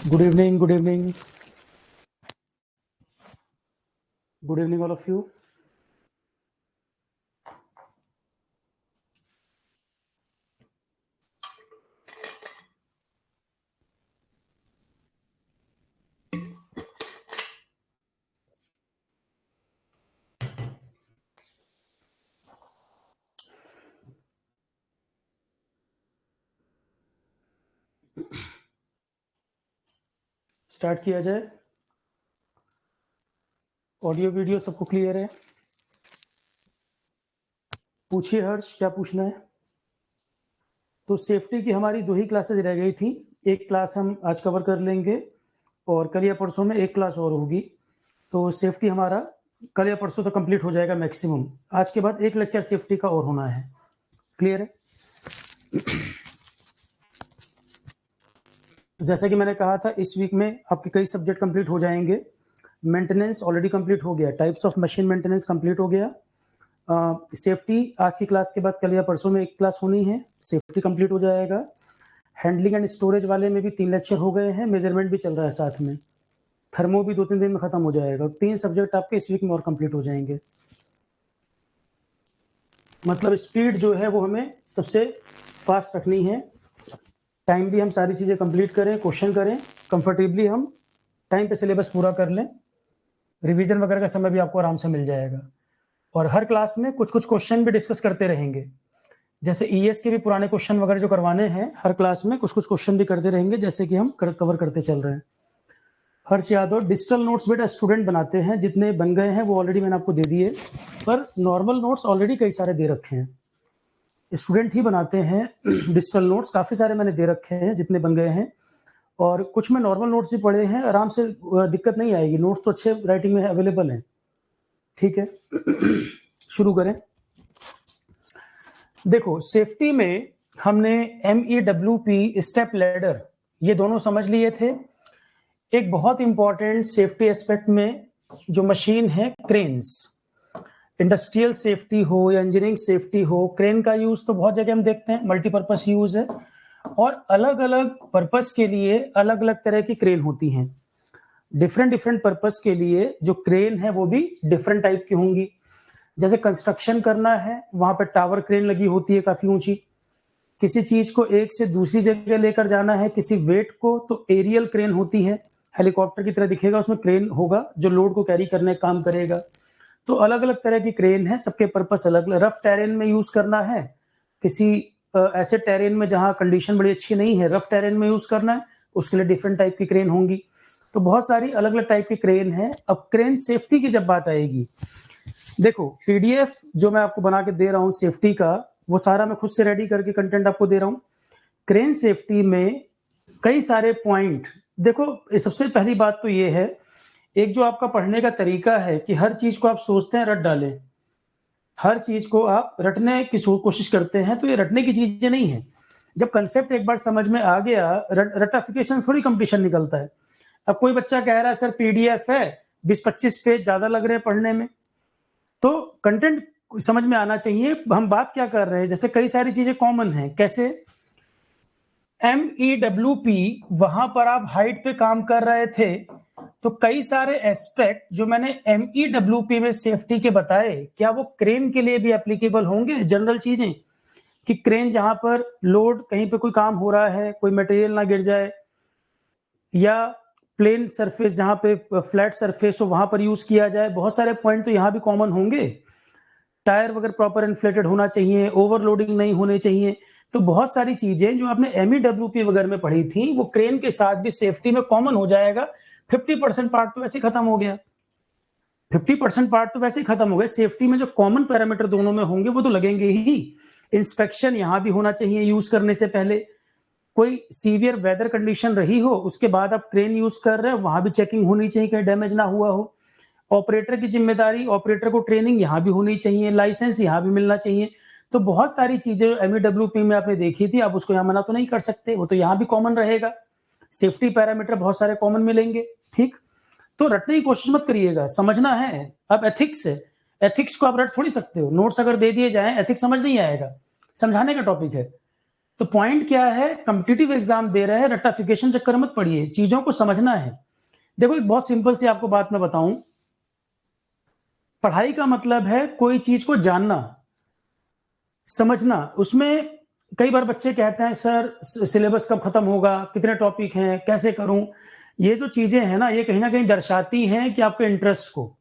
Good evening, good evening. Good evening, all of you. Start किया जाए। Audio video सबको clear है? पूछिए हर्ष, क्या पूछना है? तो सेफ्टी की हमारी 2 ही क्लासेज रह गई थी। एक क्लास हम आज कवर कर लेंगे और कल या परसों में एक क्लास और होगी। तो सेफ्टी हमारा कल या परसों तक कंप्लीट हो जाएगा मैक्सिमम। आज के बाद एक लेक्चर सेफ्टी का और होना है। क्लियर है? जैसा कि मैंने कहा था, इस वीक में आपके कई सब्जेक्ट कंप्लीट हो जाएंगे। मेंटेनेंस ऑलरेडी कंप्लीट हो गया, types of machine maintenance complete हो गया। सेफ्टी आज की क्लास के बाद कल या परसों में एक क्लास होनी है, सेफ्टी कंप्लीट हो जाएगा। हैंडलिंग एंड स्टोरेज वाले में भी 3 लेक्चर हो गए हैं, मेजरमेंट भी चल रहा है साथ में। थर्मो भी 2-3 दिन में खत्म हो जाएगा। 3 सब्जेक्ट आपके इस वीक में और कंप्लीट हो जाएंगे। मतलब स्पीड जो है वो हमें सबसे फास्ट रखनी है। टाइम भी हम सारी चीज़ें कंप्लीट करें, क्वेश्चन करें, कंफर्टेबली हम टाइम पे सिलेबस पूरा कर लें। रिवीजन वगैरह का समय भी आपको आराम से मिल जाएगा। और हर क्लास में कुछ कुछ क्वेश्चन भी डिस्कस करते रहेंगे। जैसे ईएस के भी पुराने क्वेश्चन वगैरह जो करवाने हैं, हर क्लास में कुछ कुछ क्वेश्चन भी करते रहेंगे, जैसे कि हम कवर करते चल रहे हैं। हर्ष यादव, डिजिटल नोट्स बेटा स्टूडेंट बनाते हैं, जितने बन गए हैं वो ऑलरेडी मैंने आपको दे दिए, पर नॉर्मल नोट्स ऑलरेडी कई सारे दे रखे हैं। स्टूडेंट ही बनाते हैं डिजिटल नोट्स, काफ़ी सारे मैंने दे रखे हैं जितने बन गए हैं। और कुछ में नॉर्मल नोट्स भी पड़े हैं, आराम से दिक्कत नहीं आएगी। नोट्स तो अच्छे राइटिंग में अवेलेबल हैं। ठीक है, शुरू करें। देखो, सेफ्टी में हमने MEWP, स्टेप लैडर, ये दोनों समझ लिए थे। एक बहुत इंपॉर्टेंट सेफ्टी एस्पेक्ट में जो मशीन है, क्रेन्स। इंडस्ट्रियल सेफ्टी हो या इंजीनियरिंग सेफ्टी हो, क्रेन का यूज तो बहुत जगह हम देखते हैं, मल्टीपर्पस यूज है। और अलग अलग पर्पस के लिए अलग अलग तरह की क्रेन होती हैं। डिफरेंट डिफरेंट पर्पस के लिए जो क्रेन है वो भी डिफरेंट टाइप की होंगी। जैसे कंस्ट्रक्शन करना है, वहां पर टावर क्रेन लगी होती है काफी ऊंची। किसी चीज को एक से दूसरी जगह लेकर जाना है, किसी वेट को, तो एरियल क्रेन होती है, हेलीकॉप्टर की तरह दिखेगा, उसमें क्रेन होगा जो लोड को कैरी करने का काम करेगा। तो अलग अलग तरह की क्रेन है, सबके पर्पस अलग अलग। रफ टेरेन में यूज करना है, किसी ऐसे टेरेन में जहां कंडीशन बड़ी अच्छी नहीं है, रफ टेरेन में यूज करना है, उसके लिए डिफरेंट टाइप की क्रेन होंगी। तो बहुत सारी अलग अलग टाइप की क्रेन है। अब क्रेन सेफ्टी की जब बात आएगी, देखो PDF जो मैं आपको बना के दे रहा हूं सेफ्टी का, वो सारा मैं खुद से रेडी करके कंटेंट आपको दे रहा हूं। क्रेन सेफ्टी में कई सारे पॉइंट। देखो, सबसे पहली बात तो ये है, एक जो आपका पढ़ने का तरीका है कि हर चीज को आप सोचते हैं रट डालें, हर चीज को आप रटने की कोशिश करते हैं, तो ये रटने की चीजें नहीं है। जब कंसेप्ट एक बार समझ में आ गया, रटाफिकेशन थोड़ी कंपटीशन निकलता है। अब कोई बच्चा कह रहा है सर PDF है, 20-25 पेज ज्यादा लग रहे हैं पढ़ने में, तो कंटेंट समझ में आना चाहिए। हम बात क्या कर रहे हैं, जैसे कई सारी चीजें कॉमन हैं, कैसे MEWP, वहां पर आप हाइट पे काम कर रहे थे, तो कई सारे एस्पेक्ट जो मैंने MEWP में सेफ्टी के बताए, क्या वो क्रेन के लिए भी एप्लीकेबल होंगे? जनरल चीजें कि क्रेन जहां पर लोड, कहीं पे कोई काम हो रहा है, कोई मटेरियल ना गिर जाए, या प्लेन सरफेस जहां पे फ्लैट सरफेस हो वहां पर यूज किया जाए। बहुत सारे पॉइंट तो यहां भी कॉमन होंगे। टायर वगैरह प्रॉपर इन्फ्लेटेड होना चाहिए, ओवरलोडिंग नहीं होने चाहिए। तो बहुत सारी चीजें जो आपने MEWP वगैरह में पढ़ी थी, वो क्रेन के साथ भी सेफ्टी में कॉमन हो जाएगा। 50% पार्ट तो वैसे खत्म हो गया, 50% पार्ट तो वैसे ही खत्म हो गए। सेफ्टी में जो कॉमन पैरामीटर दोनों में होंगे वो तो लगेंगे ही। इंस्पेक्शन यहां भी होना चाहिए यूज करने से पहले। कोई सीवियर वेदर कंडीशन रही हो, उसके बाद आप क्रेन यूज कर रहे हो, वहां भी चेकिंग होनी चाहिए कहीं डैमेज ना हुआ हो। ऑपरेटर की जिम्मेदारी, ऑपरेटर को ट्रेनिंग यहाँ भी होनी चाहिए, लाइसेंस यहाँ भी मिलना चाहिए। तो बहुत सारी चीजें MEWP में आपने देखी थी, आप उसको यहाँ मना तो नहीं कर सकते, वो तो यहाँ भी कॉमन रहेगा। सेफ्टी पैरामीटर बहुत सारे कॉमन मिलेंगे। ठीक, तो रटने की कोशिश मत करिएगा, समझना है। अब एथिक्स है, एथिक्स को आप रट थोड़ी सकते हो। नोट्स अगर दे दिए जाए, एथिक्स समझ नहीं आएगा, समझाने का टॉपिक है। तो पॉइंट क्या है, कॉम्पिटिटिव एग्जाम दे रहे हैं, रट्टाफिकेशन चक्कर मत पड़िए, चीजों को समझना है। देखो एक बहुत सिंपल सी आपको बात मैं बताऊं, पढ़ाई का मतलब है कोई चीज को जानना, समझना। उसमें कई बार बच्चे कहते हैं सर सिलेबस कब खत्म होगा, कितने टॉपिक हैं, कैसे करूं। ये जो चीजें हैं ना, ये कहीं ना कहीं दर्शाती हैं कि आपके इंटरेस्ट को,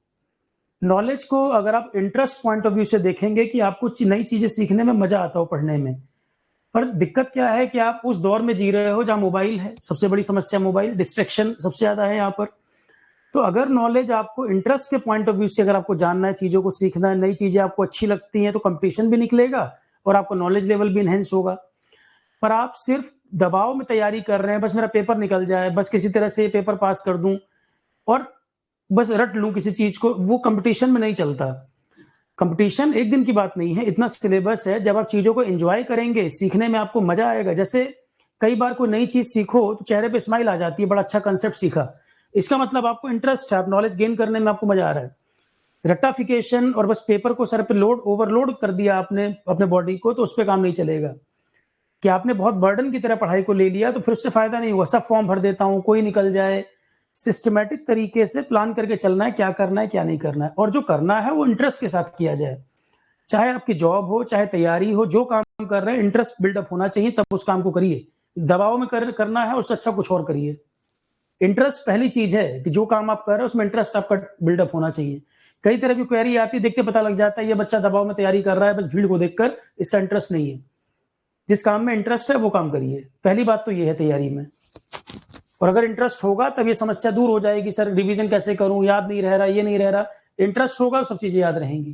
नॉलेज को अगर आप इंटरेस्ट पॉइंट ऑफ व्यू से देखेंगे कि आपको नई चीजें सीखने में मजा आता हो पढ़ने में। पर दिक्कत क्या है कि आप उस दौर में जी रहे हो जहां मोबाइल है, सबसे बड़ी समस्या मोबाइल, डिस्ट्रैक्शन सबसे ज्यादा है यहाँ पर। तो अगर नॉलेज आपको इंटरेस्ट के पॉइंट ऑफ व्यू से अगर आपको जानना है, चीजों को सीखना है, नई चीजें आपको अच्छी लगती हैं, तो कंपटीशन भी निकलेगा और आपको नॉलेज लेवल भी इनहेंस होगा। पर आप सिर्फ दबाव में तैयारी कर रहे हैं, बस मेरा पेपर निकल जाए, बस किसी तरह से पेपर पास कर दूं और बस रट लूं किसी चीज को, वो कंपटीशन में नहीं चलता। कंपटीशन एक दिन की बात नहीं है, इतना सिलेबस है। जब आप चीजों को एंजॉय करेंगे, सीखने में आपको मजा आएगा। जैसे कई बार कोई नई चीज सीखो तो चेहरे पे स्माइल आ जाती है, बड़ा अच्छा कंसेप्ट सीखा, इसका मतलब आपको इंटरेस्ट है, आप नॉलेज गेन करने में आपको मजा आ रहा है। रट्टाफिकेशन और बस पेपर को सर पे ओवरलोड कर दिया आपने अपने बॉडी को, तो उस पर काम नहीं चलेगा। कि आपने बहुत बर्डन की तरह पढ़ाई को ले लिया तो फिर उससे फायदा नहीं हुआ। सब फॉर्म भर देता हूं, कोई निकल जाए। सिस्टमेटिक तरीके से प्लान करके चलना है, क्या करना है क्या नहीं करना है, और जो करना है वो इंटरेस्ट के साथ किया जाए। चाहे आपकी जॉब हो, चाहे तैयारी हो, जो काम कर रहे हैं इंटरेस्ट बिल्डअप होना चाहिए, तब उस काम को करिए। दबाव में करना है, उससे अच्छा कुछ और करिए। इंटरेस्ट पहली चीज है कि जो काम आप कर रहे हैं उसमें इंटरेस्ट आपका बिल्डअप होना चाहिए। कई तरह की क्वेरी आती है, देखते पता लग जाता है ये बच्चा दबाव में तैयारी कर रहा है, बस भीड़ को देखकर, इसका इंटरेस्ट नहीं है। जिस काम में इंटरेस्ट है वो काम करिए, पहली बात तो ये है तैयारी में। और अगर इंटरेस्ट होगा तब ये समस्या दूर हो जाएगी, सर रिवीजन कैसे करूं, याद नहीं रह रहा, ये नहीं रह रहा। इंटरेस्ट होगा सब चीजें याद रहेंगी।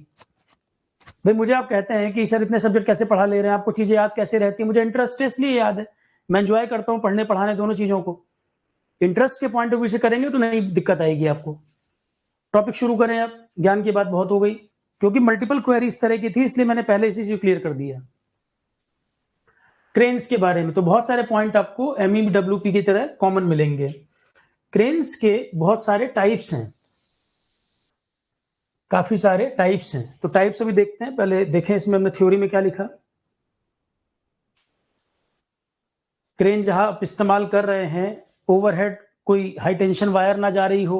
भाई मुझे आप कहते हैं कि सर इतने सब्जेक्ट कैसे पढ़ा ले रहे हैं, आपको चीजें याद कैसे रहती है? मुझे इंटरेस्ट है इसलिए याद है, मैं एंजॉय करता हूं पढ़ने पढ़ाने दोनों चीजों को। इंटरेस्ट के पॉइंट ऑफ व्यू से करेंगे तो नहीं दिक्कत आएगी आपको। टॉपिक शुरू करें आप, ज्ञान की बात बहुत हो गई, क्योंकि मल्टीपल क्वेरी इस तरह की थी, इसलिए मैंने पहले इसी चीज क्लियर कर दिया। क्रेन्स के बारे में तो बहुत सारे पॉइंट आपको एमईडब्ल्यूपी की तरह कॉमन मिलेंगे। क्रेन्स के बहुत सारे टाइप्स हैं, काफी सारे टाइप्स हैं। तो टाइप्स अभी देखते हैं, पहले देखें इसमें हमने थ्योरी में क्या लिखा। क्रेन जहां आप इस्तेमाल कर रहे हैं, ओवरहेड कोई हाई टेंशन वायर ना जा रही हो,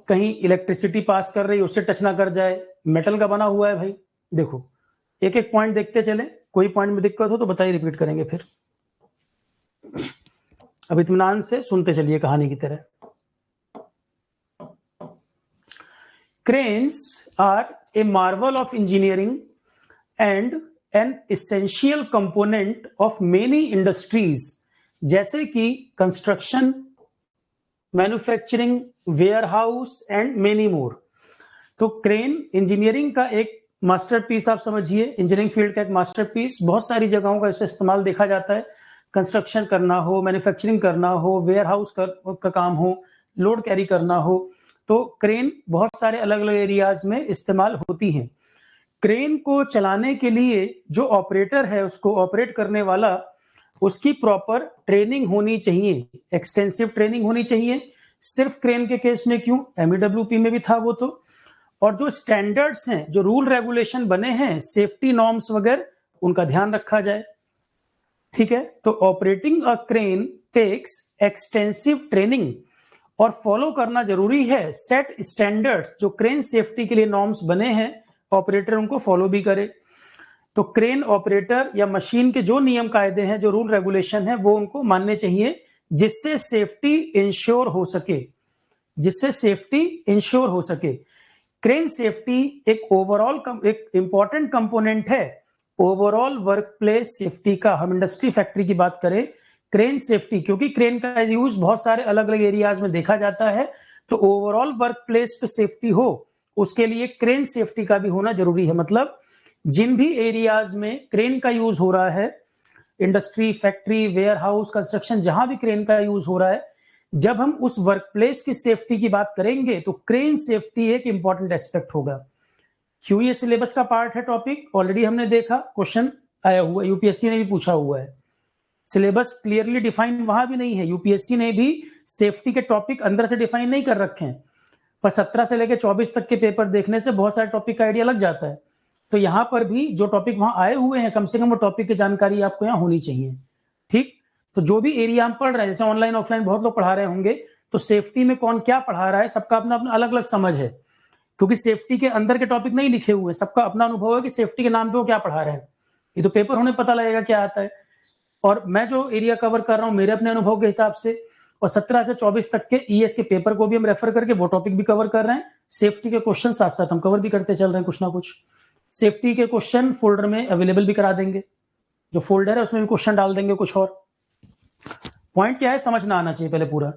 कहीं इलेक्ट्रिसिटी पास कर रही हो उससे टच ना कर जाए, मेटल का बना हुआ है। भाई देखो एक एक पॉइंट देखते चले, कोई पॉइंट में दिक्कत हो तो बताइए, रिपीट करेंगे फिर। अब इत्मीनान से सुनते चलिए कहानी की तरह। Cranes are a marvel of engineering and an essential component of many industries, जैसे कि construction, manufacturing, warehouse and many more. तो क्रेन इंजीनियरिंग का एक मास्टरपीस आप समझिए, इंजीनियरिंग फील्ड का एक मास्टरपीस। बहुत सारी जगहों का इसका इस्तेमाल देखा जाता है, कंस्ट्रक्शन करना हो, मैन्युफैक्चरिंग करना हो, वेयरहाउस का काम हो, लोड कैरी करना हो, तो क्रेन बहुत सारे अलग अलग एरियाज में इस्तेमाल होती हैं। क्रेन को चलाने के लिए जो ऑपरेटर है, उसको ऑपरेट करने वाला, उसकी प्रॉपर ट्रेनिंग होनी चाहिए, एक्सटेंसिव ट्रेनिंग होनी चाहिए। सिर्फ क्रेन के केस में क्यों, एमईडब्ल्यूपी में भी था वो तो। और जो स्टैंडर्ड्स हैं, जो रूल रेगुलेशन बने हैं, सेफ्टी नॉर्म्स वगैरह, उनका ध्यान रखा जाए। ठीक है, तो operating a crane takes extensive training, और फॉलो करना जरूरी है सेट स्टैंडर्ड्स, जो क्रेन सेफ्टी के लिए नॉर्म्स बने हैं, ऑपरेटर उनको फॉलो भी करे। तो क्रेन ऑपरेटर या मशीन के जो नियम कायदे हैं, जो रूल रेगुलेशन है, वो उनको मानने चाहिए, जिससे सेफ्टी इंश्योर हो सके, जिससे सेफ्टी इंश्योर हो सके। क्रेन सेफ्टी एक ओवरऑल एक इंपॉर्टेंट कंपोनेंट है ओवरऑल वर्क प्लेस सेफ्टी का। हम इंडस्ट्री फैक्ट्री की बात करें, क्रेन सेफ्टी, क्योंकि क्रेन का यूज बहुत सारे अलग अलग एरियाज में देखा जाता है, तो ओवरऑल वर्क प्लेस पे सेफ्टी हो, उसके लिए क्रेन सेफ्टी का भी होना जरूरी है। मतलब जिन भी एरियाज में क्रेन का यूज हो रहा है, industry, factory, warehouse, construction, जहां भी क्रेन का यूज हो रहा है, जब हम उस वर्क प्लेस की सेफ्टी की बात करेंगे तो क्रेन सेफ्टी एक इंपॉर्टेंट एस्पेक्ट होगा। क्यों ये सिलेबस का पार्ट है टॉपिक, ऑलरेडी हमने देखा, क्वेश्चन आया हुआ, यूपीएससी ने भी पूछा हुआ है। सिलेबस क्लियरली डिफाइन वहां भी नहीं है, यूपीएससी ने भी सेफ्टी के टॉपिक अंदर से डिफाइन नहीं कर रखे हैं, पर 17 से लेकर 24 तक के पेपर देखने से बहुत सारे टॉपिक का आइडिया लग जाता है। तो यहाँ पर भी जो टॉपिक वहां आए हुए हैं, कम से कम वो टॉपिक की जानकारी आपको यहाँ होनी चाहिए। तो जो भी एरिया हम पढ़ रहे हैं, जैसे ऑनलाइन ऑफलाइन बहुत लोग पढ़ा रहे होंगे, तो सेफ्टी में कौन क्या पढ़ा रहा है सबका अपना अपना अलग अलग समझ है, क्योंकि सेफ्टी के अंदर के टॉपिक नहीं लिखे हुए, सबका अपना अनुभव है कि सेफ्टी के नाम पे वो क्या पढ़ा रहे हैं। ये तो पेपर होने पता लगेगा क्या आता है। और मैं जो एरिया कवर कर रहा हूँ मेरे अपने अनुभव के हिसाब से, और 17 से 24 तक के ईएस के पेपर को भी हम रेफर करके वो टॉपिक भी कवर कर रहे हैं। सेफ्टी के क्वेश्चन साथ साथ हम कवर भी करते चल रहे हैं कुछ ना कुछ। सेफ्टी के क्वेश्चन फोल्डर में अवेलेबल भी करा देंगे, जो फोल्डर है उसमें भी क्वेश्चन डाल देंगे कुछ और। पॉइंट क्या है समझना आना चाहिए पहले पूरा।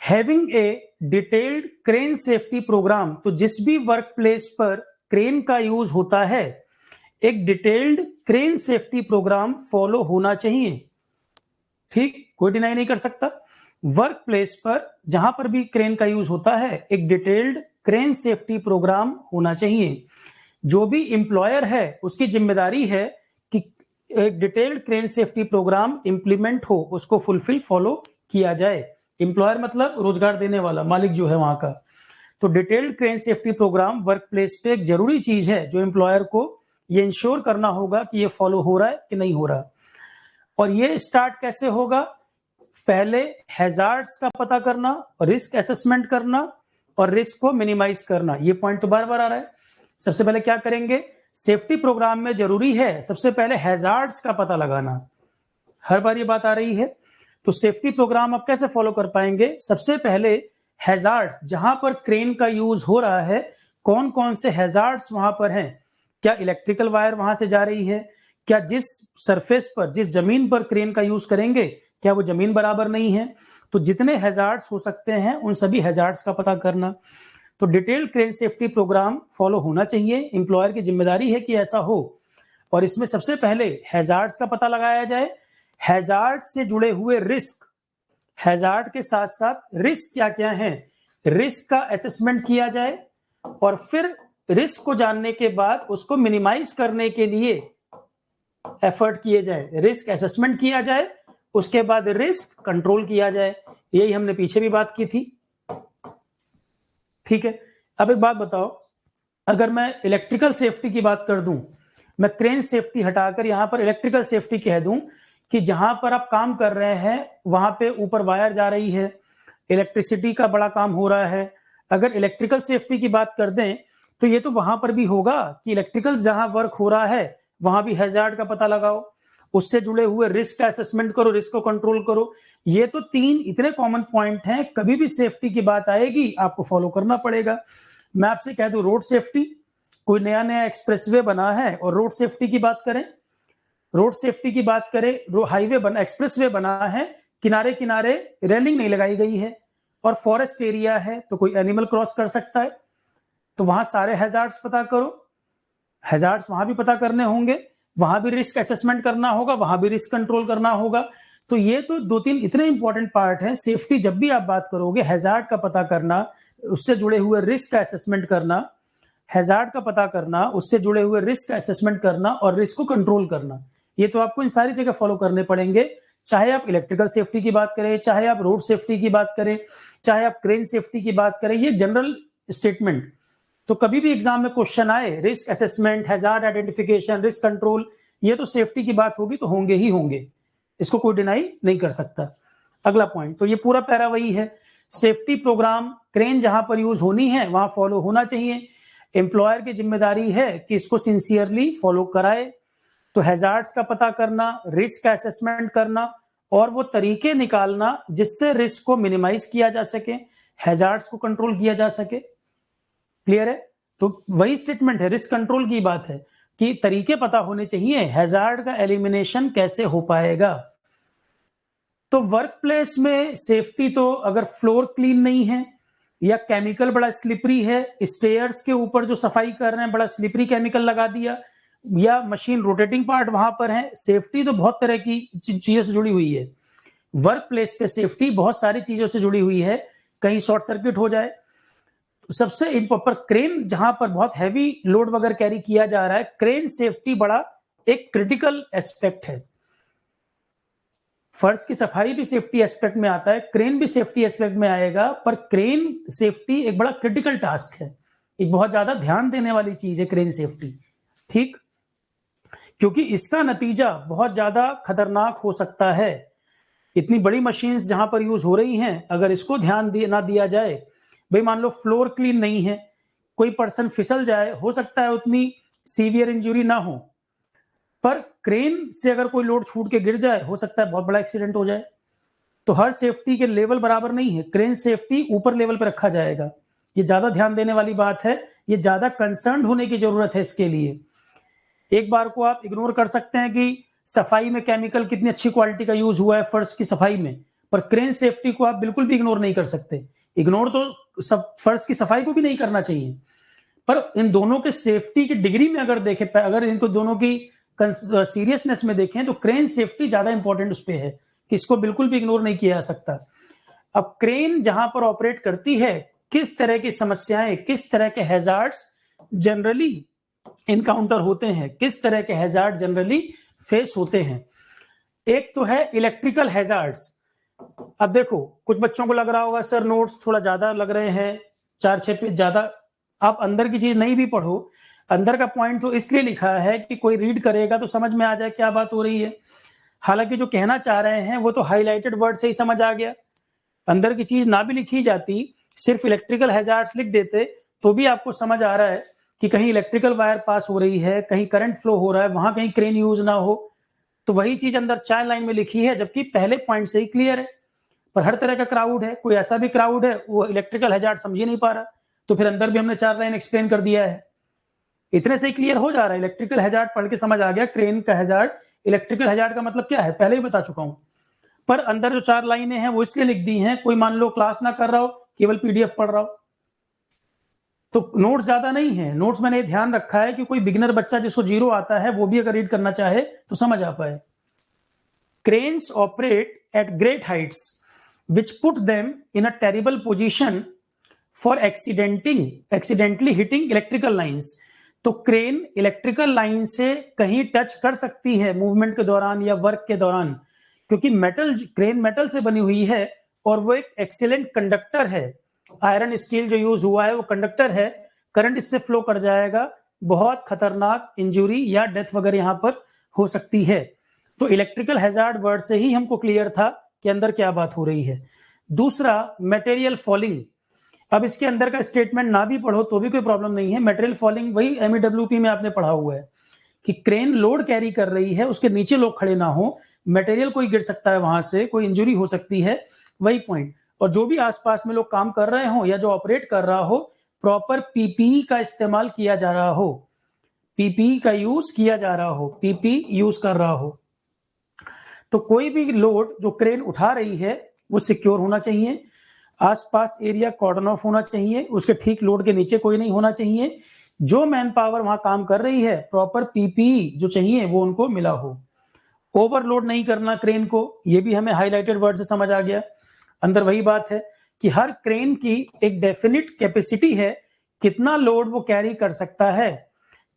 Having a detailed crane safety program, तो जिस भी वर्क प्लेस पर क्रेन का यूज होता है एक detailed crane safety program follow होना चाहिए। ठीक, कोई डिनाई नहीं कर सकता। वर्क प्लेस पर जहां पर भी क्रेन का यूज होता है एक डिटेल्ड क्रेन सेफ्टी प्रोग्राम होना चाहिए। जो भी एम्प्लॉयर है उसकी जिम्मेदारी है कि एक detailed crane safety program implement हो, उसको फुलफिल फॉलो किया जाए। एम्प्लॉयर मतलब रोजगार देने वाला, मालिक जो है वहां का। तो detailed crane safety program work place पे एक जरूरी चीज है जो एम्प्लॉयर को ये इंश्योर करना होगा कि ये फॉलो हो रहा है कि नहीं हो रहा। और ये स्टार्ट कैसे होगा? पहले हैजार्ड्स का पता करना, रिस्क असेसमेंट करना और रिस्क को मिनिमाइज करना। ये पॉइंट तो बार बार आ रहा है। सबसे पहले क्या करेंगे? सेफ्टी प्रोग्राम में जरूरी है सबसे पहले हैजार्ड्स का पता लगाना। हर बार ये बात आ रही है। तो सेफ्टी प्रोग्राम आप कैसे फॉलो कर पाएंगे? सबसे पहले हैजार्ड्स, जहां पर क्रेन का यूज हो रहा है कौन कौन से हैजार्ड्स वहां पर हैं। क्या इलेक्ट्रिकल वायर वहां से जा रही है? क्या जिस सरफेस पर, जिस जमीन पर क्रेन का यूज करेंगे क्या वो जमीन बराबर नहीं है? तो जितने हैजार्ड्स हो सकते हैं उन सभी हैजार्ड्स का पता करना। तो detailed crane safety program follow होना चाहिए, एम्प्लॉयर की जिम्मेदारी है कि ऐसा हो। और इसमें सबसे पहले हैजार्ड्स का पता लगाया जाए, हैजार्ड से जुड़े हुए रिस्क, हैजार्ड के साथ साथ रिस्क क्या क्या है, रिस्क का असेसमेंट किया जाए। और फिर रिस्क को जानने के बाद उसको मिनिमाइज करने के लिए एफर्ट किए जाए। रिस्क असेसमेंट किया जाए, उसके बाद रिस्क कंट्रोल किया जाए। यही हमने पीछे भी बात की थी। ठीक है, अब एक बात बताओ, अगर मैं इलेक्ट्रिकल सेफ्टी की बात कर दूं, मैं क्रेन सेफ्टी हटाकर यहां पर इलेक्ट्रिकल सेफ्टी कह दूं कि जहां पर आप काम कर रहे हैं वहां पे ऊपर वायर जा रही है, इलेक्ट्रिसिटी का बड़ा काम हो रहा है। अगर इलेक्ट्रिकल सेफ्टी की बात कर दें तो ये तो वहां पर भी होगा कि इलेक्ट्रिकल जहां वर्क हो रहा है वहां भी हैजार्ड का पता लगाओ, उससे जुड़े हुए रिस्क का असेसमेंट करो, रिस्क को कंट्रोल करो। ये तो 3 इतने कॉमन पॉइंट हैं, कभी भी सेफ्टी की बात आएगी आपको फॉलो करना पड़ेगा। मैं आपसे कह दूं रोड सेफ्टी, कोई नया नया एक्सप्रेसवे बना है और रोड सेफ्टी की बात करें, रोड सेफ्टी की बात करें, हाईवे बना, एक्सप्रेसवे बना है, किनारे किनारे रेलिंग नहीं लगाई गई है और फॉरेस्ट एरिया है तो कोई एनिमल क्रॉस कर सकता है, तो वहां सारे हैजार्ड्स पता करो। हैजार्ड्स वहां भी पता करने होंगे, वहां भी रिस्क असेसमेंट करना होगा, वहां भी रिस्क कंट्रोल करना होगा। तो ये तो 2-3 इतने इंपॉर्टेंट पार्ट हैं सेफ्टी। जब भी आप बात करोगे हैजार्ड का पता करना, उससे जुड़े हुए रिस्क का असेसमेंट करना, हैजार्ड का पता करना, उससे जुड़े हुए रिस्क का असेसमेंट करना और रिस्क को कंट्रोल करना, ये तो आपको इन सारी जगह फॉलो करने पड़ेंगे। चाहे आप इलेक्ट्रिकल सेफ्टी की बात करें, चाहे आप रोड सेफ्टी की बात करें, चाहे आप क्रेन सेफ्टी की बात करें, ये जनरल स्टेटमेंट। तो कभी भी एग्जाम में क्वेश्चन आए risk assessment, hazard identification, risk control, ये तो सेफ्टी की बात होगी तो होंगे ही होंगे, इसको कोई डिनाई नहीं कर सकता। अगला पॉइंट, तो ये पूरा पैरा वही है, सेफ्टी प्रोग्राम क्रेन जहां पर यूज होनी है वहां फॉलो होना चाहिए। एम्प्लॉयर की जिम्मेदारी है कि इसको सिंसियरली फॉलो कराए। तो हैजार्ड्स का पता करना, रिस्क का असेसमेंट करना और वो तरीके निकालना जिससे रिस्क को मिनिमाइज किया जा सके, हैजार्ड्स को कंट्रोल किया जा सके। क्लियर है? तो वही स्टेटमेंट है, रिस्क कंट्रोल की बात है कि तरीके पता होने चाहिए, हैजार्ड का एलिमिनेशन कैसे हो पाएगा। तो वर्क प्लेस में सेफ्टी तो अगर फ्लोर क्लीन नहीं है या केमिकल बड़ा स्लिपरी है, स्टेयर्स के ऊपर जो सफाई कर रहे हैं बड़ा स्लिपरी केमिकल लगा दिया, या मशीन रोटेटिंग पार्ट वहां पर है, सेफ्टी तो बहुत तरह की चीजों से जुड़ी हुई है। वर्क प्लेस पे सेफ्टी बहुत सारी चीजों से जुड़ी हुई है, कहीं शॉर्ट सर्किट हो जाए। तो सबसे पर क्रेन जहां पर बहुत हैवी लोड वगैरह कैरी किया जा रहा है, क्रेन सेफ्टी बड़ा एक क्रिटिकल एस्पेक्ट है। फर्श की सफाई भी सेफ्टी एस्पेक्ट में आता है, क्रेन भी सेफ्टी एस्पेक्ट में आएगा, पर क्रेन सेफ्टी एक बड़ा क्रिटिकल टास्क है, एक बहुत ज्यादा ध्यान देने वाली चीज है क्रेन सेफ्टी। ठीक, क्योंकि इसका नतीजा बहुत ज्यादा खतरनाक हो सकता है। इतनी बड़ी मशीन्स जहां पर यूज हो रही हैं, अगर इसको ध्यान ना दिया जाए, भाई मान लो फ्लोर क्लीन नहीं है, कोई पर्सन फिसल जाए, हो सकता है उतनी सीवियर इंजरी ना हो, पर क्रेन से अगर कोई लोड छूट के गिर जाए, हो सकता है बहुत बड़ा एक्सीडेंट हो जाए। तो हर सेफ्टी के लेवल बराबर नहीं है, क्रेन सेफ्टी ऊपर लेवल पर रखा जाएगा, ये ज्यादा ध्यान देने वाली बात है, ये ज्यादा कंसर्न होने की जरूरत है इसके लिए। एक बार को आप इग्नोर कर सकते हैं कि सफाई में केमिकल कितनी अच्छी क्वालिटी का यूज हुआ है फर्श की सफाई में, पर क्रेन सेफ्टी को आप बिल्कुल भी इग्नोर नहीं कर सकते। इग्नोर तो सब फर्श की सफाई को भी नहीं करना चाहिए, पर इन दोनों के सेफ्टी की डिग्री में अगर देखें, अगर इनको दोनों की सीरियसनेस में देखें, तो क्रेन सेफ्टी ज्यादा इंपॉर्टेंट उस पर है कि इसको बिल्कुल भी इग्नोर नहीं किया जा सकता। अब क्रेन जहां पर ऑपरेट करती है, किस तरह की समस्याएं, किस तरह के हैजार्ड्स जनरली इनकाउंटर होते हैं, किस तरह के हैजार्ड जनरली फेस होते हैं। एक तो है इलेक्ट्रिकल हैजार्ड्स। अब देखो, कुछ बच्चों को लग रहा होगा सर नोट्स थोड़ा ज्यादा लग रहे हैं, 4-6 पेज ज्यादा, आप अंदर की चीज नहीं भी पढ़ो, अंदर का पॉइंट तो इसलिए लिखा है कि कोई रीड करेगा तो समझ में आ जाए क्या बात हो रही है। हालांकि जो कहना चाह रहे हैं वो तो हाईलाइटेड वर्ड से ही समझ आ गया, अंदर की चीज ना भी लिखी जाती, सिर्फ इलेक्ट्रिकल हैजार्ड्स लिख देते, तो भी आपको समझ आ रहा है कि कहीं इलेक्ट्रिकल वायर पास हो रही है, कहीं करंट फ्लो हो रहा है, वहां कहीं क्रेन यूज ना हो। तो वही चीज अंदर 4 लाइन में लिखी है, जबकि पहले पॉइंट से ही क्लियर है। पर हर तरह का क्राउड है, कोई ऐसा भी क्राउड है वो इलेक्ट्रिकल हैजार्ड समझ ही नहीं पा रहा, तो फिर अंदर भी हमने 4 लाइन एक्सप्लेन कर दिया है, इतने से ही क्लियर हो जा रहा है। इलेक्ट्रिकल हैजार्ड पढ़ के समझ आ गया, क्रेन का हैजार्ड, इलेक्ट्रिकल हैजार्ड का मतलब क्या है पहले ही बता चुका हूं। पर अंदर जो 4 लाइनें हैं वो इसलिए लिख दी हैं, कोई मान लो क्लास ना कर रहा हो, केवल पीडीएफ पढ़ रहा हो, तो नोट्स ज्यादा नहीं है। नोट्स मैंने ध्यान रखा है कि कोई बिगिनर बच्चा जिसको 0 आता है वो भी अगर रीड करना चाहे तो समझ आ पाए। Cranes operate at great Heights which put them in a terrible position for accidentally hitting electrical lines। तो क्रेन इलेक्ट्रिकल लाइन से कहीं टच कर सकती है मूवमेंट के दौरान या वर्क के दौरान, क्योंकि क्रेन मेटल से बनी हुई है और वो एक एक्सीलेंट कंडक्टर है। आयरन स्टील जो यूज हुआ है वो कंडक्टर है, करंट इससे फ्लो कर जाएगा, बहुत खतरनाक इंजुरी या डेथ वगैरह यहां पर हो सकती है। तो इलेक्ट्रिकल हैजार्ड वर्ड से ही हमको क्लियर था कि अंदर क्या बात हो रही है। दूसरा, मटेरियल फॉलिंग। अब इसके अंदर का स्टेटमेंट ना भी पढ़ो तो भी कोई प्रॉब्लम नहीं है। मटेरियल फॉलिंग वही एमईडब्ल्यूपी में आपने पढ़ा हुआ है कि क्रेन लोड कैरी कर रही है, उसके नीचे लोग खड़े ना हो, मटेरियल कोई गिर सकता है, वहां से कोई इंजरी हो सकती है, वही पॉइंट। और जो भी आसपास में लोग काम कर रहे हो या जो ऑपरेट कर रहा हो, प्रॉपर पीपीई का इस्तेमाल किया जा रहा हो, पीपीई का यूज किया जा रहा हो, पीपी यूज कर रहा हो। तो कोई भी लोड जो क्रेन उठा रही है वो सिक्योर होना चाहिए, आसपास एरिया कॉर्डन ऑफ होना चाहिए, उसके ठीक लोड के नीचे कोई नहीं होना चाहिए, जो मैन पावर वहां काम कर रही है प्रॉपर पीपीई जो चाहिए वो उनको मिला हो, ओवरलोड नहीं करना क्रेन को, ये भी हमें हाईलाइटेड वर्ड से समझ आ गया। अंदर वही बात है कि हर क्रेन की एक डेफिनिट कैपेसिटी है, कितना लोड वो कैरी कर सकता है।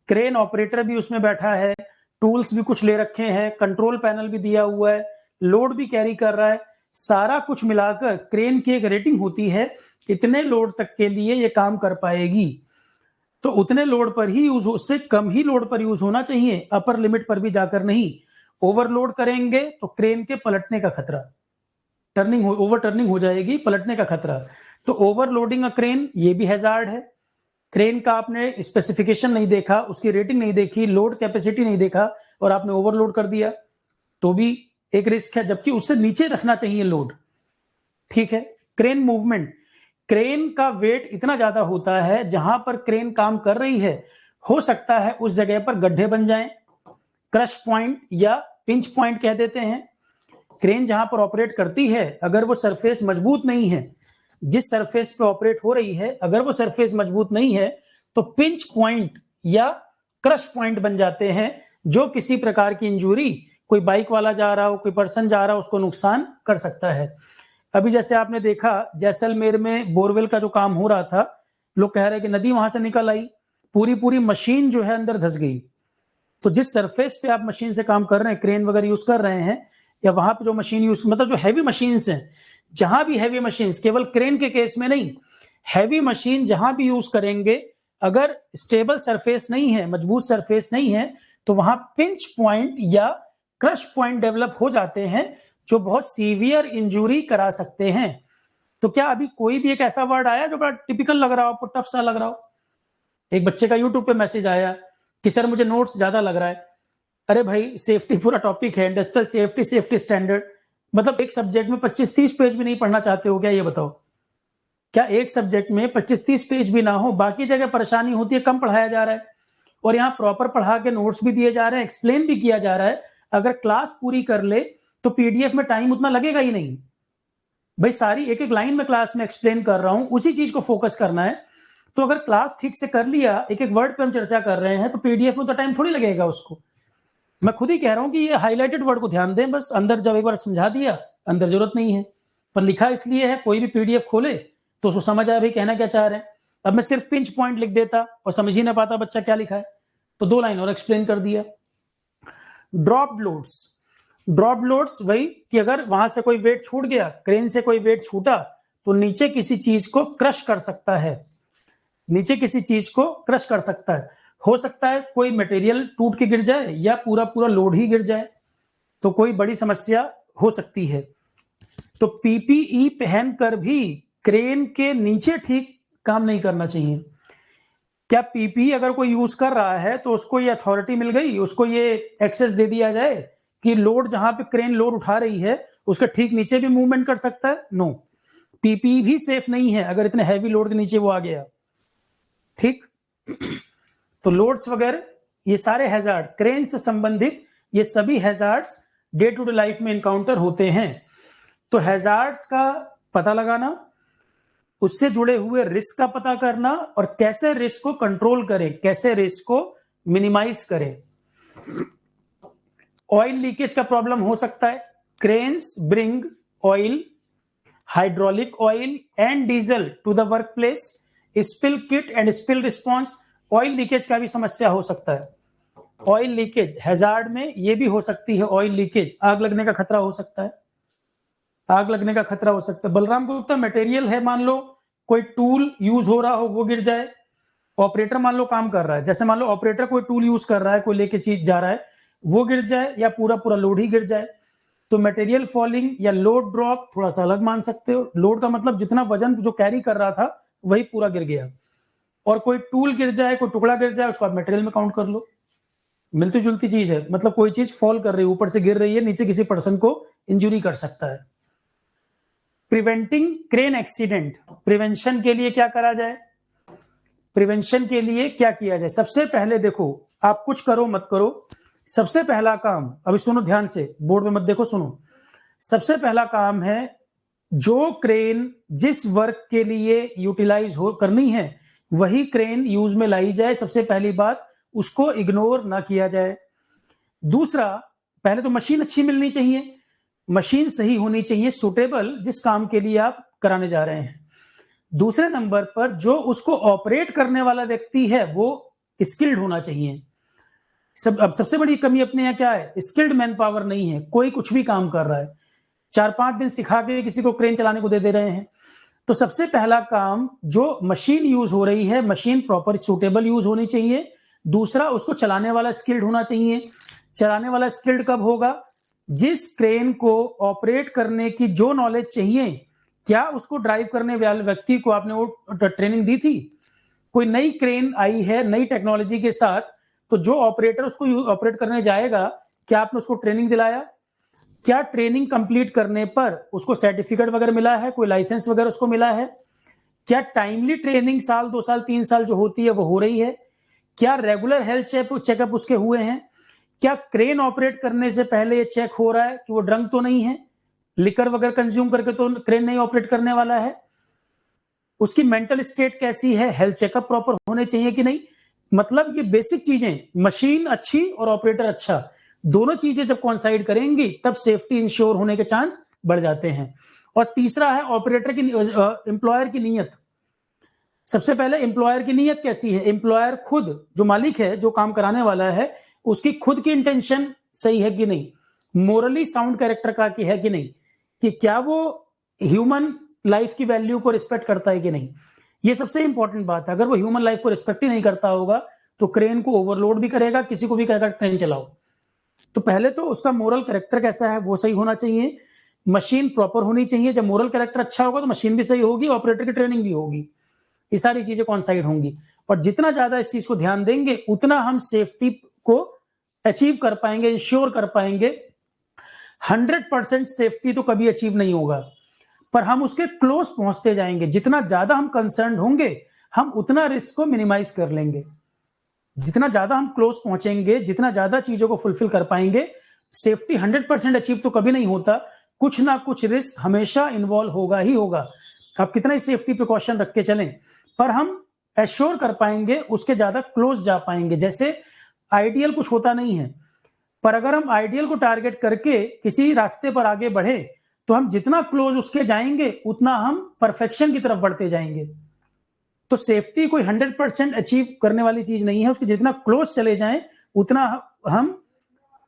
क्रेन ऑपरेटर भी उसमें बैठा है, टूल्स भी कुछ ले रखे हैं, कंट्रोल पैनल भी दिया हुआ है, लोड भी कैरी कर रहा है, सारा कुछ मिलाकर क्रेन की एक रेटिंग होती है, इतने लोड तक के लिए ये काम कर पाएगी। तो उतने लोड पर ही यूज, उससे कम ही लोड पर यूज होना चाहिए, अपर लिमिट पर भी जाकर नहीं। ओवरलोड करेंगे तो क्रेन के पलटने का खतरा, ओवर टर्निंग हो जाएगी, पलटने का खतरा। तो ओवरलोडिंग अ क्रेन, ये भी हैजार्ड है। क्रेन का आपने स्पेसिफिकेशन नहीं देखा, उसकी रेटिंग नहीं देखी, लोड कैपेसिटी नहीं देखा और आपने ओवरलोड कर दिया तो भी एक रिस्क है, जबकि उससे नीचे रखना चाहिए लोड। ठीक है। क्रेन मूवमेंट, क्रेन का वेट इतना ज्यादा होता है, जहां पर क्रेन काम कर रही है हो सकता है उस जगह पर गड्ढे बन जाएं, क्रश पॉइंट या पिंच पॉइंट कह देते हैं। क्रेन जहां पर ऑपरेट करती है, अगर वो सरफेस मजबूत नहीं है, जिस सरफेस पे ऑपरेट हो रही है अगर वो सरफेस मजबूत नहीं है, तो पिंच पॉइंट या क्रश पॉइंट बन जाते हैं, जो किसी प्रकार की इंजरी, कोई बाइक वाला जा रहा हो, कोई पर्सन जा रहा हो, उसको नुकसान कर सकता है। अभी जैसे आपने देखा जैसलमेर में बोरवेल का जो काम हो रहा था, लोग कह रहे हैं कि नदी वहां से निकल आई, पूरी मशीन जो है अंदर धंस गई। तो जिस सरफेस पे आप मशीन से काम कर रहे हैं, क्रेन वगैरह यूज कर रहे हैं, या वहां पे जो मशीन यूज, मतलब जो हैवी मशीन्स हैं, जहां भी हैवी मशीन्स, केवल क्रेन के केस में नहीं, हैवी मशीन जहां भी यूज करेंगे, अगर स्टेबल सरफेस नहीं है, मजबूत सरफेस नहीं है, तो वहां पिंच पॉइंट या क्रश पॉइंट डेवलप हो जाते हैं, जो बहुत सीवियर इंजुरी करा सकते हैं। तो क्या अभी कोई भी एक ऐसा वर्ड आया जो बड़ा टिपिकल लग रहा हो, आपको टफ सा लग रहा हो? एक बच्चे का यूट्यूब पे मैसेज आया कि सर मुझे नोट्स ज्यादा लग रहा है। अरे भाई, सेफ्टी पूरा टॉपिक है, इंडस्ट्रियल सेफ्टी, सेफ्टी स्टैंडर्ड, मतलब एक सब्जेक्ट में 25-30 पेज भी नहीं पढ़ना चाहते हो क्या? ये बताओ, क्या एक सब्जेक्ट में 25-30 पेज भी ना हो? बाकी जगह परेशानी होती है, कम पढ़ाया जा रहा है, और यहाँ प्रॉपर पढ़ा के नोट्स भी दिए जा रहे हैं, एक्सप्लेन भी किया जा रहा है। अगर क्लास पूरी कर ले तो पीडीएफ में टाइम उतना लगेगा ही नहीं भाई। सारी एक एक लाइन में क्लास में एक्सप्लेन कर रहा हूं, उसी चीज को फोकस करना है। तो अगर क्लास ठीक से कर लिया, एक एक वर्ड पे हम चर्चा कर रहे हैं, तो पीडीएफ में तो टाइम थोड़ी लगेगा उसको। मैं खुद ही कह रहा हूं कि ये हाईलाइटेड वर्ड को ध्यान दें, बस अंदर जब एक बार समझा दिया, अंदर जरूरत नहीं है। पर लिखा इसलिए है, कोई भी पीडीएफ खोले तो उसको समझ आए भाई कहना क्या चाह रहे हैं। अब मैं सिर्फ पिंच पॉइंट लिख देता और समझ ही ना पाता बच्चा क्या लिखा है, तो 2 लाइन और एक्सप्लेन कर दिया। ड्रॉप्ड लोड्स, ड्रॉप लोड्स वही कि अगर वहां से कोई वेट छूट गया, क्रेन से कोई वेट छूटा, तो नीचे किसी चीज को क्रश कर सकता है, नीचे किसी चीज को क्रश कर सकता है। हो सकता है कोई मटेरियल टूट के गिर जाए या पूरा पूरा लोड ही गिर जाए, तो कोई बड़ी समस्या हो सकती है। तो पीपीई पहनकर भी क्रेन के नीचे ठीक काम नहीं करना चाहिए। क्या पीपीई अगर कोई यूज कर रहा है तो उसको ये अथॉरिटी मिल गई, उसको ये एक्सेस दे दिया जाए कि लोड जहां पे क्रेन लोड उठा रही है उसके ठीक नीचे भी मूवमेंट कर सकता है? नो, पीपीई भी सेफ नहीं है अगर इतने हैवी लोड के नीचे वो आ गया। ठीक, तो लोड्स वगैरह ये सारे हैजार्ड, क्रेन से संबंधित ये सभी hazards day to day life में इनकाउंटर होते हैं। तो हैजार्ड्स का पता लगाना, उससे जुड़े हुए रिस्क का पता करना, और कैसे रिस्क को कंट्रोल करें, कैसे रिस्क को मिनिमाइज करें। ऑयल लीकेज का प्रॉब्लम हो सकता है। Cranes bring oil, hydraulic oil and diesel to the work place. Spill kit and spill response, oil leakage का भी समस्या हो सकता है। ऑयल लीकेज हैजार्ड में ये भी हो सकती है, ऑयल लीकेज, आग लगने का खतरा हो सकता है, आग लगने का खतरा हो सकता है। बलराम गुप्ता, मटेरियल है, मान लो कोई टूल यूज हो रहा हो वो गिर जाए, ऑपरेटर मान लो काम कर रहा है, जैसे मान लो ऑपरेटर कोई टूल यूज कर रहा है, कोई लेके चीज जा रहा है, वो गिर जाए या पूरा पूरा लोड ही गिर जाए, तो मटेरियल फॉलिंग या लोड ड्रॉप थोड़ा सा अलग मान सकते हो। लोड का मतलब जितना वजन जो कैरी कर रहा था वही पूरा गिर गया, और कोई टूल गिर जाए, कोई टुकड़ा गिर जाए, उसको आप मटेरियल में काउंट कर लो। मिलती जुलती चीज है, मतलब कोई चीज फॉल कर रही है, ऊपर से गिर रही है, नीचे किसी पर्सन को इंजुरी कर सकता है। प्रिवेंटिंग क्रेन एक्सीडेंट, प्रिवेंशन के लिए क्या करा जाए? प्रिवेंशन के लिए क्या किया जाए? सबसे पहले देखो, आप कुछ करो मत करो, सबसे पहला काम, अभी सुनो ध्यान से, बोर्ड में मत देखो, सुनो। सबसे पहला काम है, जो क्रेन जिस वर्क के लिए यूटिलाइज हो करनी है वही क्रेन यूज में लाई जाए। सबसे पहली बात, उसको इग्नोर ना किया जाए। दूसरा, पहले तो मशीन अच्छी मिलनी चाहिए, मशीन सही होनी चाहिए, सुटेबल जिस काम के लिए आप कराने जा रहे हैं। दूसरे नंबर पर जो उसको ऑपरेट करने वाला व्यक्ति है वो स्किल्ड होना चाहिए। अब सबसे बड़ी कमी अपने यहाँ क्या है? स्किल्ड मैन पावर नहीं है, कोई कुछ भी काम कर रहा है, 4-5 दिन सिखा के किसी को क्रेन चलाने को दे रहे हैं। तो सबसे पहला काम, जो मशीन यूज हो रही है, मशीन प्रॉपर सूटेबल यूज होनी चाहिए। दूसरा, उसको चलाने वाला स्किल्ड होना चाहिए। चलाने वाला स्किल्ड कब होगा? जिस क्रेन को ऑपरेट करने की जो नॉलेज चाहिए, क्या उसको ड्राइव करने वाले व्यक्ति को आपने वो ट्रेनिंग दी थी? कोई नई क्रेन आई है नई टेक्नोलॉजी के साथ, तो जो ऑपरेटर उसको ऑपरेट करने जाएगा, क्या आपने उसको ट्रेनिंग दिलाया? क्या ट्रेनिंग कंप्लीट करने पर उसको सर्टिफिकेट वगैरह मिला है, कोई लाइसेंस वगैरह उसको मिला है? क्या टाइमली ट्रेनिंग 1 साल 2 साल 3 साल जो होती है वो हो रही है? क्या रेगुलर हेल्थ चेकअप उसके हुए हैं? क्या क्रेन ऑपरेट करने से पहले ये चेक हो रहा है कि वो ड्रंक तो नहीं है, लिकर वगैरह कंज्यूम करके तो क्रेन नहीं ऑपरेट करने वाला है? उसकी मेंटल स्टेट कैसी है, हेल्थ चेकअप प्रॉपर होने चाहिए कि नहीं? मतलब ये बेसिक चीजें, मशीन अच्छी और ऑपरेटर अच्छा, दोनों चीजें जब कॉन्साइड करेंगी तब सेफ्टी इंश्योर होने के चांस बढ़ जाते हैं। और तीसरा है ऑपरेटर की, एम्प्लॉयर की नीयत। सबसे पहले एम्प्लॉयर की नीयत कैसी है? एम्प्लॉयर खुद, जो मालिक है, जो काम कराने वाला है, उसकी खुद की इंटेंशन सही है कि नहीं, मोरली साउंड कैरेक्टर का की है कि नहीं, कि क्या वो ह्यूमन लाइफ की वैल्यू को रिस्पेक्ट करता है कि नहीं। ये सबसे इंपॉर्टेंट बात है। अगर वो ह्यूमन लाइफ को रिस्पेक्ट ही नहीं करता होगा तो क्रेन को ओवरलोड भी करेगा, किसी को भी कहेगा ट्रेन चलाओ। तो पहले तो उसका मोरल कैरेक्टर कैसा है वो सही होना चाहिए। मशीन प्रॉपर होनी चाहिए। जब मोरल कैरेक्टर अच्छा होगा तो मशीन भी सही होगी, ऑपरेटर की ट्रेनिंग भी होगी, ये सारी चीजें कॉन्साइड होंगी। और जितना ज्यादा इस चीज को ध्यान देंगे उतना हम सेफ्टी को अचीव कर पाएंगे, इंश्योर कर पाएंगे। 100% सेफ्टी तो कभी अचीव नहीं होगा, पर हम उसके क्लोज पहुंचते जाएंगे। जितना ज्यादा हम कंसर्न होंगे हम उतना रिस्क को मिनिमाइज कर लेंगे। जितना ज्यादा हम क्लोज पहुंचेंगे, जितना ज्यादा चीजों को फुलफिल कर पाएंगे। सेफ्टी 100% अचीव तो कभी नहीं होता, कुछ ना कुछ रिस्क हमेशा इन्वॉल्व होगा ही होगा। आप कितना ही सेफ्टी प्रिकॉशन रख के चलें, पर हम एश्योर कर पाएंगे, उसके ज्यादा क्लोज जा पाएंगे। जैसे आइडियल कुछ होता नहीं है, पर अगर हम आइडियल को टारगेट करके किसी रास्ते पर आगे बढ़े तो हम जितना क्लोज उसके जाएंगे उतना हम परफेक्शन की तरफ बढ़ते जाएंगे। तो सेफ्टी कोई 100% अचीव करने वाली चीज नहीं है, उसके जितना क्लोज चले जाएं उतना हम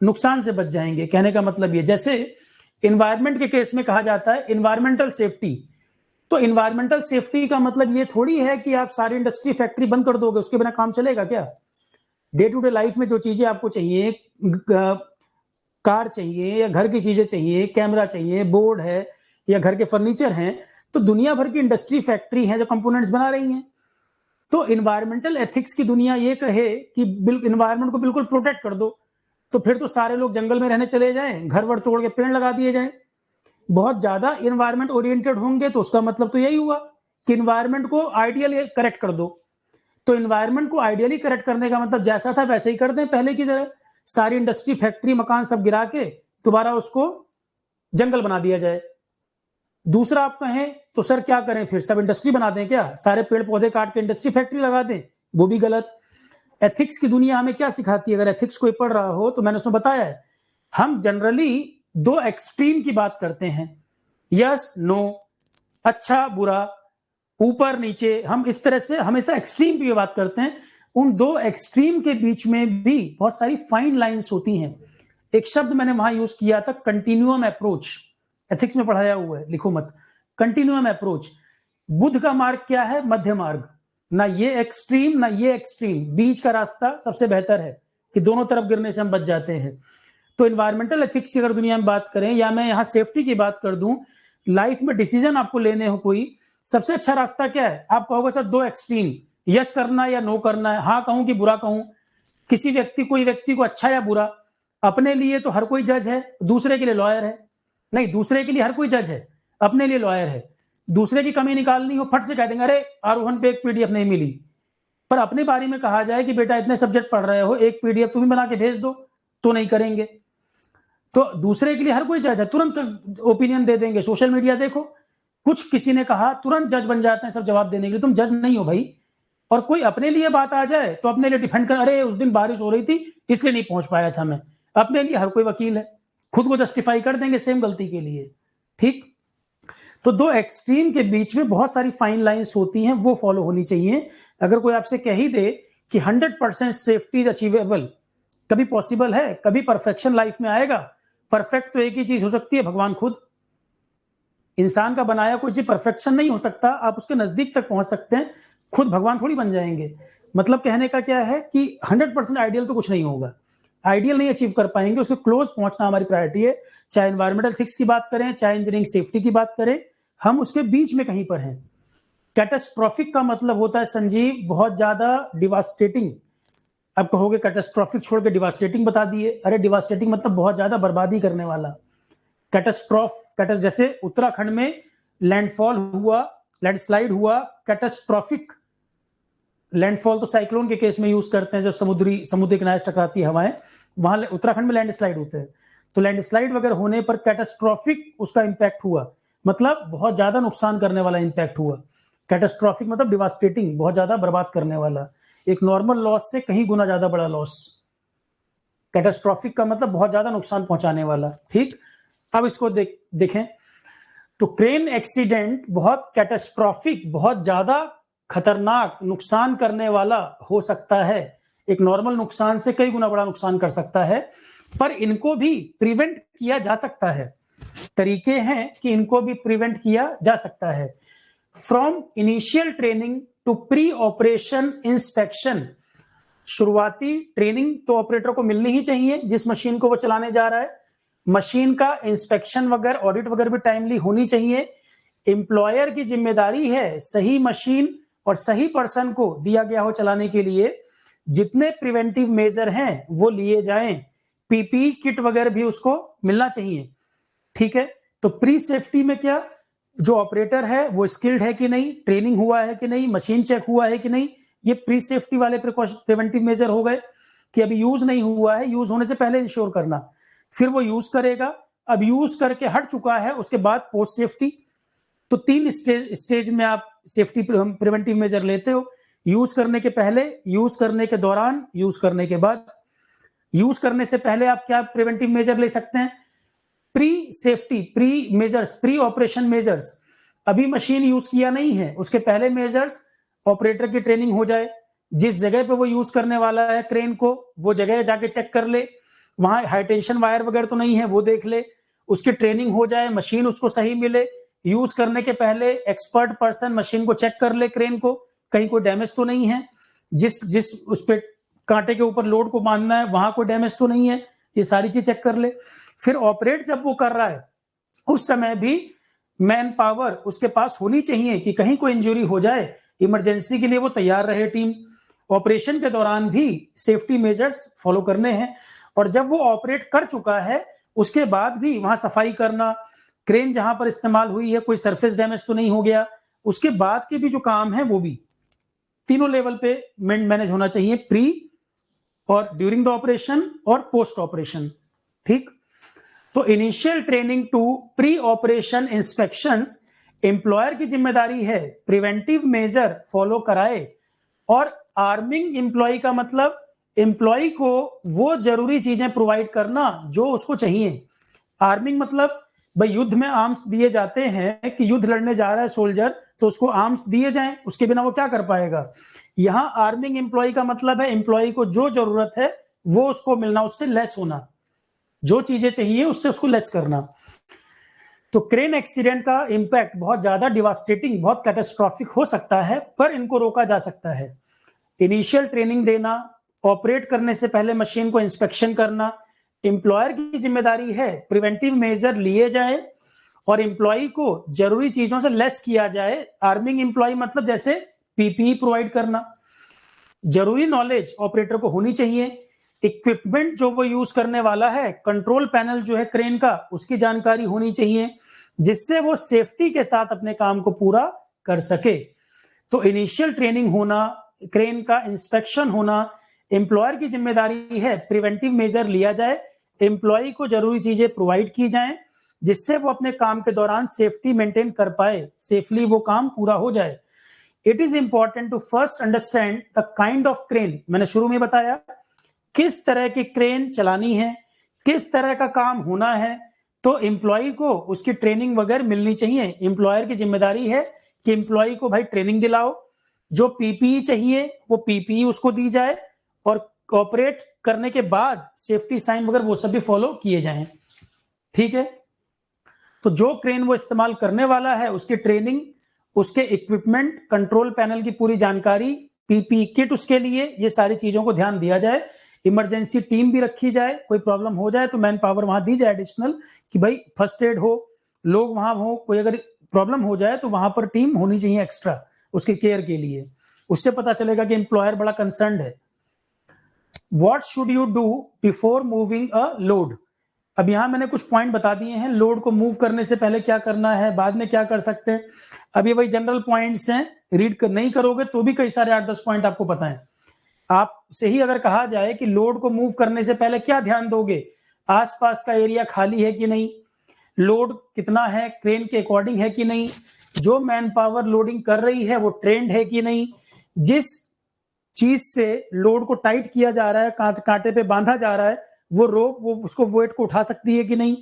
नुकसान से बच जाएंगे। कहने का मतलब ये, जैसे इन्वायरमेंट के केस में कहा जाता है इन्वायरमेंटल सेफ्टी, तो इन्वायरमेंटल सेफ्टी का मतलब ये थोड़ी है कि आप सारी इंडस्ट्री फैक्ट्री बंद कर दोगे, उसके बिना काम चलेगा क्या? डे टू डे लाइफ में जो चीजें आपको चाहिए, कार चाहिए या घर की चीजें चाहिए, कैमरा चाहिए, बोर्ड है या घर के फर्नीचर हैं, तो दुनिया भर की इंडस्ट्री फैक्ट्री है जो कंपोनेंट्स बना रही हैं। तो इन्वायरमेंटल एथिक्स की दुनिया ये कहे कि इन्वायरमेंट को बिल्कुल प्रोटेक्ट कर दो, तो फिर तो सारे लोग जंगल में रहने चले जाएं, घर वर तोड़ के पेड़ लगा दिए जाएं। बहुत ज्यादा इन्वायरमेंट ओरिएंटेड होंगे तो उसका मतलब तो यही हुआ कि इन्वायरमेंट को आइडियली करेक्ट कर दो। तो इन्वायरमेंट को आइडियली करेक्ट करने का मतलब जैसा था वैसे ही कर दें, पहले की तरह सारी इंडस्ट्री फैक्ट्री मकान सब गिरा के दोबारा उसको जंगल बना दिया जाए। दूसरा आप कहें तो सर क्या करें, फिर सब इंडस्ट्री बना दें क्या, सारे पेड़ पौधे काट के इंडस्ट्री फैक्ट्री लगा दें? वो भी गलत। एथिक्स की दुनिया हमें क्या सिखाती है? अगर एथिक्स कोई पढ़ रहा हो तो मैंने उसमें बताया है, हम जनरली दो एक्सट्रीम की बात करते हैं, यस नो, अच्छा बुरा, ऊपर नीचे, हम इस तरह से हमेशा एक्सट्रीम की बात करते हैं। उन दो एक्सट्रीम के बीच में भी बहुत सारी फाइन लाइंस होती हैं। एक शब्द मैंने वहां यूज किया था, कंटिन्यूअम अप्रोच, एथिक्स में पढ़ाया हुआ है, लिखो मत, कंटिन्यूअम अप्रोच। बुद्ध का मार्ग क्या है? मध्य मार्ग, ना ये एक्सट्रीम ना ये एक्सट्रीम, बीच का रास्ता सबसे बेहतर है कि दोनों तरफ गिरने से हम बच जाते हैं। तो इन्वायरमेंटल एथिक्स की अगर दुनिया में बात करें, या मैं यहां सेफ्टी की बात कर दूं, लाइफ में डिसीजन आपको लेने हो कोई, सबसे अच्छा रास्ता क्या है? आप कहोगे सर दो एक्सट्रीम, यस करना या नो करना है, हाँ कहूं कि बुरा कहूं, किसी व्यक्ति कोई व्यक्ति को अच्छा या बुरा, अपने लिए तो हर कोई जज है, दूसरे के लिए लॉयर है। नहीं, दूसरे के लिए हर कोई जज है, अपने लिए लॉयर है। दूसरे की कमी निकालनी हो, फट से कह देंगे अरे आरोहन पे एक पीडीएफ नहीं मिली। पर अपने बारे में कहा जाए कि बेटा इतने सब्जेक्ट पढ़ रहे हो, एक पीडीएफ तुम ही बना के भेज दो, तो नहीं करेंगे। तो दूसरे के लिए हर कोई जज है, तुरंत ओपिनियन दे देंगे। सोशल मीडिया देखो, कुछ किसी ने कहा तुरंत जज बन जाते हैं सब जवाब देने के लिए। तुम जज नहीं हो भाई। और कोई अपने लिए बात आ जाए तो अपने लिए डिफेंड कर, अरे उस दिन बारिश हो रही थी इसलिए नहीं पहुंच पाया था मैं। अपने लिए हर कोई वकील है, खुद को जस्टिफाई कर देंगे सेम गलती के लिए। ठीक, तो दो एक्सट्रीम के बीच में बहुत सारी फाइन लाइंस होती हैं, वो फॉलो होनी चाहिए। अगर कोई आपसे कह ही दे कि 100% सेफ्टी इज अचीवेबल, कभी पॉसिबल है? कभी परफेक्शन लाइफ में आएगा? परफेक्ट तो एक ही चीज हो सकती है, भगवान खुद। इंसान का बनाया कोई चीज परफेक्शन नहीं हो सकता, आप उसके नजदीक तक पहुंच सकते हैं, खुद भगवान थोड़ी बन जाएंगे। मतलब कहने का क्या है कि 100% आइडियल तो कुछ नहीं होगा, आइडियल नहीं अचीव कर पाएंगे, उससे क्लोज पहुंचना हमारी प्रायोरिटी है। चाहे एनवायरमेंटल एथिक्स की बात करें, चाहे इंजीनियरिंग सेफ्टी की बात करें, हम उसके बीच में कहीं पर हैं। कैटास्ट्रॉफिक का मतलब होता है संजीव बहुत ज्यादा डिवास्टेटिंग। अब कहोगे कैटास्ट्रॉफिक छोड़ के डिवास्टेटिंग बता दिए, अरे डिवास्टेटिंग मतलब बहुत ज्यादा बर्बादी करने वाला। जैसे उत्तराखंड में लैंडफॉल हुआ, लैंडस्लाइड हुआ, कैटास्ट्रॉफिक। लैंडफॉल तो साइक्लोन के केस में यूज करते हैं, जब समुद्री किनारे टकराती है हवाएं, वहां उत्तराखंड में लैंडस्लाइड होते हैं। तो लैंडस्लाइड वगैरह होने पर कैटास्ट्रॉफिक उसका इंपैक्ट हुआ, मतलब बहुत ज्यादा नुकसान करने वाला इंपैक्ट हुआ। कैटास्ट्रॉफिक मतलब डिवास्टेटिंग, बहुत ज्यादा बर्बाद करने वाला, एक नॉर्मल लॉस से कहीं गुना ज्यादा बड़ा लॉस। कैटास्ट्रॉफिक का मतलब बहुत ज्यादा नुकसान पहुंचाने वाला। ठीक, अब इसको देखें तो क्रेन एक्सीडेंट बहुत कैटास्ट्रॉफिक, बहुत ज्यादा खतरनाक, नुकसान करने वाला हो सकता है। एक नॉर्मल नुकसान से कई गुना बड़ा नुकसान कर सकता है, पर इनको भी प्रिवेंट किया जा सकता है। तरीके हैं कि इनको भी प्रिवेंट किया जा सकता है। From initial training to pre operation inspection, शुरुआती ट्रेनिंग तो ऑपरेटर को मिलनी ही चाहिए जिस मशीन को वो चलाने जा रहा है। मशीन का इंस्पेक्शन वगैरह ऑडिट वगैरह भी टाइमली होनी चाहिए। एम्प्लॉयर की जिम्मेदारी है सही मशीन और सही पर्सन को दिया गया हो चलाने के लिए जितने प्रिवेंटिव मेजर हैं वो लिए जाएं। पीपीई किट वगैरह भी उसको मिलना चाहिए। ठीक है, तो प्री सेफ्टी में क्या, जो ऑपरेटर है वो स्किल्ड है कि नहीं, ट्रेनिंग हुआ है कि नहीं, मशीन चेक हुआ है कि नहीं, ये प्री सेफ्टी वाले प्रिवेंटिव मेजर हो गए कि अभी यूज नहीं हुआ है, यूज होने से पहले इंश्योर करना। फिर वो यूज करेगा, अब यूज करके हट चुका है, उसके बाद पोस्ट सेफ्टी। तो 3 स्टेज में आप सेफ्टी प्रिवेंटिव मेजर लेते हो, यूज करने के पहले, यूज करने के दौरान, यूज करने के बाद। यूज करने से पहले आप क्या प्रिवेंटिव मेजर ले सकते हैं, pre safety, pre measures, pre operation measures. अभी मशीन यूज किया नहीं है, उसके पहले मेजर्स, ऑपरेटर की ट्रेनिंग हो जाए, जिस जगह पे वो यूज करने वाला है क्रेन को, वो जगह जाके चेक कर ले, वहां हाई टेंशन वायर वगैरह तो नहीं है वो देख ले, उसकी ट्रेनिंग हो जाए, मशीन उसको सही मिले। यूज करने के पहले एक्सपर्ट पर्सन मशीन को चेक कर ले, क्रेन को कहीं कोई डैमेज तो नहीं है, जिस जिस उस पे कांटे के ऊपर लोड को बांधना है वहां कोई डैमेज तो नहीं है, ये सारी चीज चेक कर ले। फिर ऑपरेट जब वो कर रहा है उस समय भी मैन पावर उसके पास होनी चाहिए कि कहीं कोई इंजरी हो जाए, इमरजेंसी के लिए वो तैयार रहे टीम। ऑपरेशन के दौरान भी सेफ्टी मेजर्स फॉलो करने हैं, और जब वो ऑपरेट कर चुका है उसके बाद भी वहां सफाई करना, क्रेन जहां पर इस्तेमाल हुई है कोई सरफेस डैमेज तो नहीं हो गया, उसके बाद के भी जो काम है वो भी तीनों लेवल पे मैनेज होना चाहिए, प्री और ड्यूरिंग द ऑपरेशन और पोस्ट ऑपरेशन। ठीक, तो initial training to pre operation inspections, employer की जिम्मेदारी है प्रिवेंटिव मेजर फॉलो कराए। और आर्मिंग एम्प्लॉय का मतलब एम्प्लॉय को वो जरूरी चीजें प्रोवाइड करना जो उसको चाहिए। आर्मिंग मतलब भाई युद्ध में आर्म्स दिए जाते हैं कि युद्ध लड़ने जा रहा है सोल्जर, तो उसको आर्म्स दिए जाएं, उसके बिना वो क्या कर पाएगा। यहां आर्मिंग एम्प्लॉय का मतलब है एम्प्लॉय को जो जरूरत है वो उसको मिलना, उससे लेस होना, जो चीजें चाहिए उससे उसको लेस करना। तो क्रेन एक्सीडेंट का इंपैक्ट बहुत ज्यादा डिवास्टेटिंग, बहुत कैटास्ट्रॉफिक हो सकता है, पर इनको रोका जा सकता है। इनिशियल ट्रेनिंग देना, ऑपरेट करने से पहले मशीन को इंस्पेक्शन करना, एम्प्लॉयर की जिम्मेदारी है प्रिवेंटिव मेजर लिए जाए और एम्प्लॉय को जरूरी चीजों से लेस किया जाए। आर्मिंग एम्प्लॉय मतलब जैसे पीपीई प्रोवाइड करना, जरूरी नॉलेज ऑपरेटर को होनी चाहिए, इक्विपमेंट जो वो यूज करने वाला है, कंट्रोल पैनल जो है क्रेन का, उसकी जानकारी होनी चाहिए जिससे वो सेफ्टी के साथ अपने काम को पूरा कर सके। तो इनिशियल ट्रेनिंग होना, क्रेन का इंस्पेक्शन होना, एम्प्लॉयर की जिम्मेदारी है प्रिवेंटिव मेजर लिया जाए, एम्प्लॉय को जरूरी चीजें प्रोवाइड की जाएं जिससे वो अपने काम के दौरान सेफ्टी मेंटेन कर पाए, सेफली वो काम पूरा हो जाए। It is important to first understand the kind of crane, मैंने शुरू में बताया किस तरह की क्रेन चलानी है, किस तरह का काम होना है, तो एम्प्लॉय को उसकी ट्रेनिंग वगैरह मिलनी चाहिए। एम्प्लॉयर की जिम्मेदारी है कि एम्प्लॉय को भाई ट्रेनिंग दिलाओ, जो पीपीई चाहिए वो पीपीई उसको दी जाए, और ऑपरेट करने के बाद सेफ्टी साइन वगैरह वो सब भी फॉलो किए जाएं। ठीक है, तो जो क्रेन वो इस्तेमाल करने वाला है उसकी ट्रेनिंग, उसके इक्विपमेंट, कंट्रोल पैनल की पूरी जानकारी, पीपीई किट उसके लिए, ये सारी चीजों को ध्यान दिया जाए। इमरजेंसी टीम भी रखी जाए, कोई प्रॉब्लम हो जाए तो मैन पावर वहां दी जाए एडिशनल, कि भाई फर्स्ट एड हो, लोग वहां हो, कोई अगर प्रॉब्लम हो जाए तो वहां पर टीम होनी चाहिए एक्स्ट्रा उसके केयर के लिए। उससे पता चलेगा कि एम्प्लॉयर बड़ा कंसर्न है। What should you do before moving a load, अब यहां मैंने कुछ पॉइंट बता दिए हैं, लोड को मूव करने से पहले क्या करना है, बाद में क्या कर सकते हैं। अब ये वही जनरल पॉइंट्स हैं, रीड नहीं करोगे तो भी कई सारे 8-10 पॉइंट आपको पता है। आपसे ही अगर कहा जाए कि लोड को मूव करने से पहले क्या ध्यान दोगे, आसपास का एरिया खाली है कि नहीं, लोड कितना है क्रेन के अकॉर्डिंग है कि नहीं, जो मैन पावर लोडिंग कर रही है वो ट्रेंड है कि नहीं, जिस चीज से लोड को टाइट किया जा रहा है, कांटे पे बांधा जा रहा है, वो रोप वो उसको वेट को उठा सकती है कि नहीं,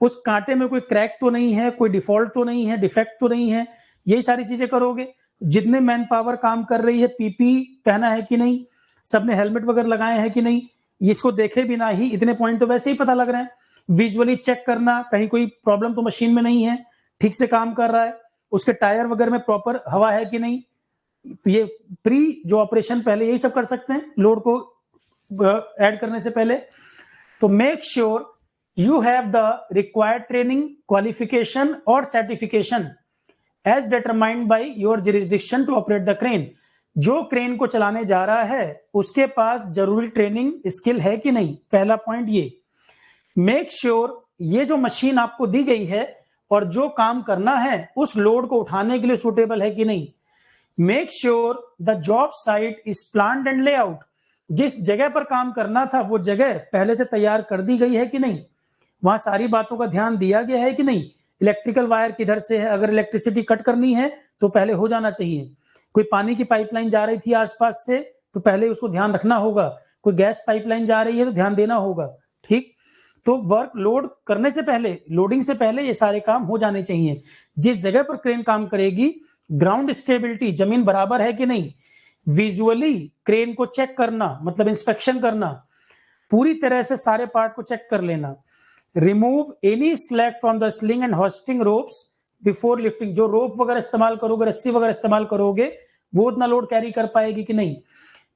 उस कांटे में कोई क्रैक तो नहीं है, कोई डिफॉल्ट तो नहीं है, डिफेक्ट तो नहीं है, यही सारी चीजें करोगे। जितने मैन पावर काम कर रही है पीपी पहना है कि नहीं, सबने हेलमेट वगैरह लगाए हैं कि नहीं, इसको देखे बिना ही इतने पॉइंट तो वैसे ही पता लग रहे हैं। विजुअली चेक करना, कहीं कोई प्रॉब्लम तो मशीन में नहीं है, ठीक से काम कर रहा है, उसके टायर वगैरह में प्रॉपर हवा है कि नहीं, ये प्री जो ऑपरेशन पहले यही सब कर सकते हैं लोड को ऐड करने से पहले। तो make sure You have the required training, qualification or certification as determined by your jurisdiction to operate the crane. जो क्रेन को चलाने जा रहा है उसके पास जरूरी ट्रेनिंग स्किल है कि नहीं, पहला पॉइंट ये। मेक श्योर ये जो मशीन आपको दी गई है और जो काम करना है उस लोड को उठाने के लिए सुटेबल है कि नहीं। Make sure the job site is planned and layout, जिस जगह पर काम करना था वो जगह पहले से तैयार कर दी गई है कि नहीं, वहां सारी बातों का ध्यान दिया गया है कि नहीं। इलेक्ट्रिकल वायर किधर से है, अगर इलेक्ट्रिसिटी कट करनी है तो पहले हो जाना चाहिए। कोई पानी की पाइपलाइन जा रही थी आसपास से तो पहले उसको ध्यान रखना होगा। कोई गैस पाइपलाइन जा रही है तो ध्यान देना होगा, ठीक। तो वर्क लोड करने से पहले, लोडिंग से पहले ये सारे काम हो जाने चाहिए। जिस जगह पर क्रेन काम करेगी ग्राउंड स्टेबिलिटी, जमीन बराबर है कि नहीं। विजुअली क्रेन को चेक करना, मतलब इंस्पेक्शन करना, पूरी तरह से सारे पार्ट को चेक कर लेना। Remove any slack from the sling and hosting ropes before lifting, जो रोप वगैरह इस्तेमाल करोगे, रस्सी वगैरह इस्तेमाल करोगे, वो उतना लोड कैरी कर पाएगी कि नहीं।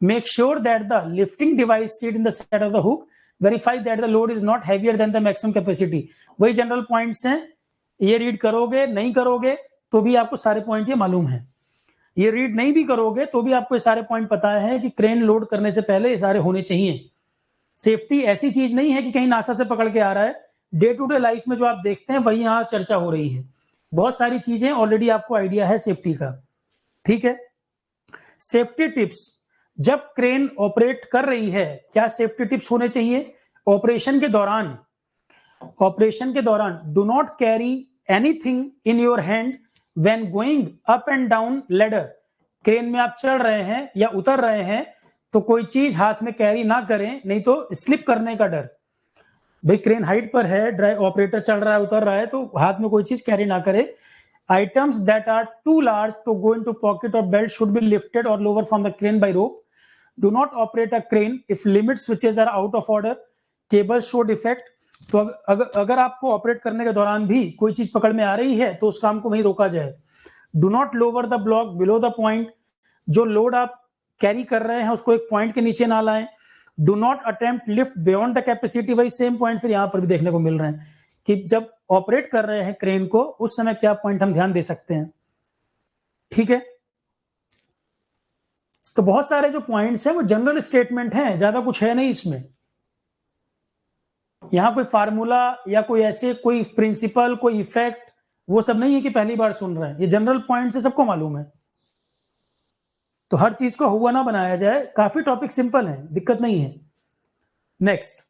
Make sure that the lifting device seat in the side of the hook, verify that the load is not heavier than the maximum capacity. वही जनरल पॉइंट्स हैं, ये रीड करोगे, नहीं करोगे तो भी आपको सारे पॉइंट ये मालूम है। ये रीड नहीं भी करोगे तो भी आपको ये सारे पॉइंट पता है कि क्रेन लोड करने से पहले ये सारे होने चाहिए। सेफ्टी ऐसी चीज नहीं है कि कहीं नासा से पकड़ के आ रहा है, डे टू डे लाइफ में जो आप देखते हैं वही यहाँ चर्चा हो रही है। बहुत सारी चीजें ऑलरेडी आपको आइडिया है सेफ्टी का, ठीक है। सेफ्टी टिप्स, जब क्रेन ऑपरेट कर रही है क्या सेफ्टी टिप्स होने चाहिए। ऑपरेशन के दौरान do not carry anything in your hand when going up and down ladder. Crane में आप चढ़ रहे हैं या उतर रहे हैं तो कोई चीज हाथ में कैरी ना करें, नहीं तो स्लिप करने का डर। भाई क्रेन हाइट पर है, ड्राइव ऑपरेटर चढ़ रहा है, उतर रहा है, तो हाथ में कोई चीज कैरी ना करे। Items that are too large to go into pocket और बेल्ट शुड बी लिफ्टेड और lower from the crane by rope. Do not operate a crane if limit switches are out of order, cable show defect. तो अगर आपको operate करने के दौरान भी कोई चीज पकड़ में आ रही है तो उस काम को वहीं रोका जाए। Do not lower the block below the point, जो लोड आप कैरी कर रहे हैं उसको एक पॉइंट के नीचे ना लाएं। Do not attempt lift beyond the capacity, वही सेम पॉइंट फिर यहां पर भी देखने को मिल रहे हैं कि जब ऑपरेट कर रहे हैं क्रेन को उस समय क्या पॉइंट हम ध्यान दे सकते हैं, ठीक है। तो बहुत सारे जो पॉइंट्स हैं वो जनरल स्टेटमेंट हैं, ज्यादा कुछ है नहीं इसमें। यहां कोई फार्मूला या कोई ऐसे कोई प्रिंसिपल, कोई इफेक्ट, वो सब नहीं है कि पहली बार सुन रहे हैं। ये जनरल पॉइंट से सबको मालूम है, तो हर चीज को हुआ ना बनाया जाए। काफी टॉपिक सिंपल है, दिक्कत नहीं है। नेक्स्ट,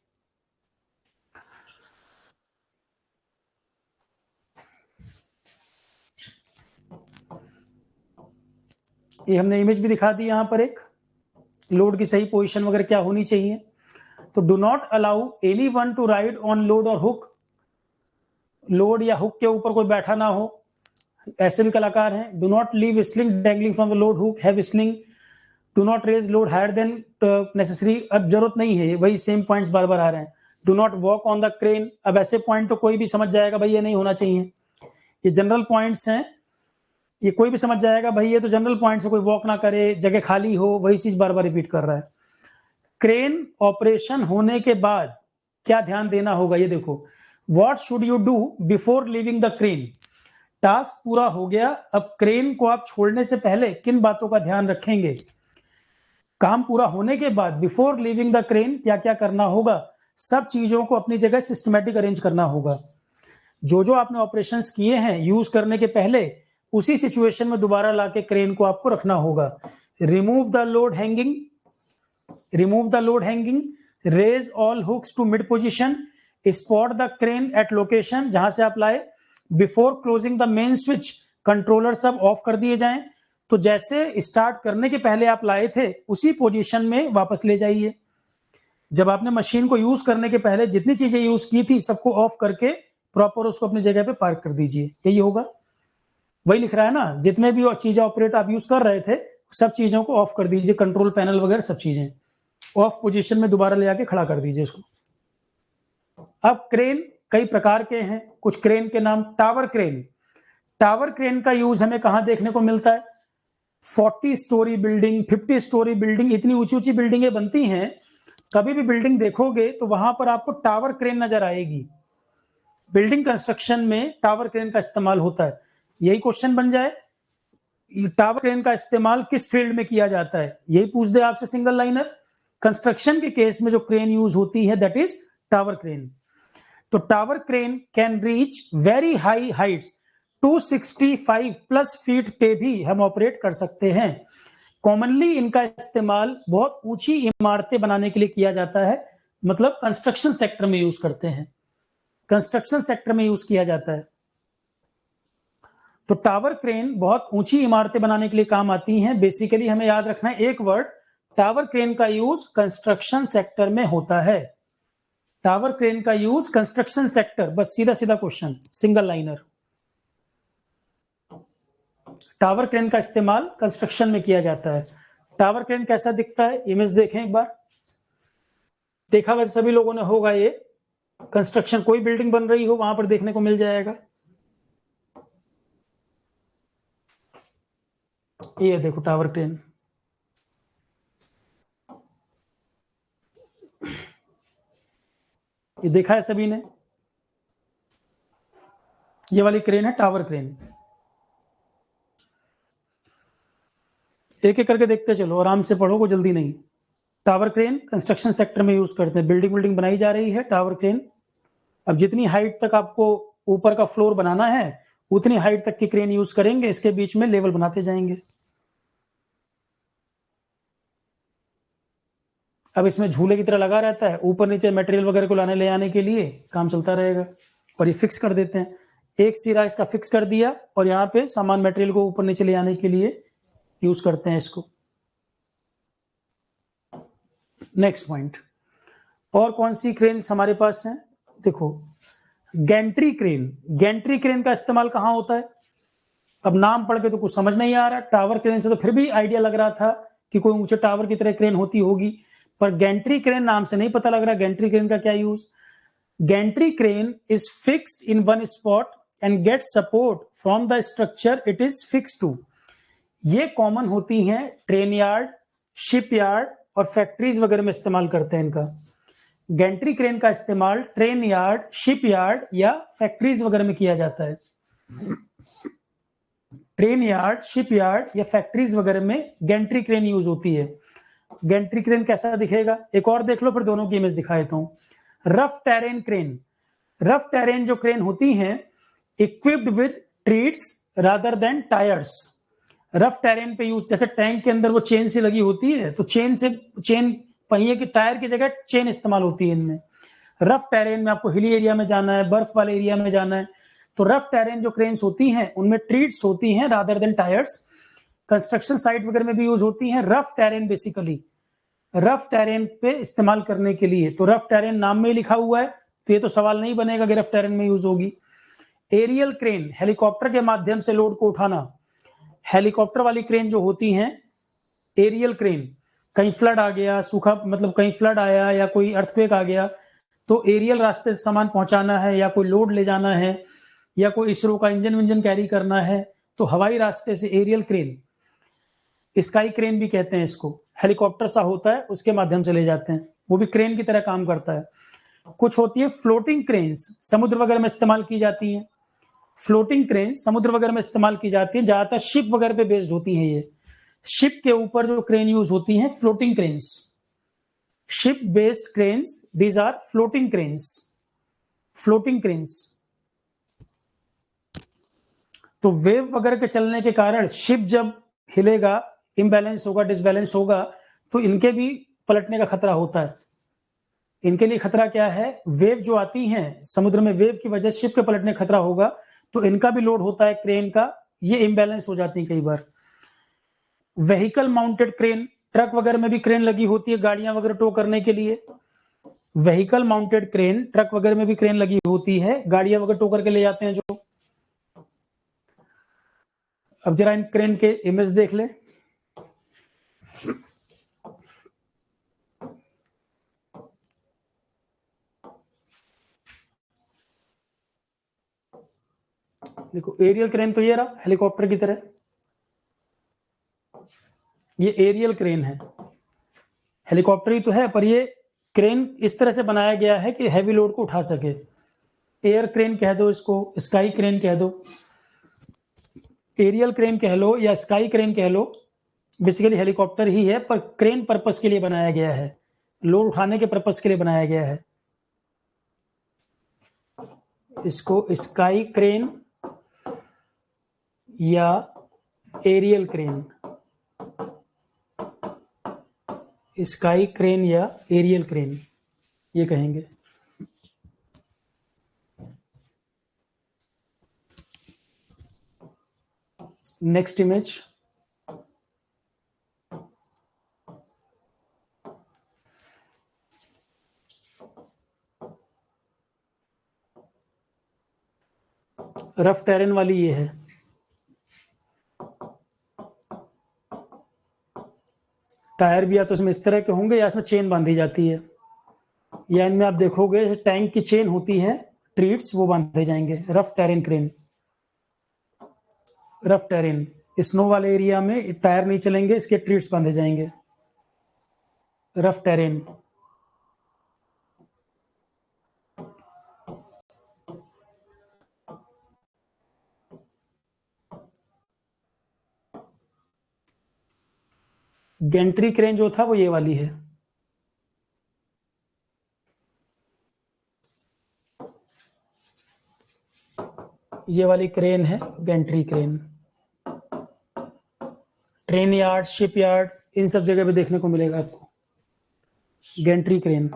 ये हमने इमेज भी दिखा दी यहां पर, एक लोड की सही पोजीशन वगैरह क्या होनी चाहिए। तो do not allow any one two ride on load और हुक, लोड या हुक के ऊपर कोई बैठा ना हो, ऐसे भी कलाकार हैं। Do not leave sling dangling from the load hook, have sling. Do not raise load higher than necessary, अब जरूरत नहीं है, वही सेम पॉइंट्स बार बार आ रहे हैं। Do not walk on the crane, अब ऐसे पॉइंट तो कोई भी समझ जाएगा भाई ये नहीं होना चाहिए, ये जनरल पॉइंट्स हैं, ये कोई भी समझ जाएगा भाई ये तो जनरल पॉइंट्स है, कोई वॉक ना करे, जगह खाली हो, वही चीज बार बार रिपीट कर रहा है। क्रेन ऑपरेशन होने के बाद क्या ध्यान देना होगा, ये देखो। What should you do before leaving the crane, task पूरा हो गया, अब क्रेन को आप छोड़ने से पहले किन बातों का ध्यान रखेंगे। काम पूरा होने के बाद बिफोर लीविंग द क्रेन क्या क्या करना होगा, सब चीजों को अपनी जगह सिस्टमैटिक अरेंज करना होगा। जो जो आपने ऑपरेशंस किए हैं यूज करने के पहले, उसी सिचुएशन में दोबारा लाके क्रेन को आपको रखना होगा। Remove the load hanging, raise all hooks to mid position, spot the crane at location जहां से आप लाए। Before closing the main switch, controller सब ऑफ कर दिए जाएं, तो जैसे स्टार्ट करने के पहले आप लाए थे उसी पोजीशन में वापस ले जाइए। जब आपने मशीन को यूज करने के पहले जितनी चीजें यूज की थी सबको ऑफ करके प्रॉपर उसको अपनी जगह पे पार्क कर दीजिए, यही होगा। वही लिख रहा है ना, जितने भी चीजें ऑपरेट आप यूज कर रहे थे सब चीजों को ऑफ कर दीजिए, कंट्रोल पैनल वगैरह सब चीजें ऑफ पोजीशन में दोबारा ले आके खड़ा कर दीजिए उसको। अब क्रेन कई प्रकार के हैं, कुछ क्रेन के नाम। टावर क्रेन का यूज हमें कहां देखने को मिलता है। 40 स्टोरी बिल्डिंग, 50 स्टोरी बिल्डिंग, इतनी ऊंची ऊंची बिल्डिंगें बनती हैं कभी भी बिल्डिंग देखोगे तो वहां पर आपको टावर क्रेन नजर आएगी। बिल्डिंग कंस्ट्रक्शन में टावर क्रेन का इस्तेमाल होता है। यही क्वेश्चन बन जाए, टावर क्रेन का इस्तेमाल किस फील्ड में किया जाता है, यही पूछ दे आपसे सिंगल लाइनर। कंस्ट्रक्शन के केस में जो क्रेन यूज होती है दैट इज टावर क्रेन। तो tower crane can reach very high Heights, 265 plus feet पे भी हम ऑपरेट कर सकते हैं। कॉमनली इनका इस्तेमाल बहुत ऊंची इमारतें बनाने के लिए किया जाता है, मतलब कंस्ट्रक्शन सेक्टर में यूज करते हैं, कंस्ट्रक्शन सेक्टर में यूज किया जाता है। तो टावर क्रेन बहुत ऊंची इमारतें बनाने के लिए काम आती हैं। बेसिकली हमें याद रखना है एक वर्ड, टावर क्रेन का यूज कंस्ट्रक्शन सेक्टर में होता है। टावर क्रेन का यूज कंस्ट्रक्शन सेक्टर, बस सीधा सीधा question, single liner. Tower crane का इस्तेमाल कंस्ट्रक्शन में किया जाता है। टावर क्रेन कैसा दिखता है, इमेज देखें एक बार। देखा वैसे सभी लोगों ने होगा, ये कंस्ट्रक्शन कोई बिल्डिंग बन रही हो वहां पर देखने को मिल जाएगा। ये देखो टावर क्रेन, ये देखा है सभी ने, ये वाली क्रेन है टावर क्रेन। एक एक करके देखते चलो, आराम से पढ़ो, को जल्दी नहीं। टावर क्रेन कंस्ट्रक्शन सेक्टर में यूज करते हैं, बिल्डिंग बनाई जा रही है, टावर क्रेन। अब जितनी हाइट तक आपको ऊपर का फ्लोर बनाना है उतनी हाइट तक की क्रेन यूज करेंगे, इसके बीच में लेवल बनाते जाएंगे। अब इसमें झूले की तरह लगा रहता है, ऊपर नीचे मटेरियल वगैरह को लाने ले आने के लिए काम चलता रहेगा। और ये फिक्स कर देते हैं, एक सिरा इसका फिक्स कर दिया और यहाँ पे सामान मटेरियल को ऊपर नीचे ले आने के लिए यूज करते हैं इसको। नेक्स्ट पॉइंट, और कौन सी क्रेन हमारे पास है, देखो गैंट्री क्रेन। गैंट्री क्रेन का इस्तेमाल कहां होता है, अब नाम पढ़ के तो कुछ समझ नहीं आ रहा। टावर क्रेन से तो फिर भी आइडिया लग रहा था कि कोई ऊंचे टावर की तरह क्रेन होती होगी, पर गैंट्री क्रेन नाम से नहीं पता लग रहा गैंट्री क्रेन का क्या use. Gantry crane is fixed in one spot and get support from the structure it is fixed to. ये कॉमन होती हैं ट्रेन यार्ड, शिप यार्ड और फैक्ट्रीज वगैरह में इस्तेमाल करते हैं इनका। गैंट्री क्रेन का इस्तेमाल ट्रेन यार्ड, शिप यार्ड या फैक्ट्रीज वगैरह में किया जाता है। ट्रेन यार्ड, शिप यार्ड या फैक्ट्रीज वगैरह में गैंट्री क्रेन यूज होती है। गैंट्री क्रेन कैसा दिखेगा, एक और देख लो फिर दोनों की इमेज दिखा देता हूं। Rough terrain crane, rough terrain जो क्रेन होती हैं equipped with treats rather than tyres. Rough terrain पे यूज, जैसे टैंक के अंदर वो चेन सी लगी होती है, तो चेन पहिए की, टायर की जगह चेन इस्तेमाल होती है इनमें। रफ टेरेन में आपको हिली एरिया में जाना है, बर्फ वाले एरिया में जाना है, तो रफ टेरेन जो क्रेन्स होती हैं उनमें ट्रीट्स होती हैं rather than tyres. Construction site वगैरह में भी यूज होती हैं rough terrain, basically rough terrain पे इस्तेमाल करने के लिए। तो रफ टेरेन नाम में ही लिखा हुआ है, तो ये तो सवाल नहीं बनेगा कि रफ टेरेन में यूज होगी। एरियल क्रेन, हेलीकॉप्टर के माध्यम से लोड को उठाना। हेलीकॉप्टर वाली क्रेन जो होती हैं एरियल क्रेन, कहीं फ्लड आ गया, सूखा मतलब कहीं फ्लड आया या कोई अर्थक्वेक आ गया, तो एरियल रास्ते से सामान पहुंचाना है या कोई लोड ले जाना है या कोई इसरो का इंजन विंजन कैरी करना है, तो हवाई रास्ते से एरियल क्रेन, स्काई क्रेन भी कहते हैं इसको, हेलीकॉप्टर सा होता है उसके माध्यम से ले जाते हैं, वो भी क्रेन की तरह काम करता है। कुछ होती है फ्लोटिंग क्रेन्स, समुद्र वगैरह में इस्तेमाल की जाती हैं। फ्लोटिंग क्रेन समुद्र वगैरह में इस्तेमाल की जाती है, ज्यादातर शिप वगैरह पे बेस्ड होती हैं। ये शिप के ऊपर जो क्रेन यूज होती हैं floating cranes, ship based cranes, these are floating cranes, floating cranes. तो वेव वगैरह के चलने के कारण शिप जब हिलेगा, इम्बैलेंस होगा, डिसबैलेंस होगा, तो इनके भी पलटने का खतरा होता है। इनके लिए खतरा क्या है, वेव जो आती हैं समुद्र में, वेव की वजह से शिप के पलटने का खतरा होगा, तो इनका भी लोड होता है क्रेन का, ये इम्बैलेंस हो जाती है कई बार। व्हीकल माउंटेड क्रेन, ट्रक वगैरह में भी क्रेन लगी होती है गाड़ियां वगैरह टो करने के लिए। व्हीकल माउंटेड क्रेन, ट्रक वगैरह में भी क्रेन लगी होती है, गाड़ियां वगैरह टो करके ले जाते हैं जो। अब जरा इन क्रेन के इमेज देख ले। देखो एरियल क्रेन तो ये रहा हेलीकॉप्टर की तरह, ये एरियल क्रेन है, हेलीकॉप्टर ही तो है पर ये क्रेन इस तरह से बनाया गया है कि हैवी लोड को उठा सके। एयर क्रेन कह दो इसको, स्काई क्रेन कह दो, एरियल क्रेन कह लो या स्काई क्रेन कह लो, बेसिकली हेलीकॉप्टर ही है पर क्रेन पर्पस के लिए बनाया गया है, लोड उठाने के पर्पस के लिए बनाया गया है। इसको स्काई क्रेन या एरियल क्रेन, स्काई क्रेन या एरियल क्रेन ये कहेंगे। नेक्स्ट इमेज, रफ टेरेन वाली ये है। टायर भी या तो इसमें इस तरह के होंगे या इसमें चेन बांधी जाती है, या इनमें आप देखोगे टैंक की चेन होती है, ट्रीट्स, वो बांधे जाएंगे। Rough terrain crane, rough terrain, snow वाले एरिया में टायर नहीं चलेंगे, इसके ट्रीट्स बांधे जाएंगे। Rough terrain. गेंट्री क्रेन जो था वो ये वाली है। ये वाली क्रेन है gantry crane. Train yard, ship yard, इन सब जगह पे देखने को मिलेगा आपको gantry crane.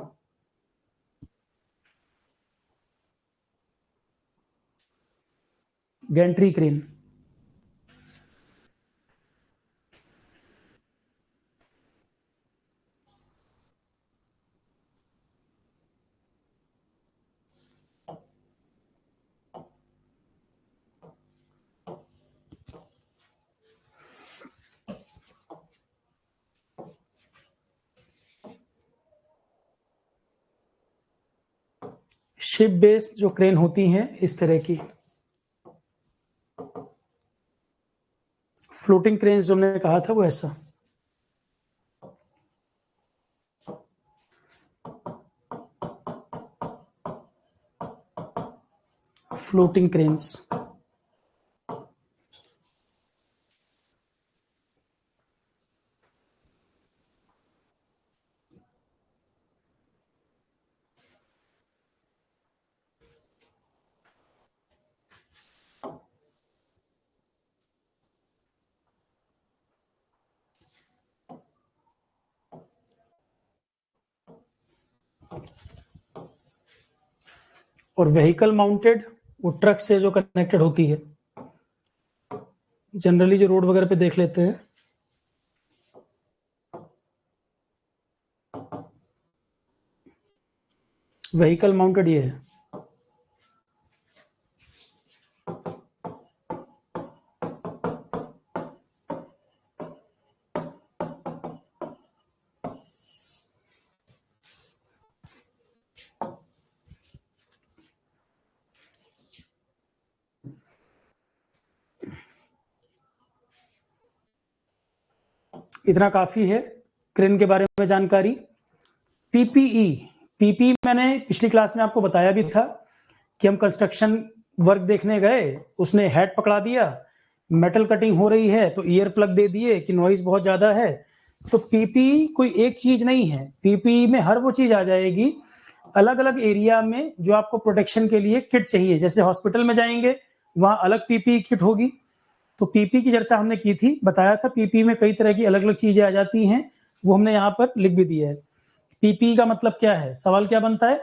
Gantry crane. Ship based जो क्रेन होती हैं इस तरह की, फ्लोटिंग क्रेन जो हमने कहा था वो ऐसा। Floating cranes. और व्हीकल माउंटेड, वो ट्रक से जो कनेक्टेड होती है, जनरली जो रोड वगैरह पे देख लेते हैं। व्हीकल माउंटेड ये है। इतना काफी है क्रेन के बारे में जानकारी। पीपीई, पीपीई मैंने पिछली क्लास में आपको बताया भी था कि हम कंस्ट्रक्शन वर्क देखने गए, उसने हेड पकड़ा दिया, मेटल कटिंग हो रही है तो ईयर प्लग दे दिए कि नॉइज बहुत ज्यादा है। तो पीपीई कोई एक चीज नहीं है, पीपीई में हर वो चीज आ जाएगी। अलग अलग एरिया में जो आपको प्रोटेक्शन के लिए किट चाहिए, जैसे हॉस्पिटल में जाएंगे वहां अलग पीपीई किट होगी। तो पीपी की चर्चा हमने की थी, बताया था पीपी में कई तरह की अलग अलग चीजें आ जाती हैं, वो हमने यहाँ पर लिख भी दिया है। पीपी का मतलब क्या है, सवाल क्या बनता है,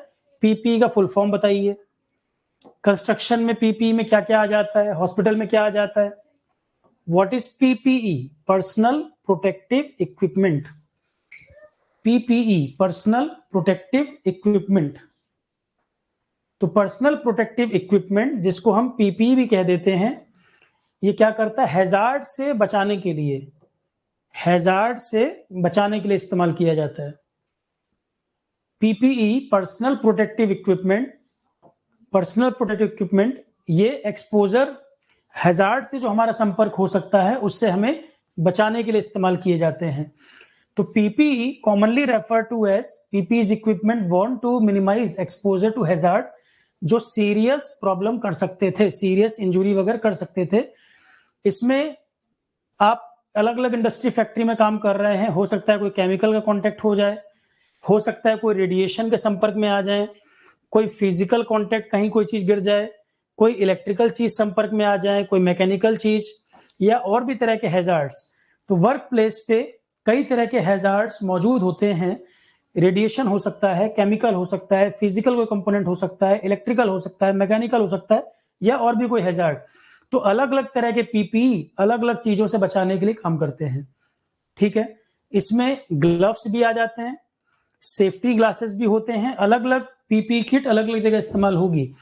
पीपी का फुल फॉर्म बताइए। कंस्ट्रक्शन में पीपी में क्या क्या आ जाता है, हॉस्पिटल में क्या आ जाता है। What is PPE? Personal protective equipment. PPE personal protective equipment. तो पर्सनल प्रोटेक्टिव इक्विपमेंट, जिसको हम पीपीई भी कह देते हैं, ये क्या करता है, हैजार्ड से बचाने के लिए, हैजार्ड से बचाने के लिए इस्तेमाल किया जाता है। PPE personal protective equipment, personal protective equipment, ये एक्सपोजर, हैजार्ड से जो हमारा संपर्क हो सकता है उससे हमें बचाने के लिए इस्तेमाल किए जाते हैं। तो PPE commonly refer to as PP is equipment वॉन्ट to minimise exposure to hazard, जो सीरियस प्रॉब्लम कर सकते थे, सीरियस इंजुरी वगैरह कर सकते थे। इसमें आप अलग अलग इंडस्ट्री फैक्ट्री में काम कर रहे हैं, हो सकता है कोई केमिकल का कांटेक्ट हो जाए, हो सकता है कोई रेडिएशन के संपर्क में आ जाए, कोई फिजिकल कांटेक्ट, कहीं कोई चीज गिर जाए, कोई इलेक्ट्रिकल चीज संपर्क में आ जाए, कोई मैकेनिकल चीज, या और भी तरह के हैजार्ड्स। तो वर्क प्लेस पे कई तरह के हैजार्ड्स मौजूद होते हैं। रेडिएशन हो सकता है, केमिकल हो सकता है, फिजिकल कोई कंपोनेंट हो सकता है, इलेक्ट्रिकल हो सकता है, मैकेनिकल हो सकता है, या और भी कोई हैजार्ड। तो अलग अलग तरह के पीपीई अलग अलग चीजों से बचाने के लिए काम करते हैं। ठीक है, इसमें ग्लव्स भी आ जाते हैं, सेफ्टी ग्लासेस भी होते हैं, अलग अलग पीपी किट अलग अलग जगह इस्तेमाल होगी।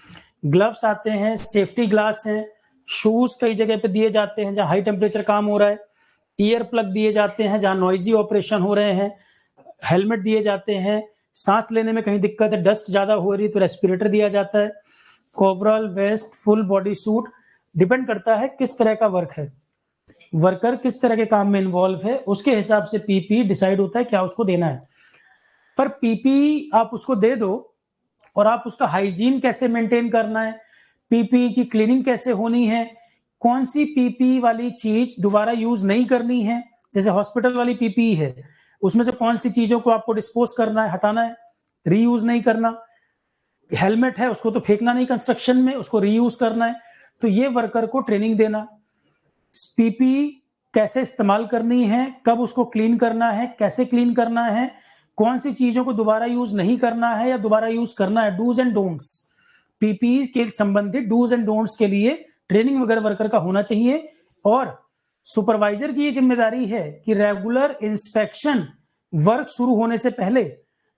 ग्लव्स आते हैं, सेफ्टी ग्लास हैं, शूज कई जगह पे दिए जाते हैं जहां हाई टेम्परेचर काम हो रहा है, ईयर प्लग दिए जाते हैं जहां नॉइजी ऑपरेशन हो रहे हैं, हेलमेट दिए जाते हैं, सांस लेने में कहीं दिक्कत है, डस्ट ज्यादा हो रही है तो रेस्पिरेटर दिया जाता है, overall vest, full body suit. Depend करता है किस तरह का वर्क है, वर्कर किस तरह के काम में इन्वॉल्व है, उसके हिसाब से पीपी डिसाइड होता है क्या उसको देना है। पर पीपी आप उसको दे दो और आप उसका हाइजीन कैसे मेंटेन करना है, पीपी की क्लीनिंग कैसे होनी है, कौन सी पीपी वाली चीज दोबारा यूज नहीं करनी है, जैसे हॉस्पिटल वाली पीपी है उसमें से कौन सी चीजों को आपको डिस्पोज करना है, हटाना है, रीयूज नहीं करना। हेलमेट है उसको तो फेंकना नहीं कंस्ट्रक्शन में, उसको रीयूज करना है। तो ये वर्कर को ट्रेनिंग देना, पीपी कैसे इस्तेमाल करनी है, कब उसको क्लीन करना है, कैसे क्लीन करना है, कौन सी चीजों को दोबारा यूज नहीं करना है या दोबारा यूज करना है, डूज एंड डोंट्स। पीपी के संबंधित डूज एंड डोंट्स के लिए ट्रेनिंग वगैरह वर्कर का होना चाहिए। और सुपरवाइजर की ये जिम्मेदारी है कि रेगुलर इंस्पेक्शन वर्क शुरू होने से पहले,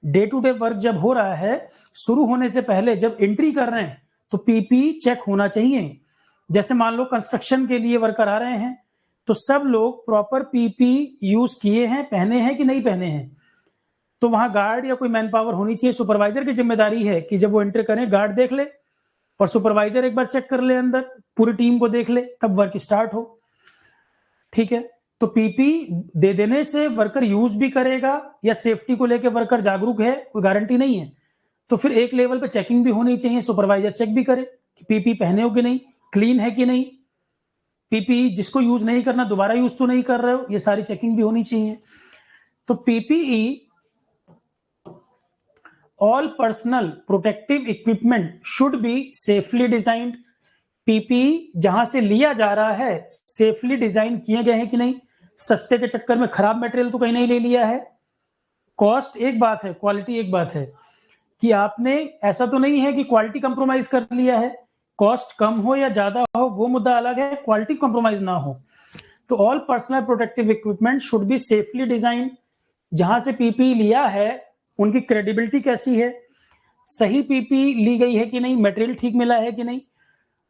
डे टू डे वर्क जब हो रहा है, शुरू होने से पहले जब एंट्री कर रहे हैं तो पीपी चेक होना चाहिए। जैसे मान लो कंस्ट्रक्शन के लिए वर्कर आ रहे हैं तो सब लोग प्रॉपर पीपी यूज किए हैं, पहने हैं कि नहीं पहने हैं, तो वहां गार्ड या कोई मैन पावर होनी चाहिए। सुपरवाइजर की जिम्मेदारी है कि जब वो एंटर करें गार्ड देख ले और सुपरवाइजर एक बार चेक कर ले, अंदर पूरी टीम को देख ले, तब वर्क स्टार्ट हो। ठीक है, तो पीपी दे देने से वर्कर यूज भी करेगा या सेफ्टी को लेकर वर्कर जागरूक है, कोई गारंटी नहीं है। तो फिर एक लेवल पे चेकिंग भी होनी चाहिए, सुपरवाइजर चेक भी करे कि पीपी पहने हो कि नहीं, क्लीन है कि नहीं, पीपी जिसको यूज नहीं करना दोबारा यूज तो नहीं कर रहे हो, ये सारी चेकिंग भी होनी चाहिए। तो PPE, all personal protective equipment should be safely designed. PPE जहां से लिया जा रहा है सेफली डिजाइन किए गए हैं कि नहीं, सस्ते के चक्कर में खराब मटेरियल तो कहीं नहीं ले लिया है। कॉस्ट एक बात है, क्वालिटी एक बात है, कि आपने ऐसा तो नहीं है कि क्वालिटी कंप्रोमाइज कर लिया है, कॉस्ट कम हो या ज्यादा हो वो मुद्दा अलग है, क्वालिटी कंप्रोमाइज ना हो। तो all personal protective equipment should be safely design. जहां से पीपी लिया है उनकी क्रेडिबिलिटी कैसी है, सही पीपी ली गई है कि नहीं, मटेरियल ठीक मिला है कि नहीं,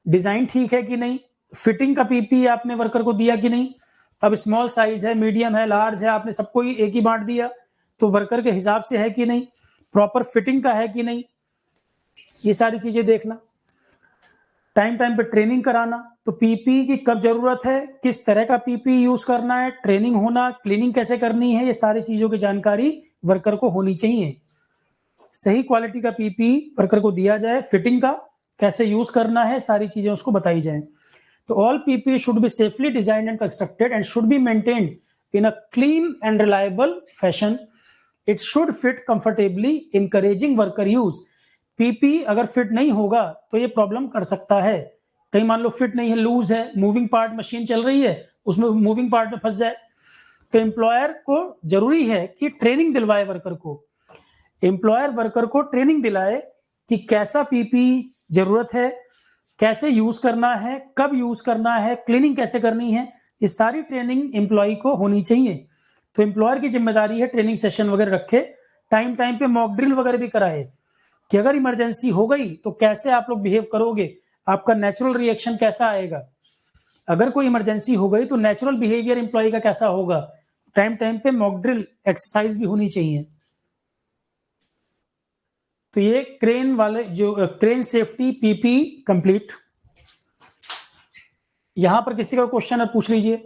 डिजाइन ठीक है कि नहीं, फिटिंग का पीपी आपने वर्कर को दिया कि नहीं। अब स्मॉल साइज है, मीडियम है, लार्ज है, आपने सबको ही एक ही बांट दिया तो वर्कर के हिसाब से है कि नहीं, प्रॉपर फिटिंग का है कि नहीं, ये सारी चीजें देखना। टाइम टाइम पे ट्रेनिंग कराना, तो पीपी की कब जरूरत है, किस तरह का पीपी यूज करना है, ट्रेनिंग होना, क्लीनिंग कैसे करनी है, ये सारी चीजों की जानकारी वर्कर को होनी चाहिए। सही क्वालिटी का पीपी वर्कर को दिया जाए, फिटिंग का कैसे यूज करना है, सारी चीजें उसको बताई जाए। तो all PP should be safely designed and constructed and should be maintained in a clean and reliable fashion. It should fit comfortably, encouraging worker use. PP अगर फिट नहीं होगा तो ये प्रॉब्लम कर सकता है। कहीं मान लो फिट नहीं है, लूज है, मूविंग पार्ट मशीन चल रही है उसमें मूविंग पार्ट में फंस जाए, तो एम्प्लॉयर को जरूरी है कि ट्रेनिंग दिलवाए वर्कर को। एम्प्लॉयर वर्कर को ट्रेनिंग दिलाए कि कैसा पीपी जरूरत है, कैसे यूज करना है, कब यूज करना है, क्लीनिंग कैसे करनी है, ये सारी ट्रेनिंग एम्प्लॉय को होनी चाहिए। तो एम्प्लॉयर की जिम्मेदारी है ट्रेनिंग सेशन वगैरह रखे, टाइम टाइम पे मॉक ड्रिल वगैरह भी कराए कि अगर इमरजेंसी हो गई तो कैसे आप लोग बिहेव करोगे, आपका नेचुरल रिएक्शन कैसा आएगा, अगर कोई इमरजेंसी हो गई तो नेचुरल बिहेवियर एम्प्लॉय का कैसा होगा। टाइम टाइम पे मॉक ड्रिल एक्सरसाइज भी होनी चाहिए। तो ये क्रेन वाले जो क्रेन सेफ्टी पीपी कंप्लीट। यहां पर किसी का क्वेश्चन है पूछ लीजिए।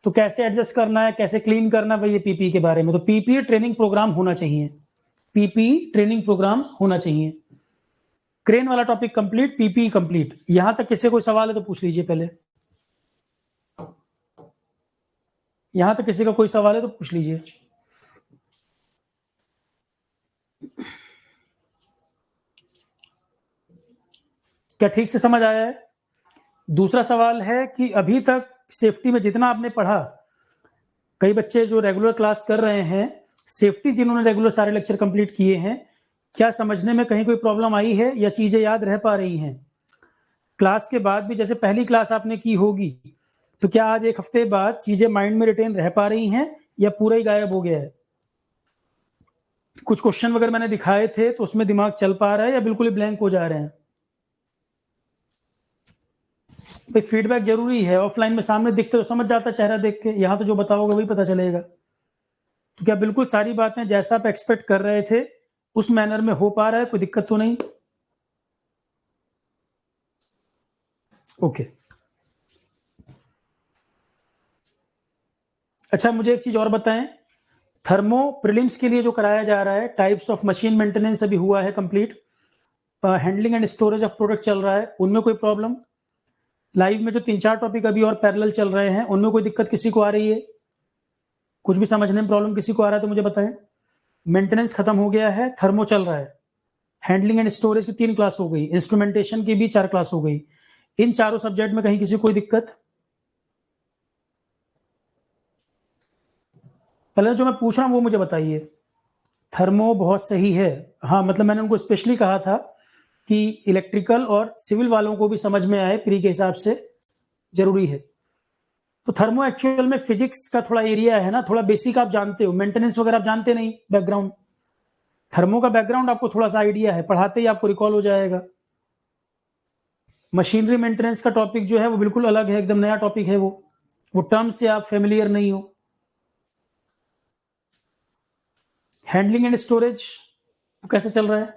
तो कैसे एडजस्ट करना है, कैसे क्लीन करना है, ये पीपी के बारे में। तो पीपी ट्रेनिंग प्रोग्राम होना चाहिए, पीपी ट्रेनिंग प्रोग्राम होना चाहिए। क्रेन वाला टॉपिक कंप्लीट, पीपी कंप्लीट। यहां तक किसी कोई सवाल है तो पूछ लीजिए पहले। यहां तक किसी का कोई सवाल है तो पूछ लीजिए। क्या ठीक से समझ आया है? दूसरा सवाल है कि अभी तक सेफ्टी में जितना आपने पढ़ा, कई बच्चे जो रेगुलर क्लास कर रहे हैं, सेफ्टी जिन्होंने रेगुलर सारे लेक्चर कंप्लीट किए हैं, क्या समझने में कहीं कोई प्रॉब्लम आई है या चीजें याद रह पा रही हैं? क्लास के बाद भी जैसे पहली क्लास आपने की होगी, तो क्या आज एक हफ्ते बाद चीजें माइंड में रिटेन रह पा रही हैं या पूरा ही गायब हो गया है? कुछ क्वेश्चन वगैरह मैंने दिखाए थे तो उसमें दिमाग चल पा रहा है या बिल्कुल ही ब्लैंक हो जा रहे हैं? भाई फीडबैक जरूरी है। ऑफलाइन में सामने दिखते तो समझ जाता चेहरा देख के, यहाँ तो जो बताओगे वही पता चलेगा। तो क्या बिल्कुल सारी बातें जैसा आप एक्सपेक्ट कर रहे थे उस मैनर में हो पा रहा है? कोई दिक्कत तो नहीं? ओके। अच्छा, मुझे एक चीज और बताएं, थर्मो प्रीलिम्स के लिए जो कराया जा रहा है, टाइप्स ऑफ मशीन मेंटेनेंस अभी हुआ है complete, handling and storage of product चल रहा है, उनमें कोई प्रॉब्लम? लाइव में जो 3-4 टॉपिक अभी और पैरेलल चल रहे हैं उनमें कोई दिक्कत किसी को आ रही है? कुछ भी समझने में प्रॉब्लम किसी को आ रहा है तो मुझे बताएं। मेंटेनेंस खत्म हो गया है, थर्मो चल रहा है, हैंडलिंग एंड स्टोरेज की 3 क्लास हो गई, इंस्ट्रूमेंटेशन की भी 4 क्लास हो गई। इन चारों सब्जेक्ट में कहीं किसी कोई दिक्कत? पहले जो मैं पूछ रहा हूं वो मुझे बताइए। थर्मो बहुत सही है। हाँ, मतलब मैंने उनको स्पेशली कहा था कि इलेक्ट्रिकल और सिविल वालों को भी समझ में आए प्री के हिसाब से, जरूरी है। तो थर्मो एक्चुअल में फिजिक्स का थोड़ा एरिया है ना, थोड़ा बेसिक आप जानते हो, मेंटेनेंस वगैरह आप जानते नहीं, बैकग्राउंड। थर्मो का बैकग्राउंड आपको थोड़ा सा आइडिया है, पढ़ाते ही आपको रिकॉल हो जाएगा। मशीनरी मेंटेनेंस का टॉपिक जो है वो बिल्कुल अलग है, एकदम नया टॉपिक है वो टर्म से आप फेमिलियर नहीं हो। हैंडलिंग एंड स्टोरेज कैसे चल रहा है?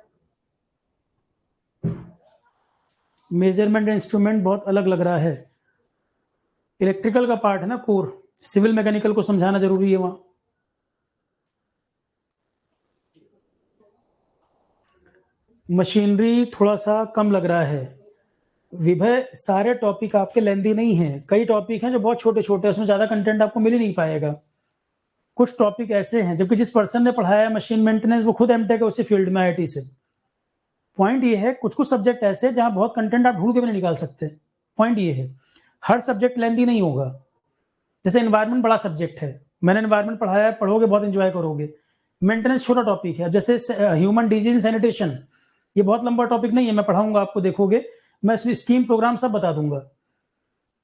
मेजरमेंट इंस्ट्रूमेंट बहुत अलग लग रहा है। इलेक्ट्रिकल का पार्ट है ना कोर, सिविल मैकेनिकल को समझाना जरूरी है वहां। मशीनरी थोड़ा सा कम लग रहा है। विभय, सारे टॉपिक आपके लेंदी नहीं है, कई टॉपिक हैं जो बहुत छोटे छोटे हैं, उसमें ज्यादा कंटेंट आपको मिल ही नहीं पाएगा। कुछ टॉपिक ऐसे हैं, जबकि जिस पर्सन ने पढ़ाया है मशीन मेंटेनेंस वो खुद एमटेक है उसी फील्ड में, आईआईटी से। पॉइंट ये है, कुछ कुछ सब्जेक्ट ऐसे हैं जहां बहुत कंटेंट आप ढूंढ के भी नहीं निकाल सकते। पॉइंट ये है, हर सब्जेक्ट लेंदी नहीं होगा। जैसे एनवायरमेंट बड़ा सब्जेक्ट है, मैंने एनवायरमेंट पढ़ाया है, पढ़ोगे बहुत इंजॉय करोगे। मेंटेनेंस छोटा टॉपिक है, जैसे ह्यूमन डिजीज सैनिटेशन, ये बहुत लंबा टॉपिक नहीं है, मैं पढ़ाऊंगा आपको, देखोगे मैं इसमें स्कीम प्रोग्राम सब बता दूंगा।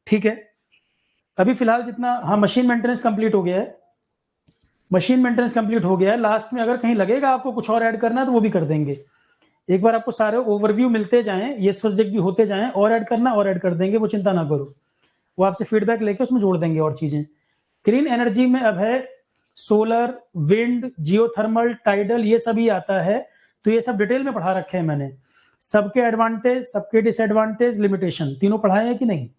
ठीक है, अभी फिलहाल जितना, हाँ मशीन मेंटेनेंस कंप्लीट हो गया है, मशीन मेंटेनेंस कंप्लीट हो गया है। लास्ट में अगर कहीं लगेगा आपको कुछ और ऐड करना है तो वो भी कर देंगे। एक बार आपको सारे ओवरव्यू मिलते जाएं, ये सब्जेक्ट भी होते जाएं, और ऐड करना और ऐड कर देंगे, वो चिंता ना करो। वो आपसे फीडबैक लेके उसमें जोड़ देंगे और चीजें। क्लीन एनर्जी में अब है सोलर, विंड, जियोथर्मल, टाइडल, ये सभी आता है। तो ये सब डिटेल में पढ़ा रखे हैं मैंने, सबके एडवांटेज, सबके डिसएडवांटेज, लिमिटेशन, तीनों पढ़ाए हैं कि नहीं?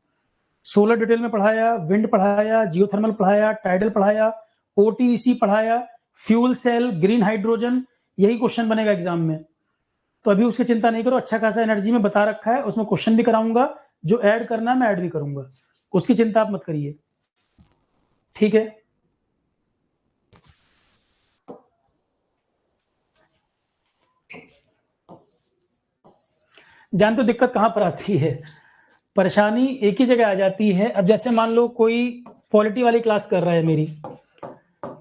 सोलर डिटेल में पढ़ाया, विंड पढ़ाया, जियोथर्मल पढ़ाया, टाइडल पढ़ाया, ओटीईसी पढ़ाया, फ्यूल सेल, ग्रीन हाइड्रोजन, यही क्वेश्चन बनेगा एग्जाम में। तो अभी उसकी चिंता नहीं करो, अच्छा खासा एनर्जी में बता रखा है, उसमें क्वेश्चन भी कराऊंगा, जो ऐड करना है मैं ऐड भी करूंगा, उसकी चिंता आप मत करिए। ठीक है, जानते हो दिक्कत कहां पर आती है? परेशानी एक ही जगह आ जाती है। अब जैसे मान लो कोई पॉलिटी वाली क्लास कर रहा है मेरी,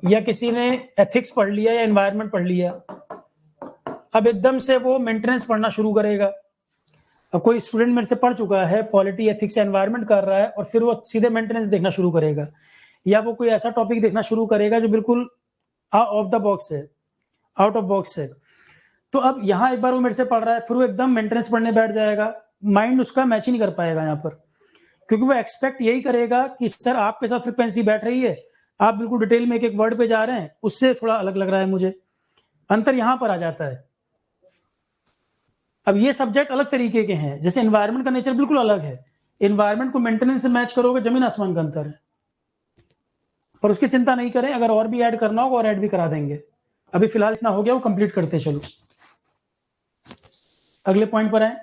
या किसी ने एथिक्स पढ़ लिया या एनवायरनमेंट पढ़ लिया, अब एकदम से वो मेंटेनेंस पढ़ना शुरू करेगा। अब कोई स्टूडेंट मेरे से पढ़ चुका है, पॉलिटी, एथिक्स, एनवायरनमेंट कर रहा है, और फिर वो सीधे मेंटेनेंस देखना शुरू करेगा, या वो कोई ऐसा टॉपिक देखना शुरू करेगा जो बिल्कुल ऑफ द बॉक्स है, आउट ऑफ बॉक्स है। तो अब यहाँ एक बार वो मेरे से पढ़ रहा है, फिर वो एकदम मेंटेनेंस पढ़ने बैठ जाएगा, माइंड उसका मैच ही नहीं कर पाएगा यहाँ पर, क्योंकि वो एक्सपेक्ट यही करेगा कि सर आपके साथ फ्रिक्वेंसी बैठ रही है, आप बिल्कुल डिटेल में एक एक वर्ड पे जा रहे हैं, उससे थोड़ा अलग लग रहा है मुझे। अंतर यहां पर आ जाता है। अब ये सब्जेक्ट अलग तरीके के हैं, जैसे एनवायरनमेंट का नेचर बिल्कुल अलग है, एनवायरनमेंट को मेंटेनेंस से मैच करोगे, जमीन आसमान का अंतर है। पर उसकी चिंता नहीं करें, अगर और भी ऐड करना होगा और ऐड भी करा देंगे। अभी फिलहाल इतना हो गया, वो कंप्लीट करते चलो। अगले पॉइंट पर आए।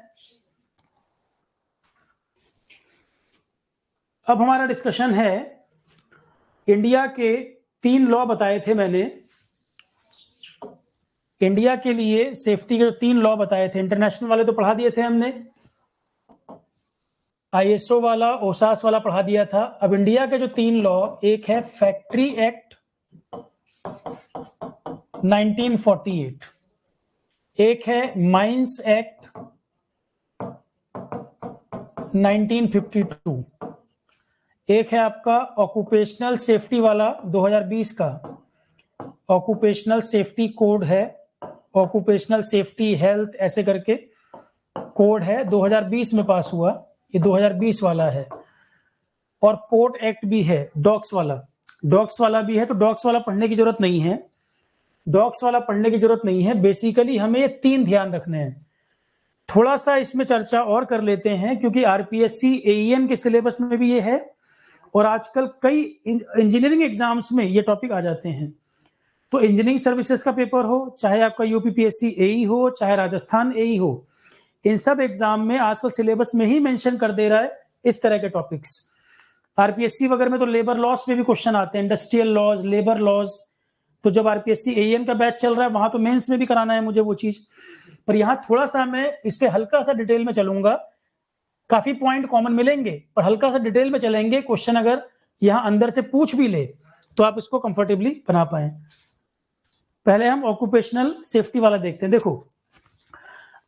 अब हमारा डिस्कशन है, इंडिया के 3 लॉ बताए थे मैंने। इंडिया के लिए सेफ्टी के 3 लॉ बताए थे, इंटरनेशनल वाले तो पढ़ा दिए थे हमने, आईएसओ वाला, ओसास वाला पढ़ा दिया था। अब इंडिया के जो 3 लॉ, एक है फैक्ट्री एक्ट 1948, एक है माइंस एक्ट 1952, एक है आपका ऑक्यूपेशनल सेफ्टी वाला 2020 का ऑक्यूपेशनल सेफ्टी कोड है, ऑक्यूपेशनल सेफ्टी हेल्थ ऐसे करके कोड है, 2020 में पास हुआ, ये 2020 वाला है। और पोर्ट एक्ट भी है, डॉक्स वाला भी है। तो डॉक्स वाला पढ़ने की जरूरत नहीं है, डॉक्स वाला पढ़ने की जरूरत नहीं है। बेसिकली हमें ये 3 ध्यान रखने हैं। थोड़ा सा इसमें चर्चा और कर लेते हैं, क्योंकि आरपीएससी एईएन के सिलेबस में भी ये है, और आजकल कई इंजीनियरिंग एग्जाम्स में ये टॉपिक आ जाते हैं। तो इंजीनियरिंग सर्विसेज का पेपर हो, चाहे आपका यूपीपीएससी एई हो, चाहे राजस्थान एई हो, इन सब एग्जाम में आजकल सिलेबस में ही मेंशन कर दे रहा है इस तरह के टॉपिक्स। आरपीएससी वगैरह में तो लेबर लॉस में भी क्वेश्चन आते हैं, इंडस्ट्रियल लॉज, लेबर लॉज। तो जब आरपीएससी एईएन का बैच चल रहा है, वहां तो मेंस में भी कराना है मुझे वो चीज। पर यहाँ थोड़ा सा मैं इस पे हल्का सा डिटेल में चलूंगा, काफी पॉइंट कॉमन मिलेंगे, पर हल्का सा डिटेल में चलेंगे। क्वेश्चन अगर यहाँ अंदर से पूछ भी ले तो आप इसको कंफर्टेबली बना पाए। पहले हम ऑक्यूपेशनल सेफ्टी वाला देखते हैं। देखो,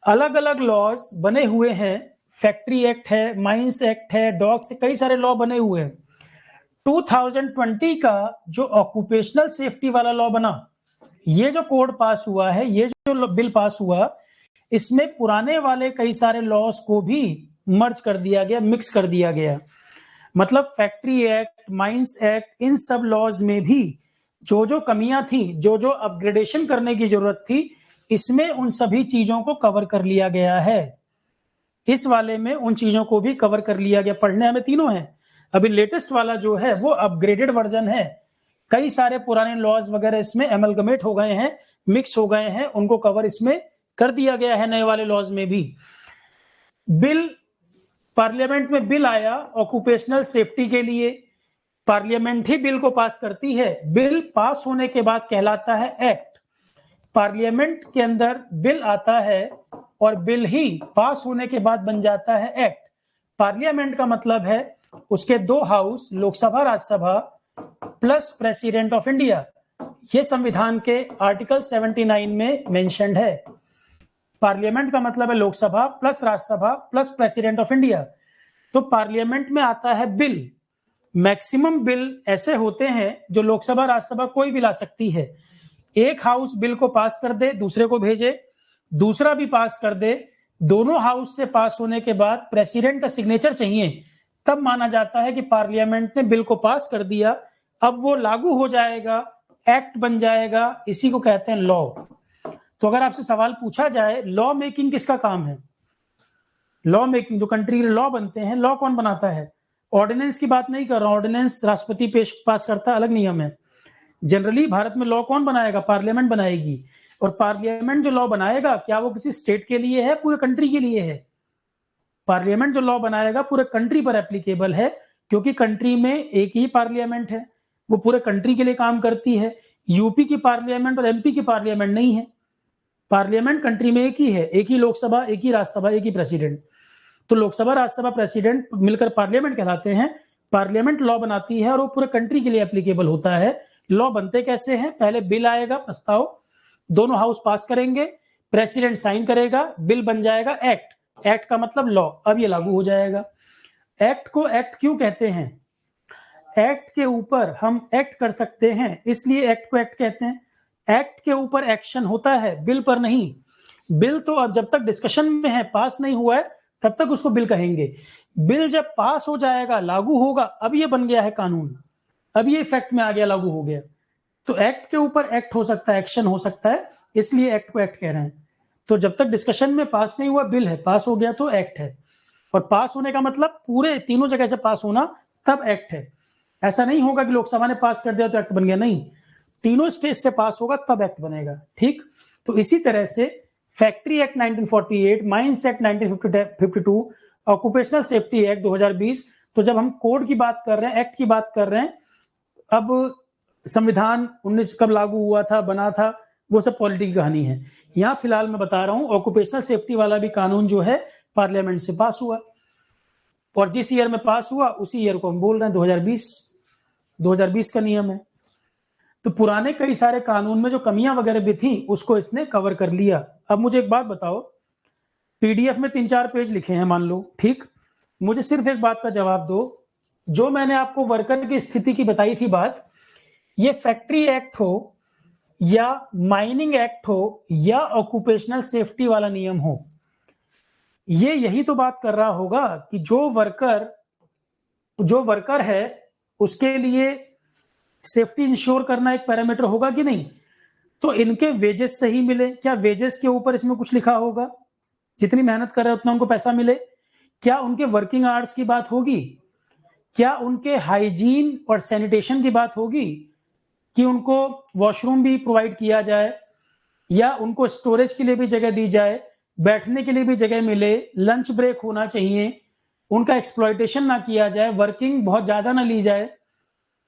अलग अलग लॉज बने हुए हैं, फैक्ट्री एक्ट है, माइंस एक्ट है, डॉग से कई सारे लॉ बने हुए हैं। 2020 का जो ऑक्यूपेशनल सेफ्टी वाला लॉ बना, ये जो कोड पास हुआ है, ये जो बिल पास हुआ, इसमें पुराने वाले कई सारे लॉज को भी मर्ज कर दिया गया, मिक्स कर दिया गया। मतलब फैक्ट्री एक्ट, माइंस एक्ट, इन सब लॉज में भी जो जो कमियां थी, जो जो अपग्रेडेशन करने की जरूरत थी, इसमें उन सभी चीजों को कवर कर लिया गया है। इस वाले में उन चीजों को भी कवर कर लिया गया। पढ़ने हमें तीनों हैं। अभी लेटेस्ट वाला जो है वो अपग्रेडेड वर्जन है। कई सारे पुराने लॉज वगैरह इसमें एमलगमेट हो गए हैं, मिक्स हो गए हैं, उनको कवर इसमें कर दिया गया है नए वाले लॉज में भी। बिल, पार्लियामेंट में बिल आया ऑक्यूपेशनल सेफ्टी के लिए, पार्लियामेंट ही बिल को पास करती है। बिल पास होने के बाद कहलाता है एक्ट। पार्लियामेंट के अंदर बिल आता है और बिल ही पास होने के बाद बन जाता है एक्ट। पार्लियामेंट का मतलब है उसके 2 house, Lok Sabha Rajya Sabha plus president of India. ये संविधान के आर्टिकल 79 में मेंशन्ड है। पार्लियामेंट का मतलब है Lok Sabha plus Rajya Sabha plus president of India. तो पार्लियामेंट में आता है बिल। मैक्सिमम बिल ऐसे होते हैं जो लोकसभा राज्यसभा कोई भी ला सकती है। एक हाउस बिल को पास कर दे, दूसरे को भेजे, दूसरा भी पास कर दे, दोनों हाउस से पास होने के बाद प्रेसिडेंट का सिग्नेचर चाहिए, तब माना जाता है कि पार्लियामेंट ने बिल को पास कर दिया। अब वो लागू हो जाएगा, एक्ट बन जाएगा। इसी को कहते हैं लॉ। तो अगर आपसे सवाल पूछा जाए लॉ मेकिंग किसका काम है, लॉ मेकिंग, जो कंट्री के लॉ बनते हैं, लॉ कौन बनाता है? ऑर्डिनेंस की बात नहीं कर रहा हूं, ऑर्डिनेंस राष्ट्रपति पास करता है, अलग नियम है। जनरली भारत में लॉ कौन बनाएगा? पार्लियामेंट बनाएगी। और पार्लियामेंट जो लॉ बनाएगा, क्या वो किसी स्टेट के लिए है, पूरे कंट्री के लिए है? पार्लियामेंट जो लॉ बनाएगा पूरे कंट्री पर एप्लीकेबल है, क्योंकि कंट्री में एक ही पार्लियामेंट है, वो पूरे कंट्री के लिए काम करती है। यूपी की पार्लियामेंट और एमपी की पार्लियामेंट नहीं है। पार्लियामेंट कंट्री में एक ही है, एक ही लोकसभा, एक ही राज्यसभा, एक ही प्रेसिडेंट। तो लोकसभा, राज्यसभा, प्रेसिडेंट मिलकर पार्लियामेंट कहलाते हैं। पार्लियामेंट लॉ बनाती है और वो पूरे कंट्री के लिए एप्लीकेबल होता है। लॉ बनते कैसे हैं? पहले बिल आएगा, प्रस्ताव, दोनों हाउस पास करेंगे, प्रेसिडेंट साइन करेगा, बिल बन जाएगा एक्ट। एक्ट का मतलब लॉ, अब ये लागू हो जाएगा। एक्ट को एक्ट क्यों कहते हैं? एक्ट के ऊपर हम एक्ट कर सकते हैं, इसलिए एक्ट को एक्ट कहते हैं। एक्ट के ऊपर एक्शन होता है, बिल पर नहीं। बिल तो अब जब तक डिस्कशन में है, पास नहीं हुआ है, तब तक उसको बिल कहेंगे। बिल जब पास हो जाएगा, लागू होगा, अब ये बन गया है कानून, अब ये इफेक्ट में आ गया, लागू हो गया। तो एक्ट के ऊपर एक्ट हो सकता है, एक्शन हो सकता है, इसलिए एक्ट को एक्ट कह रहे हैं। तो जब तक डिस्कशन में पास नहीं हुआ, बिल है, पास हो गया तो एक्ट है। और पास होने का मतलब पूरे तीनों जगह से पास होना, तब एक्ट है। ऐसा नहीं होगा कि लोकसभा ने पास कर दिया तो एक्ट बन गया, नहीं, तीनों स्टेज से पास होगा तब एक्ट बनेगा। ठीक, तो इसी तरह से factory act 1948, mines act 1952, occupational safety act 2020, तो जब हम कोड की बात कर रहे हैं, एक्ट की बात कर रहे हैं, अब संविधान 19 कब लागू हुआ था, बना था, वो सब पॉलिटी की कहानी है। यहाँ फिलहाल मैं बता रहा हूँ ऑक्यूपेशनल सेफ्टी वाला भी कानून जो है पार्लियामेंट से पास हुआ, और जिस ईयर में पास हुआ उसी ईयर को हम बोल रहे हैं 2020 का नियम है। तो पुराने कई सारे कानून में जो कमियां वगैरह भी थी उसको इसने कवर कर लिया। अब मुझे एक बात बताओ, पीडीएफ में 3-4 पेज लिखे हैं मान लो, ठीक, मुझे सिर्फ एक बात का जवाब दो, जो मैंने आपको वर्कर की स्थिति की बताई थी बात, ये फैक्ट्री एक्ट हो या माइनिंग एक्ट हो या ऑक्यूपेशनल सेफ्टी वाला नियम हो, ये यही तो बात कर रहा होगा कि जो वर्कर है उसके लिए सेफ्टी इंश्योर करना एक पैरामीटर होगा कि नहीं। तो इनके वेजेस सही मिले, क्या वेजेस के ऊपर इसमें कुछ लिखा होगा, जितनी मेहनत कर रहे हैं उतना उनको पैसा मिले, क्या उनके वर्किंग आवर्स की बात होगी, क्या उनके हाइजीन और सैनिटेशन की बात होगी, कि उनको वॉशरूम भी प्रोवाइड किया जाए, या उनको स्टोरेज के लिए भी जगह दी जाए, बैठने के लिए भी जगह मिले, लंच ब्रेक होना चाहिए, उनका एक्सप्लॉयटेशन ना किया जाए, वर्किंग बहुत ज्यादा ना ली जाए,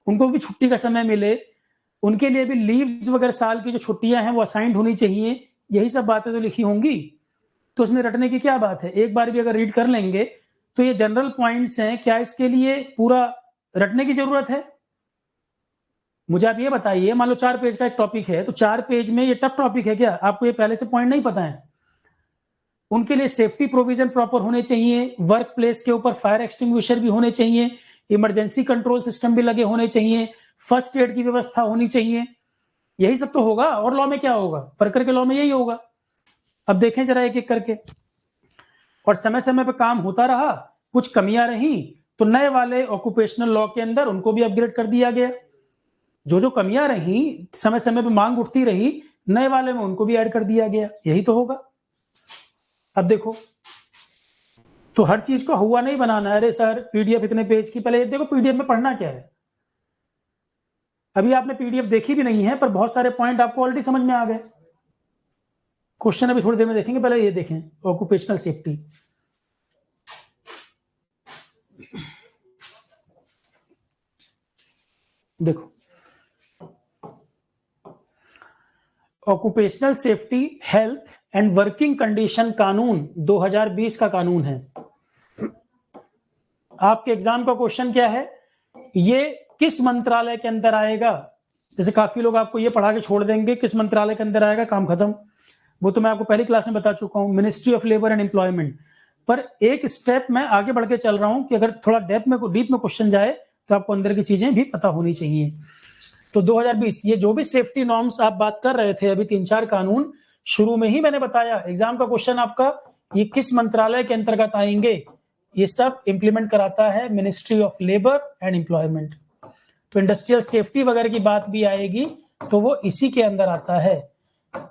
उनको भी छुट्टी का समय मिले, उनके लिए भी लीव्स वगैरह साल की जो छुट्टियां हैं वो असाइंड होनी चाहिए, यही सब बातें तो लिखी होंगी। तो उसमें रटने की क्या बात है, एक बार भी अगर रीड कर लेंगे तो ये जनरल पॉइंट्स हैं, क्या इसके लिए पूरा रटने की जरूरत है? मुझे आप ये बताइए, मान लो 4 पेज का एक टॉपिक है, तो 4 पेज में ये टफ टॉपिक है क्या? आपको ये पहले से पॉइंट नहीं पता है? उनके लिए सेफ्टी प्रोविजन प्रॉपर होने चाहिए, वर्क प्लेस के ऊपर फायर एक्सटिंग्विशर भी होने चाहिए, इमरजेंसी कंट्रोल सिस्टम भी लगे होने चाहिए, फर्स्ट एड की व्यवस्था होनी चाहिए, यही सब तो होगा। और लॉ में क्या होगा? वर्कर के लॉ में यही होगा। अब देखें जरा एक एक करके, और समय समय पर काम होता रहा, कुछ कमियां रही तो नए वाले ऑक्यूपेशनल लॉ के अंदर उनको भी अपग्रेड कर दिया गया, जो कमियां रही समय समय पर मांग उठती रही, नए वाले में उनको भी ऐड कर दिया गया, यही तो होगा। अब देखो, तो हर चीज को हुआ नहीं बनाना है, अरे सर पीडीएफ इतने पेज की, पहले देखो पीडीएफ में पढ़ना क्या है। अभी आपने पीडीएफ देखी भी नहीं है, पर बहुत सारे पॉइंट आपको ऑलरेडी समझ में आ गए। क्वेश्चन अभी थोड़ी देर में देखेंगे, पहले ये देखें ऑक्यूपेशनल सेफ्टी। देखो, occupational safety health and working condition कानून 2020 का कानून है। आपके एग्जाम का क्वेश्चन क्या है, ये किस मंत्रालय के अंदर आएगा? जैसे काफी लोग आपको ये पढ़ा के छोड़ देंगे किस मंत्रालय के अंदर आएगा, काम खत्म, वो तो मैं आपको पहली क्लास में बता चुका हूं, ministry of labour and employment. पर एक स्टेप मैं आगे बढ़ के चल रहा हूं कि अगर थोड़ा डीप में क्वेश्चन जाए तो आपको अंदर की चीजें भी पता होनी चाहिए। तो 2020 ये जो भी सेफ्टी नॉर्म्स आप बात कर रहे थे, अभी 3-4 कानून शुरू में ही मैंने बताया, एग्जाम का क्वेश्चन आपका ये किस मंत्रालय के अंतर्गत आएंगे, ये सब इंप्लीमेंट कराता है ministry of labour and employment. तो इंडस्ट्रियल सेफ्टी वगैरह की बात भी आएगी तो वो इसी के अंदर आता है,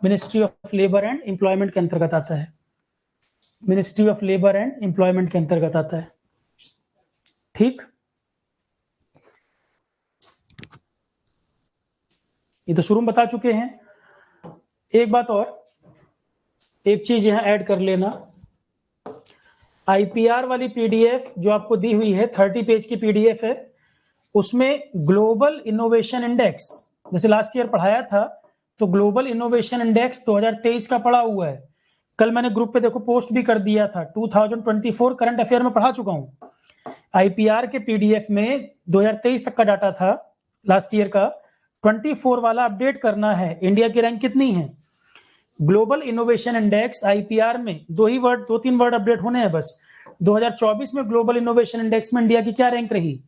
ministry of labour and employment के अंतर्गत आता है, ministry of labour and employment के अंतर्गत आता है। ठीक, ये तो शुरू में बता चुके हैं। एक बात और, एक चीज यहां ऐड कर लेना, आईपीआर वाली पीडीएफ जो आपको दी हुई है 30 पेज की पीडीएफ है, उसमें ग्लोबल इनोवेशन इंडेक्स, जैसे लास्ट ईयर पढ़ाया था तो ग्लोबल इनोवेशन इंडेक्स 2023 का पढ़ा हुआ है। कल मैंने ग्रुप पे देखो पोस्ट भी कर दिया था, 2024 करंट अफेयर में पढ़ा चुका हूं। आईपीआर के पीडीएफ में 2023 तक का डाटा था लास्ट ईयर का, 24 वाला अपडेट करना है। इंडिया की रैंक कितनी है? ग्लोबल इनोवेशन इंडेक्स आईपीआर में 2-3 वर्ड अपडेट होने हैं बस। 2024 में ग्लोबल इनोवेशन इंडेक्स में इंडिया की क्या रैंक रही?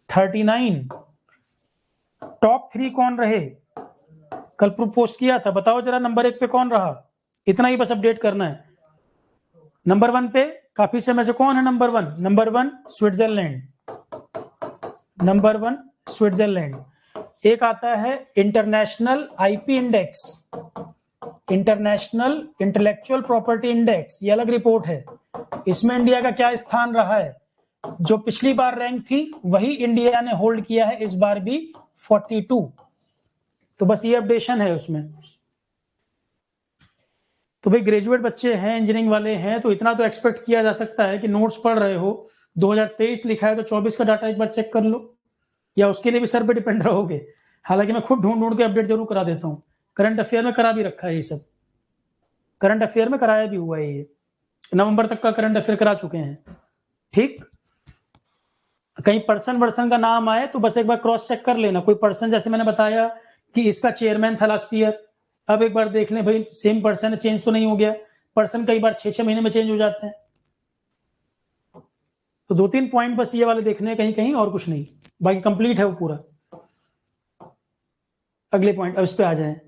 39। टॉप 3 कौन रहे? कल पोस्ट किया था, बताओ जरा नंबर 1 पे कौन रहा? इतना ही बस अपडेट करना है। नंबर 1 पे काफी समय से कौन है number 1? Number 1 Switzerland, number 1 Switzerland. एक आता है international IP index, international intellectual property index, ये अलग रिपोर्ट है, इसमें इंडिया का क्या स्थान रहा है? जो पिछली बार रैंक थी वही इंडिया ने होल्ड किया है इस बार भी 42। तो बस ये अपडेशन है उसमें। तो भाई ग्रेजुएट बच्चे हैं, इंजीनियरिंग वाले हैं, तो इतना तो एक्सपेक्ट किया जा सकता है कि नोट्स पढ़ रहे हो, 2023 लिखा है तो 24 का डाटा एक बार चेक कर लो, या उसके लिए भी सर पे डिपेंड रहोगे। हालांकि मैं खुद ढूंढ ढूंढ के अपडेट जरूर करा देता हूँ, करंट अफेयर में करा भी रखा है ये सब, करंट अफेयर में कराया भी हुआ है, ये नवंबर तक का करंट अफेयर करा चुके हैं। ठीक, कहीं पर्सन वर्सन का नाम आए तो बस एक बार क्रॉस चेक कर लेना। कोई पर्सन, जैसे मैंने बताया कि इसका चेयरमैन था लास्ट ईयर, अब एक बार देख लें भाई सेम पर्सन है, चेंज तो नहीं हो गया। पर्सन कई बार 6-6 महीने में चेंज हो जाते हैं। तो 2-3 पॉइंट बस ये वाले देखने हैं कहीं कहीं, और कुछ नहीं, बाकी कंप्लीट है वो पूरा। अगले पॉइंट, अब इस पे आ जाए।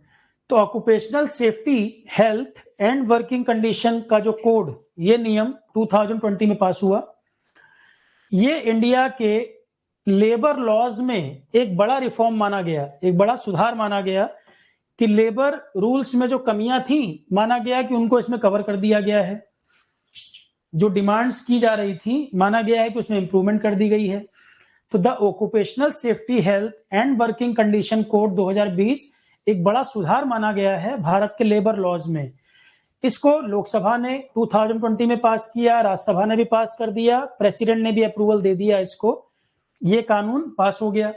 तो occupational safety health and working condition का जो कोड, ये नियम 2020 में पास हुआ। ये इंडिया के लेबर लॉज में एक बड़ा रिफॉर्म माना गया, एक बड़ा सुधार माना गया कि लेबर रूल्स में जो कमियां थी, माना गया कि उनको इसमें कवर कर दिया गया है। जो डिमांड्स की जा रही थी, माना गया है कि उसमें इंप्रूवमेंट कर दी गई है। तो the occupational safety health and working condition code 2020 एक बड़ा सुधार माना गया है भारत के लेबर लॉज में। इसको लोकसभा ने 2020 में पास किया, राज्यसभा ने भी पास कर दिया, प्रेसिडेंट ने भी अप्रूवल दे दिया इसको, ये कानून पास हो गया।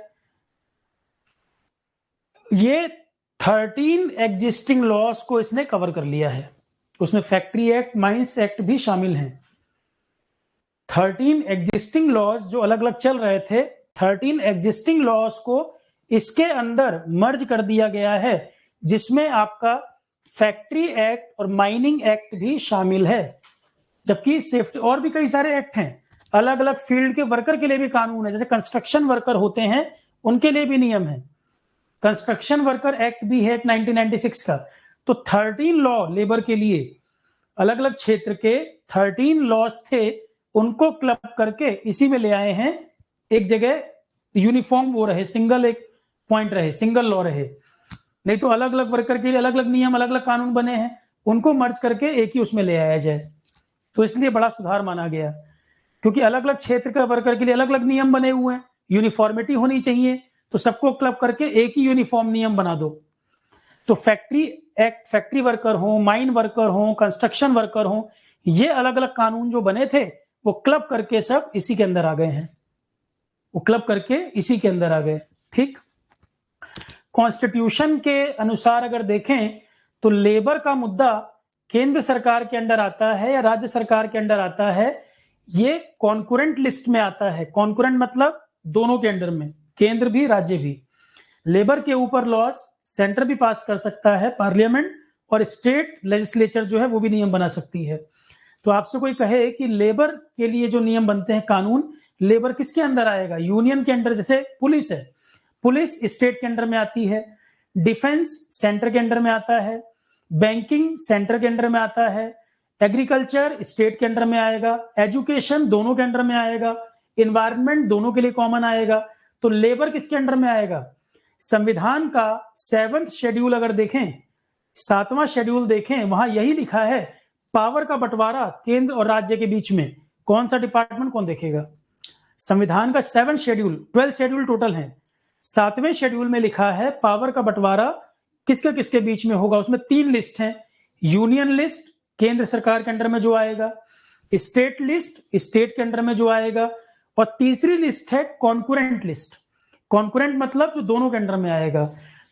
ये 13 एग्जिस्टिंग लॉज को इसने कवर कर लिया है, उसमें फैक्ट्री एक्ट, माइंस एक्ट भी शामिल हैं। 13 एग्जिस्टिंग लॉज जो अलग अलग चल रहे थे, 13 एग्जिस्टिंग लॉज को इसके अंदर मर्ज कर दिया गया है, जिसमें आपका फैक्ट्री एक्ट और माइनिंग एक्ट भी शामिल है। जबकि सेफ्टी और भी कई सारे एक्ट हैं, अलग अलग फील्ड के वर्कर के लिए भी कानून है, जैसे कंस्ट्रक्शन वर्कर होते हैं उनके लिए भी नियम है, कंस्ट्रक्शन वर्कर एक्ट भी है 1996 का। तो 13 लॉ लेबर के लिए, अलग अलग क्षेत्र के 13 लॉज थे, उनको क्लब करके इसी में ले आए हैं, एक जगह यूनिफॉर्म वो रहे, सिंगल एक पॉइंट रहे, सिंगल लॉ रहे। नहीं तो अलग अलग वर्कर के लिए अलग अलग नियम, अलग अलग कानून बने हैं, उनको मर्ज करके एक ही उसमें ले आया जाए। तो इसलिए बड़ा सुधार माना गया, क्योंकि अलग अलग क्षेत्र के वर्कर के लिए अलग अलग नियम बने हुए हैं, यूनिफॉर्मिटी होनी चाहिए, तो सबको क्लब करके एक ही यूनिफॉर्म नियम बना दो। तो फैक्ट्री एक्ट, फैक्ट्री वर्कर हो, माइन वर्कर हो, कंस्ट्रक्शन वर्कर हो, ये अलग अलग कानून जो बने थे वो क्लब करके सब इसी के अंदर आ गए हैं, वो क्लब करके इसी के अंदर आ गए। ठीक, कॉन्स्टिट्यूशन के अनुसार अगर देखें तो लेबर का मुद्दा केंद्र सरकार के अंडर आता है या राज्य सरकार के अंडर आता है, ये कॉन्कुरेंट लिस्ट में आता है। कॉन्कुरेंट मतलब दोनों के अंडर में, केंद्र भी राज्य भी। लेबर के ऊपर लॉज सेंटर भी पास कर सकता है, पार्लियामेंट, और स्टेट लेजिस्लेचर जो है वो भी नियम बना सकती है। तो आपसे कोई कहे कि लेबर के लिए जो नियम बनते हैं, कानून, लेबर किसके अंदर आएगा? यूनियन के अंदर। जैसे पुलिस है, पुलिस स्टेट के अंडर में आती है, डिफेंस सेंटर के अंडर में आता है, बैंकिंग सेंटर के अंडर में आता है, एग्रीकल्चर स्टेट के अंडर में आएगा, एजुकेशन दोनों के अंडर में आएगा, इन्वायरमेंट दोनों के लिए कॉमन आएगा। तो लेबर किसके अंडर में आएगा? संविधान का 7th शेड्यूल अगर देखें, 7वां शेड्यूल देखें, वहां यही लिखा है, पावर का बंटवारा केंद्र और राज्य के बीच में, कौन सा डिपार्टमेंट कौन देखेगा? संविधान का 7 शेड्यूल, 12 शेड्यूल टोटल है, 7वें शेड्यूल में लिखा है पावर का बंटवारा किसके किसके बीच में होगा। उसमें 3 लिस्ट हैं, यूनियन लिस्ट केंद्र सरकार के अंडर में जो आएगा, स्टेट लिस्ट स्टेट के अंडर में जो आएगा, और तीसरी लिस्ट है कॉन्कुरेंट लिस्ट। कॉन्कुरेंट मतलब जो दोनों के अंडर में आएगा।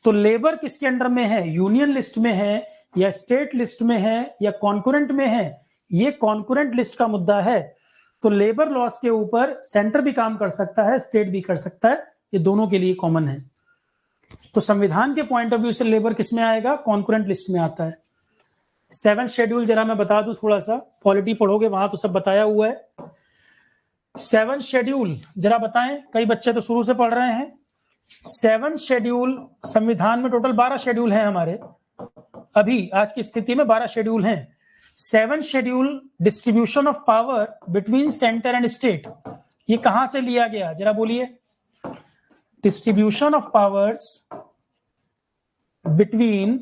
तो लेबर किसके अंडर में है? यूनियन लिस्ट में है या स्टेट लिस्ट में है या कॉन्कुरेंट में है? ये कॉन्कुरेंट लिस्ट का मुद्दा है। तो लेबर लॉस के ऊपर सेंटर भी काम कर सकता है, स्टेट भी कर सकता है, ये दोनों के लिए कॉमन है। तो संविधान के पॉइंट ऑफ व्यू से लेबर किस में आएगा? कॉन्कुरेंट लिस्ट में आता है। 7th शेड्यूल जरा मैं बता दूं, थोड़ा सा पॉलिटी पढ़ोगे वहां तो सब बताया हुआ है। 7th शेड्यूल जरा बताएं, कई बच्चे तो शुरू से पढ़ रहे हैं। 7th शेड्यूल, संविधान में टोटल 12 शेड्यूल हैं हमारे, अभी आज की स्थिति में 12 शेड्यूल हैं। 7th schedule distribution of power between centre and state, ये कहां से लिया गया जरा बोलिए? Distribution of powers between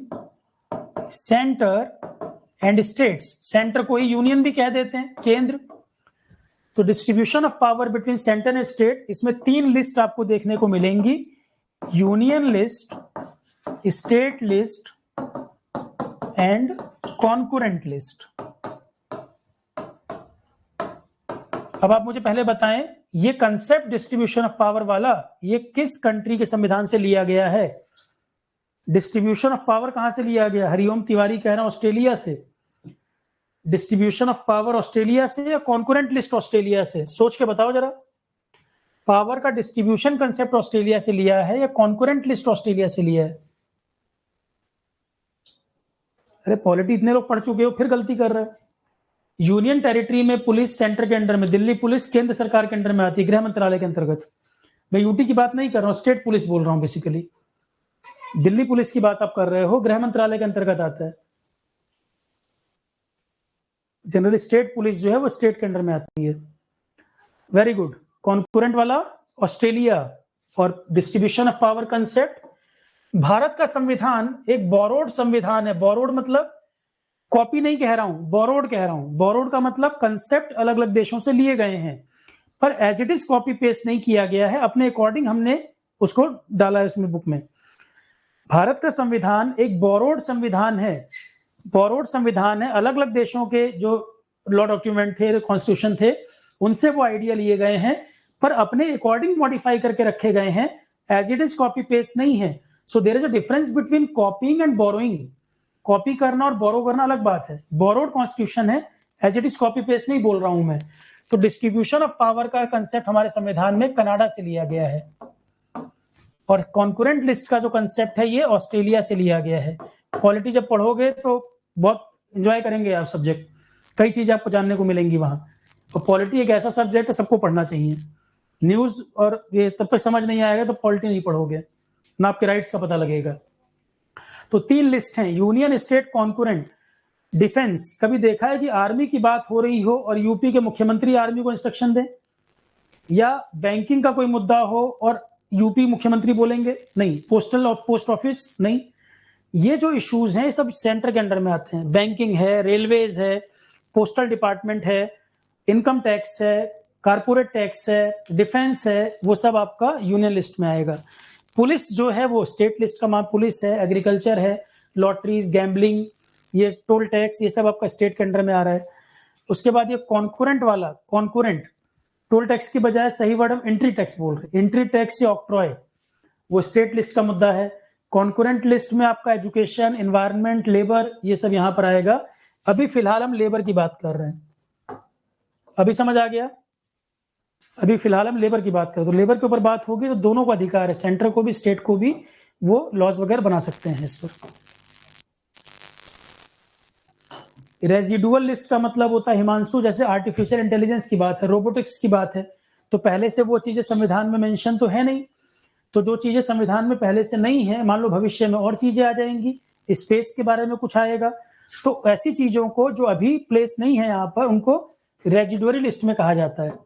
centre and states, centre को ही यूनियन भी कह देते हैं, केंद्र, तो distribution of power between centre and state, इसमें 3 लिस्ट आपको देखने को मिलेंगी, union list, state list and concurrent list. अब आप मुझे पहले बताएं, ये कंसेप्ट डिस्ट्रीब्यूशन ऑफ पावर वाला ये किस कंट्री के संविधान से लिया गया है? डिस्ट्रीब्यूशन ऑफ पावर कहां से लिया गया? हरिओम तिवारी कह रहा हूं ऑस्ट्रेलिया से। डिस्ट्रीब्यूशन ऑफ पावर ऑस्ट्रेलिया से या कॉन्करेंट लिस्ट ऑस्ट्रेलिया से? सोच के बताओ जरा। पावर का डिस्ट्रीब्यूशन कंसेप्ट ऑस्ट्रेलिया से लिया है या कॉन्करेंट लिस्ट ऑस्ट्रेलिया से लिया है? अरे पॉलिटी इतने लोग पढ़ चुके हो, फिर गलती कर रहे हो। यूनियन टेरिटरी में पुलिस सेंटर के अंडर में, दिल्ली पुलिस केंद्र सरकार के अंडर में आती है, गृह मंत्रालय के अंतर्गत। मैं यूटी की बात नहीं कर रहा हूं, स्टेट पुलिस बोल रहा हूं बेसिकली। दिल्ली पुलिस की बात आप कर रहे हो, गृह मंत्रालय के अंतर्गत आता है। जनरली स्टेट पुलिस जो है वो स्टेट के अंडर में आती है। Very good. कॉन्करेंट वाला ऑस्ट्रेलिया। और distribution of power concept, Bharat का संविधान एक बोरोड संविधान है। बोरोड मतलब कॉपी नहीं कह रहा हूं, बोरोड कह रहा हूं। बोरोड का मतलब कंसेप्ट अलग अलग देशों से लिए गए हैं, पर as it is copy paste नहीं किया गया है, अपने अकॉर्डिंग हमने उसको डाला है उसमें बुक में। भारत का संविधान एक बोरोड संविधान है। बोरोड संविधान है, अलग अलग देशों के जो लॉ डॉक्यूमेंट थे, कॉन्स्टिट्यूशन थे, उनसे वो आइडिया लिए गए हैं, पर अपने अकॉर्डिंग मॉडिफाई करके रखे गए हैं, as it is copy paste नहीं है। So there is a difference between copying and borrowing. Copy करना और बोरो करना अलग बात है। बोरोड कॉन्स्टिट्यूशन है, as it is copy paste नहीं बोल रहा हूं मैं। तो डिस्ट्रीब्यूशन ऑफ पावर का कंसेप्ट हमारे संविधान में कनाडा से लिया गया है, और कॉन्करेंट लिस्ट का जो कंसेप्ट है ये ऑस्ट्रेलिया से लिया गया है। पॉलिटी जब पढ़ोगे तो बहुत एंजॉय करेंगे आप सब्जेक्ट, कई चीजें आपको जानने को मिलेंगी वहां। और पॉलिटी एक ऐसा सब्जेक्ट है सबको पढ़ना चाहिए। न्यूज और ये तब तक समझ नहीं आएगा तो पॉलिटी नहीं पढ़ोगे ना, आपके राइट्स का पता लगेगा। तो 3 लिस्ट हैं, यूनियन, स्टेट, कॉन्करेंट। डिफेंस, कभी देखा है कि आर्मी की बात हो रही हो और यूपी के मुख्यमंत्री आर्मी को इंस्ट्रक्शन दें, या बैंकिंग का कोई मुद्दा हो और यूपी मुख्यमंत्री बोलेंगे? नहीं। पोस्टल और पोस्ट ऑफिस? नहीं। ये जो इश्यूज हैं सब सेंटर के अंडर में आते हैं। बैंकिंग है, रेलवेज है, पोस्टल डिपार्टमेंट है, इनकम टैक्स है, कारपोरेट टैक्स है, डिफेंस है, वो सब आपका यूनियन लिस्ट में आएगा। पुलिस जो है वो स्टेट लिस्ट का पुलिस है, एग्रीकल्चर है, लॉटरीज, गैम्बलिंग, ये टोल टैक्स, ये सब आपका स्टेट के अंडर में आ रहा है। उसके बाद ये कॉन्करेंट वाला, कॉन्करेंट टोल टैक्स की बजाय सही वर्ड हम एंट्री टैक्स बोल रहे हैं। एंट्री टैक्स या ऑक्ट्रॉय, वो स्टेट लिस्ट का मुद्दा है। कॉन्करेंट लिस्ट में आपका एजुकेशन, एनवायरनमेंट, लेबर, ये सब यहां पर आएगा। अभी फिलहाल हम लेबर की बात कर रहे हैं। अभी समझ आ गया? अभी फिलहाल हम लेबर की बात करें, तो लेबर के ऊपर बात होगी तो दोनों को अधिकार है, सेंटर को भी स्टेट को भी, वो लॉज वगैरह बना सकते हैं इस पर। रेजिडुअल लिस्ट का मतलब होता है हिमांशु, जैसे आर्टिफिशियल इंटेलिजेंस की बात है, रोबोटिक्स की बात है, तो पहले से वो चीजें संविधान में मेंशन तो है नहीं। तो जो चीजें संविधान में पहले से नहीं है, मान लो भविष्य में और चीजें आ जाएंगी, स्पेस के बारे में कुछ आएगा, तो ऐसी चीजों को जो अभी प्लेस नहीं है यहाँ पर, उनको रेजिडुअरी लिस्ट में कहा जाता है।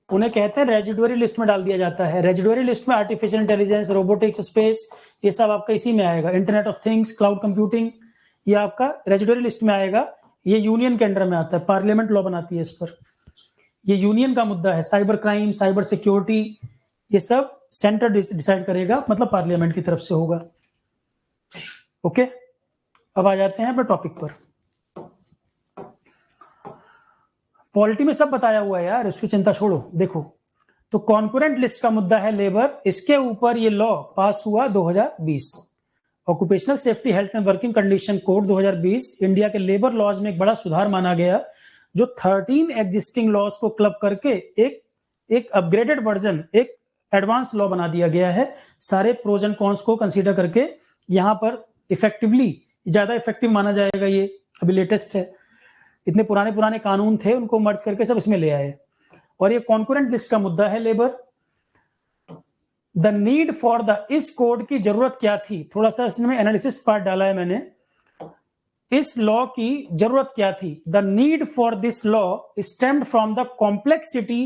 उन्हें कहते हैं रेजिडुअरी लिस्ट में डाल दिया जाता है। रेजिडुअरी लिस्ट में आर्टिफिशियल इंटेलिजेंस, रोबोटिक्स, स्पेस, ये सब आपका इसी में आएगा। Internet of things, cloud computing, ये आपका रेजिडुअरी लिस्ट में आएगा। ये यूनियन के अंडर में आता है, पार्लियामेंट लॉ बनाती है इस पर। ये यूनियन का मुद्दा है। साइबर क्राइम, साइबर सिक्योरिटी, ये सब सेंटर डिसाइड करेगा, मतलब पार्लियामेंट की तरफ से होगा। ओके, अब आ जाते हैं अपने टॉपिक पर। पॉलिटी में सब बताया हुआ है यार, इसकी चिंता छोड़ो। देखो, तो कॉन्करेंट लिस्ट का मुद्दा है लेबर। इसके ऊपर ये लॉ पास हुआ 2020, occupational safety health and working condition code 2020। India के लेबर लॉज में एक बड़ा सुधार माना गया, जो 13 एग्जिस्टिंग लॉज को क्लब करके एक अपग्रेडेड वर्जन, एक एडवांस लॉ बना दिया गया है। सारे प्रोज एंड कॉन्स को कंसीडर करके यहां पर इफेक्टिवली ज्यादा इफेक्टिव माना जाएगा। ये अभी लेटेस्ट है, इतने पुराने कानून थे उनको मर्ज करके सब इसमें ले आए। और ये कॉन्करेंट लिस्ट का मुद्दा है labour. The need for the, इस कोड की जरूरत क्या थी, थोड़ा सा इसमें एनालिसिस पार्ट डाला है मैंने। इस लॉ की जरूरत क्या थी? The need for this law stemmed from the complexity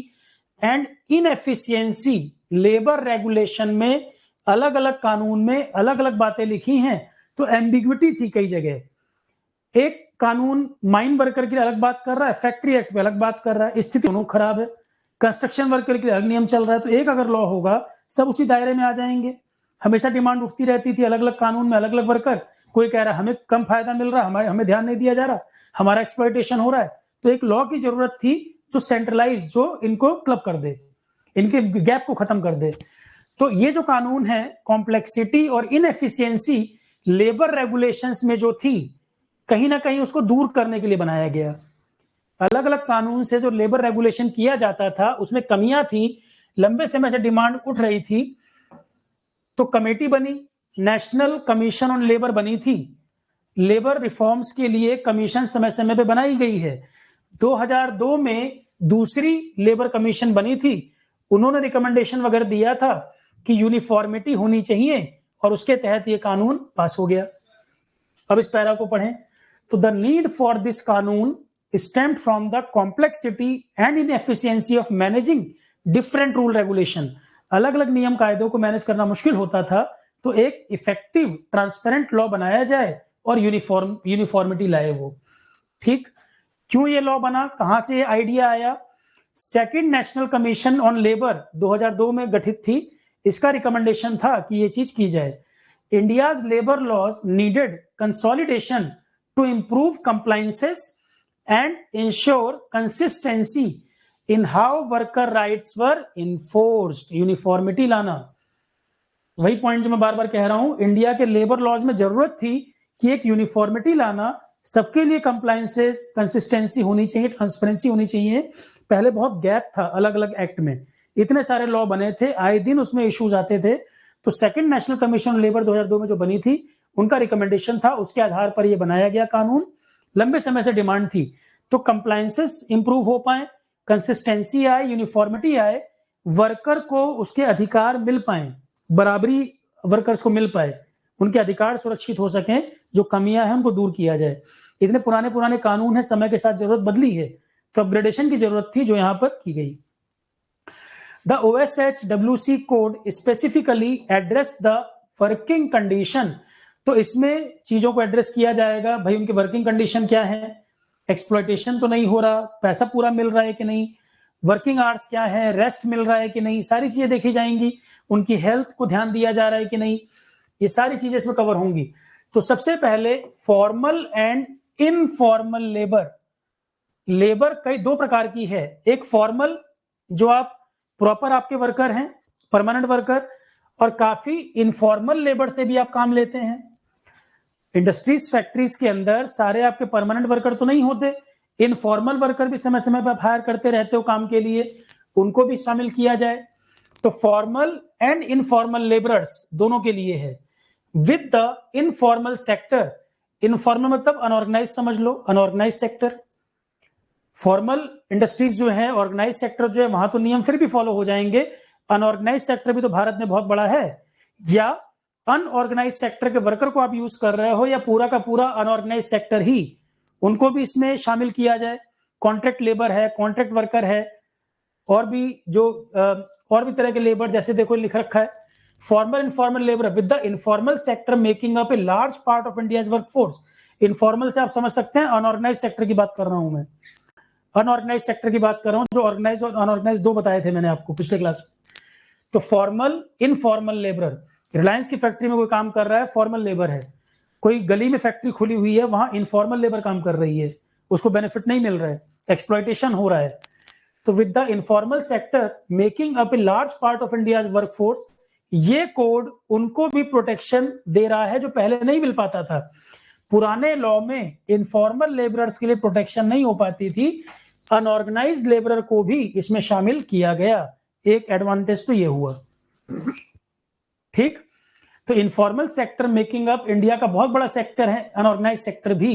and inefficiency. Labour regulation में अलग अलग कानून में अलग अलग बातें लिखी हैं, तो एम्बिग्विटी थी कई जगह। एक कानून माइन वर्कर के लिए अलग बात कर रहा है, फैक्ट्री एक्ट पे अलग बात कर रहा है, स्थिति दोनों खराब है। कंस्ट्रक्शन वर्कर के लिए अलग नियम चल रहा है, तो एक अगर लॉ होगा सब उसी दायरे में आ जाएंगे। हमेशा डिमांड उठती रहती थी अलग अलग कानून में अलग अलग वर्कर, कोई कह रहा है हमें कम फायदा मिल रहा है, हमें ध्यान नहीं दिया जा रहा, हमारा एक्सप्लॉयटेशन हो रहा है। तो एक लॉ की जरूरत थी जो सेंट्रलाइज, जो इनको क्लब कर दे, इनके गैप को खत्म कर दे। तो ये जो कानून है, कॉम्प्लेक्सिटी और इनएफिशिएंसी लेबर रेगुलेशंस में जो थी, कहीं ना कहीं उसको दूर करने के लिए बनाया गया। अलग अलग कानून से जो लेबर रेगुलेशन किया जाता था उसमें कमियां थी, लंबे समय से डिमांड उठ रही थी, तो कमेटी बनी, नेशनल कमीशन ऑन लेबर बनी थी। लेबर रिफॉर्म्स के लिए कमीशन समय समय पे बनाई गई है। 2002 में दूसरी लेबर कमीशन बनी थी, उन्होंने रिकमेंडेशन वगैरह दिया था कि यूनिफॉर्मिटी होनी चाहिए, और उसके तहत ये कानून पास हो गया। अब इस पैरा को पढ़ें तो द नीड फॉर दिस कानून stemmed from the complexity and inefficiency of managing different rule regulation. अलग अलग नियम कायदों को मैनेज करना मुश्किल होता था, तो एक इफेक्टिव ट्रांसपेरेंट लॉ बनाया जाए और यूनिफॉर्मिटी लाए वो। ठीक, क्यों ये लॉ बना, कहां से ये आइडिया आया? Second national commission on labour 2002 में गठित थी, इसका रिकमेंडेशन था कि ये चीज की जाए। India's labour laws needed consolidation to improve compliances and ensure consistency in how worker rights were enforced. Uniformity लाना, वही पॉइंट जो मैं बार बार कह रहा हूं, इंडिया के लेबर लॉज में जरूरत थी कि एक यूनिफॉर्मिटी लाना, सबके लिए कंप्लायंसेस, कंसिस्टेंसी होनी चाहिए, ट्रांसपेरेंसी होनी चाहिए। पहले बहुत गैप था अलग अलग एक्ट में, इतने सारे लॉ बने थे, आए दिन उसमें इश्यूज आते थे। तो second national commission on labour 2002 में जो बनी थी, उनका रिकमेंडेशन था, उसके आधार पर यह बनाया गया कानून। लंबे समय से डिमांड थी, तो कंप्लायंसेस इंप्रूव हो पाए, कंसिस्टेंसी आए, यूनिफॉर्मिटी आए, वर्कर को उसके अधिकार मिल पाए, बराबरी वर्कर्स को मिल पाए, उनके अधिकार सुरक्षित हो सकें, जो कमियां हैं उनको दूर किया जाए। इतने पुराने पुराने कानून है, समय के साथ जरूरत बदली है, तो अपग्रेडेशन की जरूरत थी जो यहां पर की गई। The OSHWC code specifically address the working condition. तो इसमें चीजों को एड्रेस किया जाएगा, भाई उनकी वर्किंग कंडीशन क्या है, एक्सप्लॉयटेशन तो नहीं हो रहा, पैसा पूरा मिल रहा है कि नहीं, वर्किंग आवर्स क्या है, रेस्ट मिल रहा है कि नहीं, सारी चीजें देखी जाएंगी, उनकी हेल्थ को ध्यान दिया जा रहा है कि नहीं, ये सारी चीजें इसमें कवर होंगी। तो सबसे पहले formal and informal labour. Labour कई दो प्रकार की है, एक फॉर्मल जो आप प्रॉपर आपके वर्कर हैं, परमानेंट वर्कर, और काफी इनफॉर्मल लेबर से भी आप काम लेते हैं। इंडस्ट्रीज, फैक्ट्रीज के अंदर सारे आपके परमानेंट वर्कर तो नहीं होते, इनफॉर्मल वर्कर भी समय समय पर आप हायर करते रहते हो काम के लिए, उनको भी शामिल किया जाए। तो फॉर्मल एंड इनफॉर्मल लेबरर्स दोनों के लिए है। With the informal sector, informal मतलब अनऑर्गेनाइज समझ लो, अनऑर्गेनाइज सेक्टर। फॉर्मल इंडस्ट्रीज जो है, ऑर्गेनाइज सेक्टर जो है, वहां तो नियम फिर भी फॉलो हो जाएंगे, अनऑर्गेनाइज सेक्टर भी तो भारत में बहुत बड़ा है। या अनऑर्गेनाइज सेक्टर के वर्कर को आप यूज कर रहे हो, या पूरा का पूरा अनऑर्गेनाइज सेक्टर ही, उनको भी इसमें शामिल किया जाए। कॉन्ट्रैक्ट लेबर है, कॉन्ट्रैक्ट वर्कर है, और भी जो और भी तरह के लेबर, जैसे देखो लिख रखा है formal informal labour with the informal sector making up a large part of India's workforce. Informal से आप समझ सकते हैं अनऑर्गेनाइज सेक्टर की बात कर रहा हूं मैं, अनऑर्गेनाइज सेक्टर की बात कर रहा हूं, जो ऑर्गेनाइज और अनऑर्गेनाइज दो बताए थे मैंने आपको पिछले क्लास में। तो फॉर्मल इनफॉर्मल लेबर, रिलायंस की फैक्ट्री में कोई काम कर रहा है, फॉर्मल लेबर है। कोई गली में फैक्ट्री खुली हुई है, वहां इनफॉर्मल लेबर काम कर रही है, उसको बेनिफिट नहीं मिल रहा है, एक्सप्लॉयटेशन हो रहा है। तो with the informal sector making up a large part of India's workforce, ये कोड उनको भी प्रोटेक्शन दे रहा है जो पहले नहीं मिल पाता था। पुराने लॉ में इनफॉर्मल लेबरर्स के लिए प्रोटेक्शन नहीं हो पाती थी, अनऑर्गेनाइज लेबरर को भी इसमें शामिल किया गया। एक एडवांटेज तो ये हुआ। ठीक, तो informal sector making up India का बहुत बड़ा सेक्टर है, अनऑर्गेनाइज सेक्टर भी।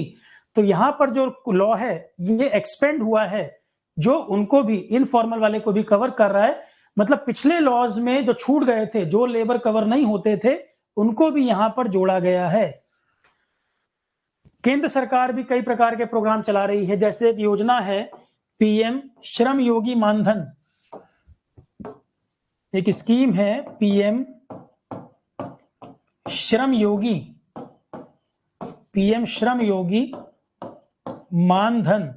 तो यहां पर जो लॉ है ये एक्सपेंड हुआ है, जो उनको भी, इनफॉर्मल वाले को भी कवर कर रहा है। मतलब पिछले लॉज में जो छूट गए थे, जो लेबर कवर नहीं होते थे, उनको भी यहां पर जोड़ा गया है। केंद्र सरकार भी कई प्रकार के प्रोग्राम चला रही है, जैसे एक योजना है पीएम श्रम योगी मानधन, एक स्कीम है पीएम श्रम योगी, पीएम श्रम योगी मानधन।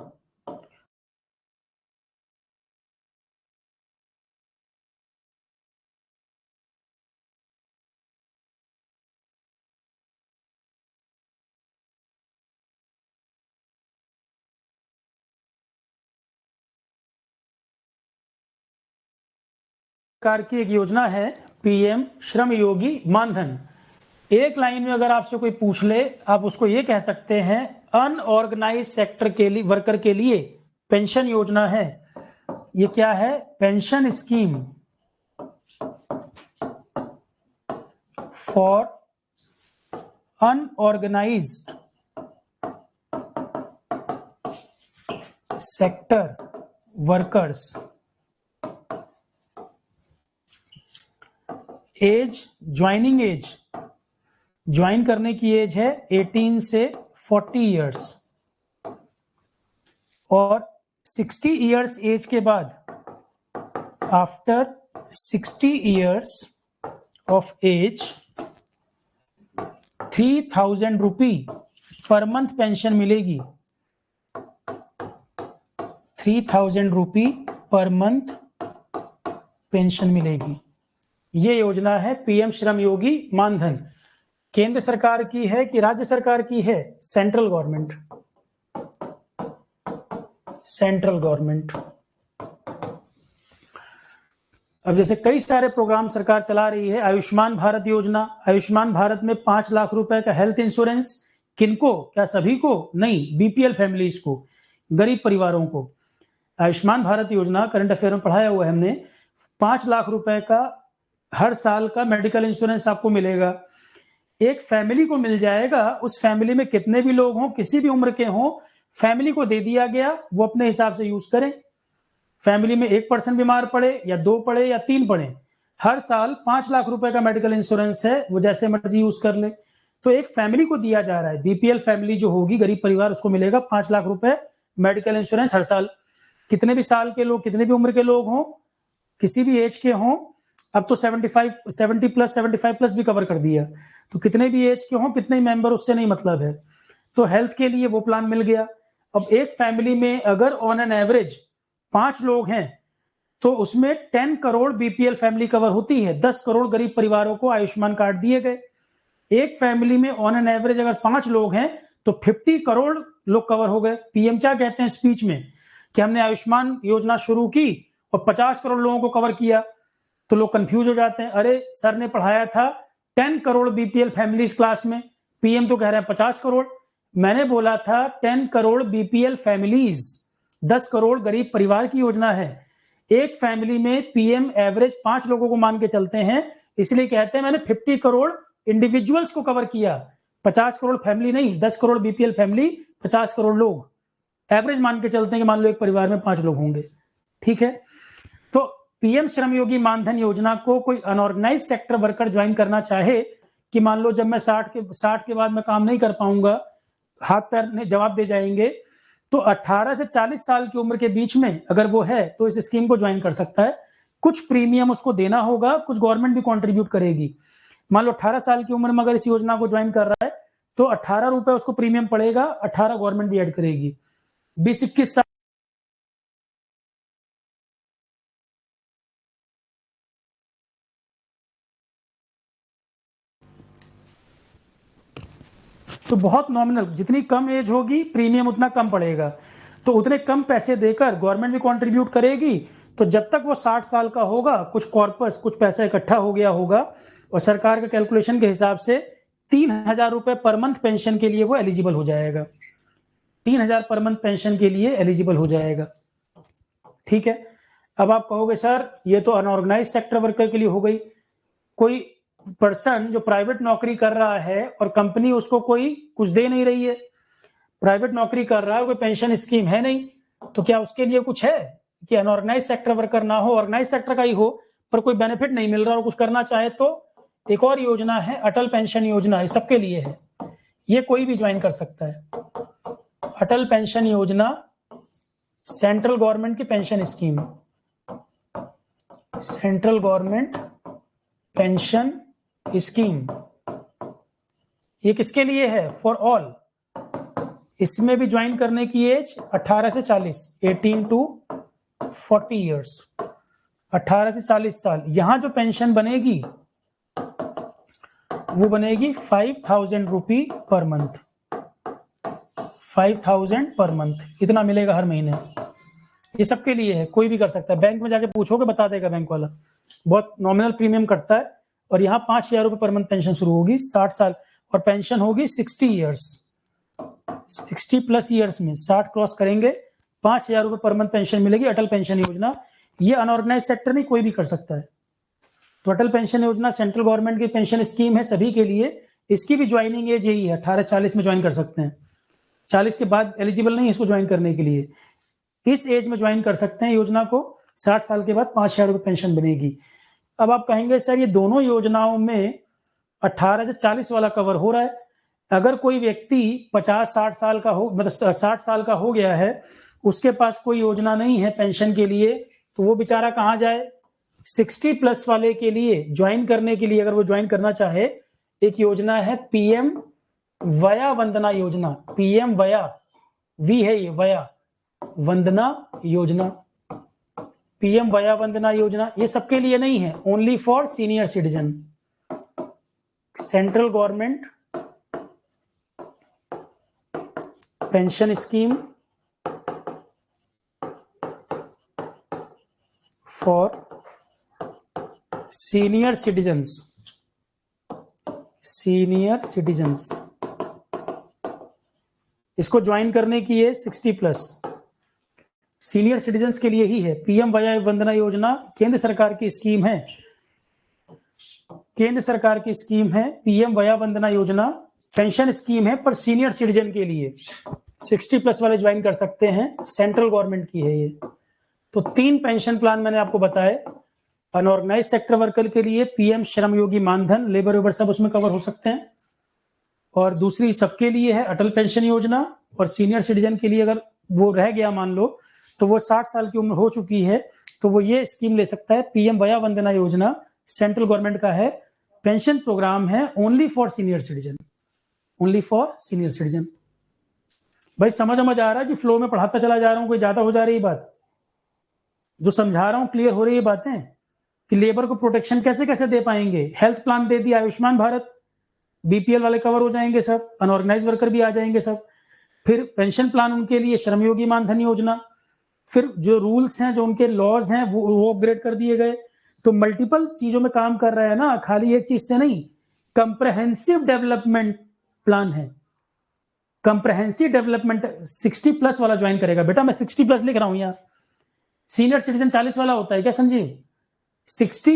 सरकार की एक योजना है पीएम श्रम योगी मानधन। एक लाइन में अगर आपसे कोई पूछ ले, आप उसको ये कह सकते हैं अनऑर्गेनाइज सेक्टर के लिए, वर्कर के लिए पेंशन योजना है। ये क्या है? Pension scheme for unorganised sector workers. Age, joining age, join करने की एज है 18 से 40 इयर्स, और 60 इयर्स एज के बाद, after 60 years of age, 3000 rupee पर मंथ पेंशन मिलेगी। 3000 रुपी पर मंथ पेंशन मिलेगी। ये योजना है पीएम श्रम योगी मानधन। केंद्र सरकार की है कि राज्य सरकार की है? Central government, central government. अब जैसे कई सारे प्रोग्राम सरकार चला रही है, आयुष्मान भारत योजना। आयुष्मान भारत में 5 लाख रुपए का हेल्थ इंश्योरेंस किनको? क्या सभी को? नहीं, बीपीएल फैमिलीज को, गरीब परिवारों को। आयुष्मान भारत योजना करंट अफेयर में पढ़ाया हुआ है हमने। 5 लाख रुपए का हर साल का मेडिकल इंश्योरेंस आपको मिलेगा। एक फैमिली को मिल जाएगा। उस फैमिली में कितने भी लोग हों, किसी भी उम्र के हों, फैमिली को दे दिया गया, वो अपने हिसाब से यूज करें। फैमिली में 1 पर्सन बीमार पड़े या 2 पड़े या 3 पड़े, हर साल 5 लाख रुपए का मेडिकल इंश्योरेंस है, वो जैसे मर्जी यूज कर ले। तो एक फैमिली को दिया जा रहा है, बीपीएल फैमिली जो होगी, गरीब परिवार, उसको मिलेगा 5 लाख रुपए मेडिकल इंश्योरेंस हर साल। कितने भी साल के लोग, कितने भी उम्र के लोग हों, किसी भी एज के हों। अब तो 70 प्लस 75 प्लस भी कवर कर दिया, तो कितने भी एज के हों, कितने मेंबर, उससे नहीं मतलब है। तो हेल्थ के लिए वो प्लान मिल गया। अब एक फैमिली में अगर ऑन एन एवरेज 5 लोग हैं, तो उसमें 10 करोड़ बीपीएल फैमिली कवर होती है। 10 करोड़ गरीब परिवारों को आयुष्मान कार्ड दिए गए। एक फैमिली में ऑन एन एवरेज अगर 5 लोग हैं, तो 50 करोड़ लोग कवर हो गए। पीएम क्या कहते हैं स्पीच में कि हमने आयुष्मान योजना शुरू की और 50 करोड़ लोगों को कवर किया। तो लोग कंफ्यूज हो जाते हैं, अरे सर ने पढ़ाया था 10 करोड़ बीपीएल फैमिलीज क्लास में, पीएम तो कह रहे हैं 50 करोड़। मैंने बोला था 10 करोड़ बीपीएल फैमिलीज, 10 करोड़ गरीब परिवार की योजना है। एक फैमिली में पीएम एवरेज 5 लोगों को मान के चलते हैं, इसलिए कहते हैं मैंने 50 करोड़ इंडिविजुअल्स को कवर किया, 50 करोड़ फैमिली नहीं। 10 करोड़ बीपीएल फैमिली, 50 करोड़ लोग, एवरेज मान के चलते हैं कि मान लो एक परिवार में 5 लोग होंगे। ठीक है, तो पीएम श्रम योगी मानधन योजना को कोई अनऑर्गेनाइज सेक्टर वर्कर ज्वाइन करना चाहे कि मान लो जब मैं 60 के बाद मैं काम नहीं कर पाऊंगा, हाथ पैर ने जवाब दे जाएंगे, तो 18 से 40 साल की उम्र के बीच में अगर वो है, तो इस स्कीम को ज्वाइन कर सकता है। कुछ प्रीमियम उसको देना होगा, कुछ गवर्नमेंट भी कंट्रीब्यूट करेगी। मान लो 18 साल की उम्र में अगर इस योजना को ज्वाइन कर रहा है, तो 18 रुपए उसको प्रीमियम पड़ेगा, 18 गवर्नमेंट भी ऐड करेगी। 20-21 साल तो बहुत नॉमिनल, जितनी कम एज होगी प्रीमियम उतना कम पड़ेगा, तो उतने कम पैसे देकर गवर्नमेंट भी कंट्रीब्यूट करेगी। तो जब तक वो 60 साल का होगा, कुछ कॉर्पस, कुछ पैसा इकट्ठा हो गया होगा, और सरकार के कैलकुलेशन के हिसाब से 3000 रुपए पर मंथ पेंशन के लिए वो एलिजिबल हो जाएगा। 3000 पर मंथ पेंशन के लिए एलिजिबल हो जाएगा। ठीक है, अब आप कहोगे सर ये तो अनऑर्गेनाइज सेक्टर वर्कर के लिए हो गई। कोई पर्सन जो प्राइवेट नौकरी कर रहा है और कंपनी उसको कोई कुछ दे नहीं रही है, प्राइवेट नौकरी कर रहा है, कोई पेंशन स्कीम है नहीं, तो क्या उसके लिए कुछ है कि अनऑर्गेनाइज सेक्टर वर्कर ना हो, ऑर्गेनाइज सेक्टर का ही हो, पर कोई बेनिफिट नहीं मिल रहा और कुछ करना चाहे, तो एक और योजना है अटल पेंशन योजना, ये सबके लिए है, ये कोई भी ज्वाइन कर सकता है। अटल पेंशन योजना सेंट्रल गवर्नमेंट की pension scheme, central government pension scheme, ये किसके लिए है? फॉर ऑल, इसमें भी ज्वाइन करने की एज 18 से 40, 18 टू 40 ईयर्स, 18 से 40 साल। यहां जो पेंशन बनेगी वो बनेगी 5,000 रुपी पर मंथ, 5,000 पर मंथ, इतना मिलेगा हर महीने। ये सबके लिए है, कोई भी कर सकता है। बैंक में जाके पूछोगे बता देगा बैंक वाला, बहुत नॉमिनल प्रीमियम कटता है। और यहाँ 5,000 रुपये पर मंथ पेंशन शुरू होगी 60 साल, और पेंशन होगी 60 ईयर्स, 60 प्लस ईयर्स में 60 क्रॉस करेंगे 5,000 रुपये पर मंथ पेंशन मिलेगी। अटल पेंशन योजना, ये अनऑर्गेनाइज सेक्टर नहीं, कोई भी कर सकता है। तो अटल पेंशन योजना सेंट्रल गवर्नमेंट की पेंशन स्कीम है सभी के लिए। इसकी भी ज्वाइनिंग एज यही है, 18-40 में ज्वाइन कर सकते हैं। 40 के बाद एलिजिबल नहीं है इसको ज्वाइन करने के लिए। इस एज में ज्वाइन कर सकते हैं योजना को। 60 साल के बाद 5,000 रुपये पेंशन बनेगी। अब आप कहेंगे सर ये दोनों योजनाओं में 18 से 40 वाला कवर हो रहा है। अगर कोई व्यक्ति 50-60 साल का हो, मतलब 60 साल का हो गया है, उसके पास कोई योजना नहीं है पेंशन के लिए, तो वो बेचारा कहाँ जाए? 60 प्लस वाले के लिए ज्वाइन करने के लिए, अगर वो ज्वाइन करना चाहे, एक योजना है पीएम वया वंदना योजना। पीएम वया, वी है ये, वया वंदना योजना। पीएम वया वंदना योजना ये सबके लिए नहीं है, only for senior citizen. Central government pension scheme for senior citizens, senior citizens. इसको ज्वाइन करने की है 60 प्लस, सीनियर सिटीजन्स के लिए ही है। पीएम वया वंदना योजना केंद्र सरकार की स्कीम है, केंद्र सरकार की स्कीम है। पीएम वया वंदना योजना पेंशन स्कीम है पर सीनियर सिटीजन के लिए, 60 प्लस वाले ज्वाइन कर सकते हैं, सेंट्रल गवर्नमेंट की है ये। तो 3 पेंशन प्लान मैंने आपको बताए। अनऑर्गेनाइज सेक्टर वर्कर के लिए PM Shram Yogi Maandhan, labour weber सब उसमें कवर हो सकते हैं। और दूसरी सबके लिए है अटल पेंशन योजना। और सीनियर सिटीजन के लिए अगर वो रह गया मान लो, तो वो 60 साल की उम्र हो चुकी है, तो वो ये स्कीम ले सकता है। पीएम वया वंदना योजना सेंट्रल गवर्नमेंट का है, पेंशन प्रोग्राम है only for senior citizen, only for senior citizen. भाई समझ आ रहा है कि फ्लो में पढ़ाता चला जा रहा हूं, कोई ज्यादा हो जा रही बात? जो समझा रहा हूं क्लियर हो रही है बातें कि लेबर को प्रोटेक्शन कैसे कैसे दे पाएंगे। हेल्थ प्लान दे दिया, आयुष्मान भारत, बीपीएल वाले कवर हो जाएंगे सब, अनऑर्गेनाइज वर्कर भी आ जाएंगे सब। फिर पेंशन प्लान उनके लिए श्रमयोगी मानधन योजना। फिर जो रूल्स हैं, जो उनके लॉज हैं, वो अपग्रेड कर दिए गए। तो मल्टीपल चीजों में काम कर रहा है ना, खाली एक चीज से नहीं। कंप्रहेंसिव डेवलपमेंट प्लान है, कंप्रहेंसिव डेवलपमेंट। 60 प्लस वाला ज्वाइन करेगा। बेटा मैं 60 प्लस लिख रहा हूं यहाँ, सीनियर सिटीजन 40 वाला होता है क्या संजीव? 60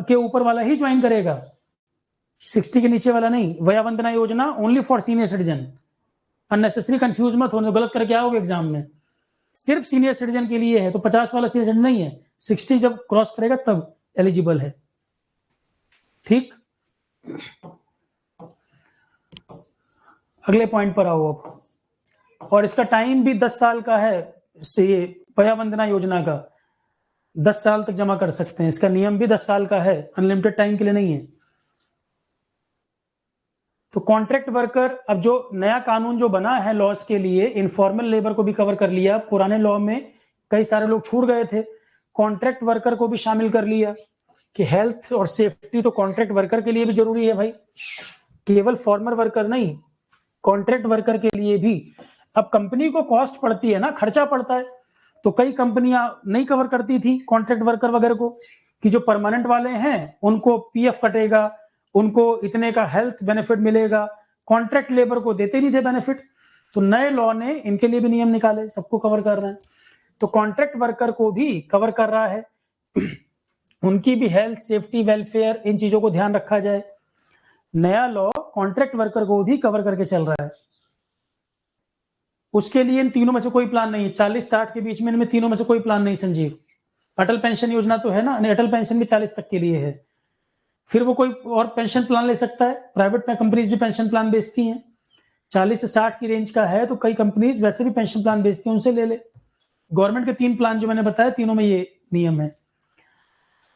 के ऊपर वाला ही ज्वाइन करेगा, 60 के नीचे वाला नहीं। वया Vandana Yojana only for senior citizen. Unnecessary confuse मत होने, गलत करके आओगे एग्जाम में। सिर्फ सीनियर सिटीजन के लिए है, तो 50 वाला सीनियर सिटीजन नहीं है, 60 जब क्रॉस करेगा तब एलिजिबल है। ठीक, अगले पॉइंट पर आओ अब। और इसका टाइम भी 10 साल का है, ये वया वंदना योजना का 10 साल तक जमा कर सकते हैं। इसका नियम भी 10 साल का है, अनलिमिटेड टाइम के लिए नहीं है। तो कॉन्ट्रैक्ट वर्कर, अब जो नया कानून जो बना है लॉस के लिए, इनफॉर्मल लेबर को भी कवर कर लिया। पुराने लॉ में कई सारे लोग छूट गए थे, कॉन्ट्रैक्ट वर्कर को भी शामिल कर लिया कि हेल्थ और सेफ्टी तो कॉन्ट्रैक्ट वर्कर के लिए भी जरूरी है भाई, केवल फॉर्मर वर्कर नहीं, कॉन्ट्रैक्ट वर्कर के लिए भी। अब कंपनी को कॉस्ट पड़ती है ना, खर्चा पड़ता है, तो कई कंपनियां नहीं कवर करती थी कॉन्ट्रैक्ट वर्कर वगैरह को, कि जो परमानेंट वाले हैं उनको पीएफ कटेगा, उनको इतने का हेल्थ बेनिफिट मिलेगा, कॉन्ट्रैक्ट लेबर को देते नहीं थे बेनिफिट। तो नए लॉ ने इनके लिए भी नियम निकाले, सबको कवर कर रहे हैं। तो कॉन्ट्रैक्ट वर्कर को भी कवर कर रहा है, उनकी भी हेल्थ, सेफ्टी, वेलफेयर, इन चीजों को ध्यान रखा जाए। नया लॉ कॉन्ट्रैक्ट वर्कर को भी कवर करके चल रहा है। उसके लिए इन तीनों में से कोई प्लान नहीं है, 40-60 के बीच में इनमें तीनों में से कोई प्लान नहीं संजीव। अटल पेंशन योजना तो है ना, अटल पेंशन भी 40 तक के लिए है। फिर वो कोई और पेंशन प्लान ले सकता है, प्राइवेट में कंपनीज भी पेंशन प्लान बेचती हैं। 40 से 60 की रेंज का है तो कई कंपनीज वैसे भी पेंशन प्लान बेचती हैं, उनसे ले ले। गवर्नमेंट के 3 प्लान जो मैंने बताया, तीनों में ये नियम है।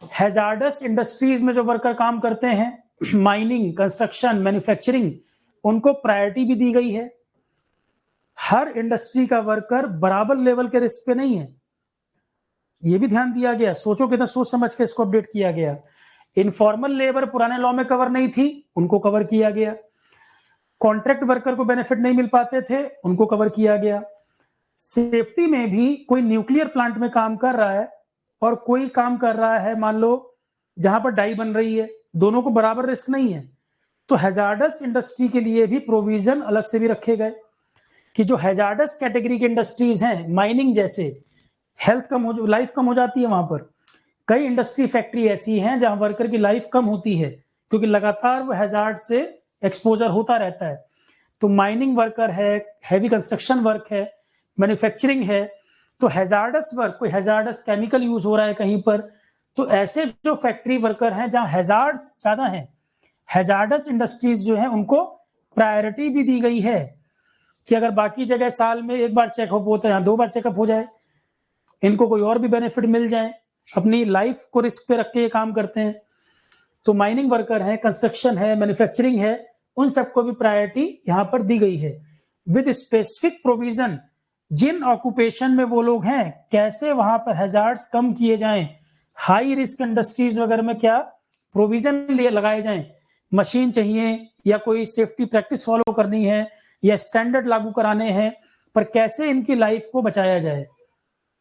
हैजार्डस इंडस्ट्रीज में जो वर्कर काम करते हैं, माइनिंग, कंस्ट्रक्शन, मैन्युफैक्चरिंग, उनको प्रायोरिटी भी दी गई है। हर इंडस्ट्री का वर्कर बराबर लेवल के रिस्क पे नहीं है, ये भी ध्यान दिया गया। सोचो कितना सोच समझ के इसको अपडेट किया गया। इनफॉर्मल लेबर पुराने लॉ में कवर नहीं थी, उनको कवर किया गया। कॉन्ट्रैक्ट वर्कर को बेनिफिट नहीं मिल पाते थे, उनको कवर किया गया। सेफ्टी में भी कोई न्यूक्लियर प्लांट में काम कर रहा है और कोई काम कर रहा है मान लो जहां पर डाई बन रही है, दोनों को बराबर रिस्क नहीं है। तो हैजार्डस इंडस्ट्री के लिए भी प्रोविजन अलग से भी रखे गए कि जो हैजार्डस कैटेगरी की इंडस्ट्रीज हैं, माइनिंग जैसे, हेल्थ कम हो, लाइफ कम हो जाती है वहां पर। कई इंडस्ट्री फैक्ट्री ऐसी हैं जहां वर्कर की लाइफ कम होती है क्योंकि लगातार वो हैजार्ड से एक्सपोजर होता रहता है। तो माइनिंग वर्कर है, हैवी कंस्ट्रक्शन वर्क है, मैन्युफैक्चरिंग है, तो हैजार्डस वर्क, कोई हैजार्डस केमिकल यूज हो रहा है कहीं पर, तो ऐसे जो फैक्ट्री वर्कर हैं जहां हैजार्ड्स ज्यादा हैं, हैजार्डस इंडस्ट्रीज जो है उनको प्रायोरिटी भी दी गई है कि अगर बाकी जगह साल में एक बार चेकअप होता है, यहाँ 2 बार चेकअप हो जाए, इनको कोई और भी बेनिफिट मिल जाए, अपनी लाइफ को रिस्क पे रख के ये काम करते हैं। तो माइनिंग वर्कर है, कंस्ट्रक्शन है, मैन्युफैक्चरिंग है, उन सबको भी प्रायोरिटी यहाँ पर दी गई है विद स्पेसिफिक प्रोविजन। जिन ऑक्यूपेशन में वो लोग हैं कैसे वहां पर हैजार्ड्स कम किए जाएं, हाई रिस्क इंडस्ट्रीज वगैरह में क्या प्रोविजन लगाए जाएं, मशीन चाहिए या कोई सेफ्टी प्रैक्टिस फॉलो करनी है या स्टैंडर्ड लागू कराने हैं, पर कैसे इनकी लाइफ को बचाया जाए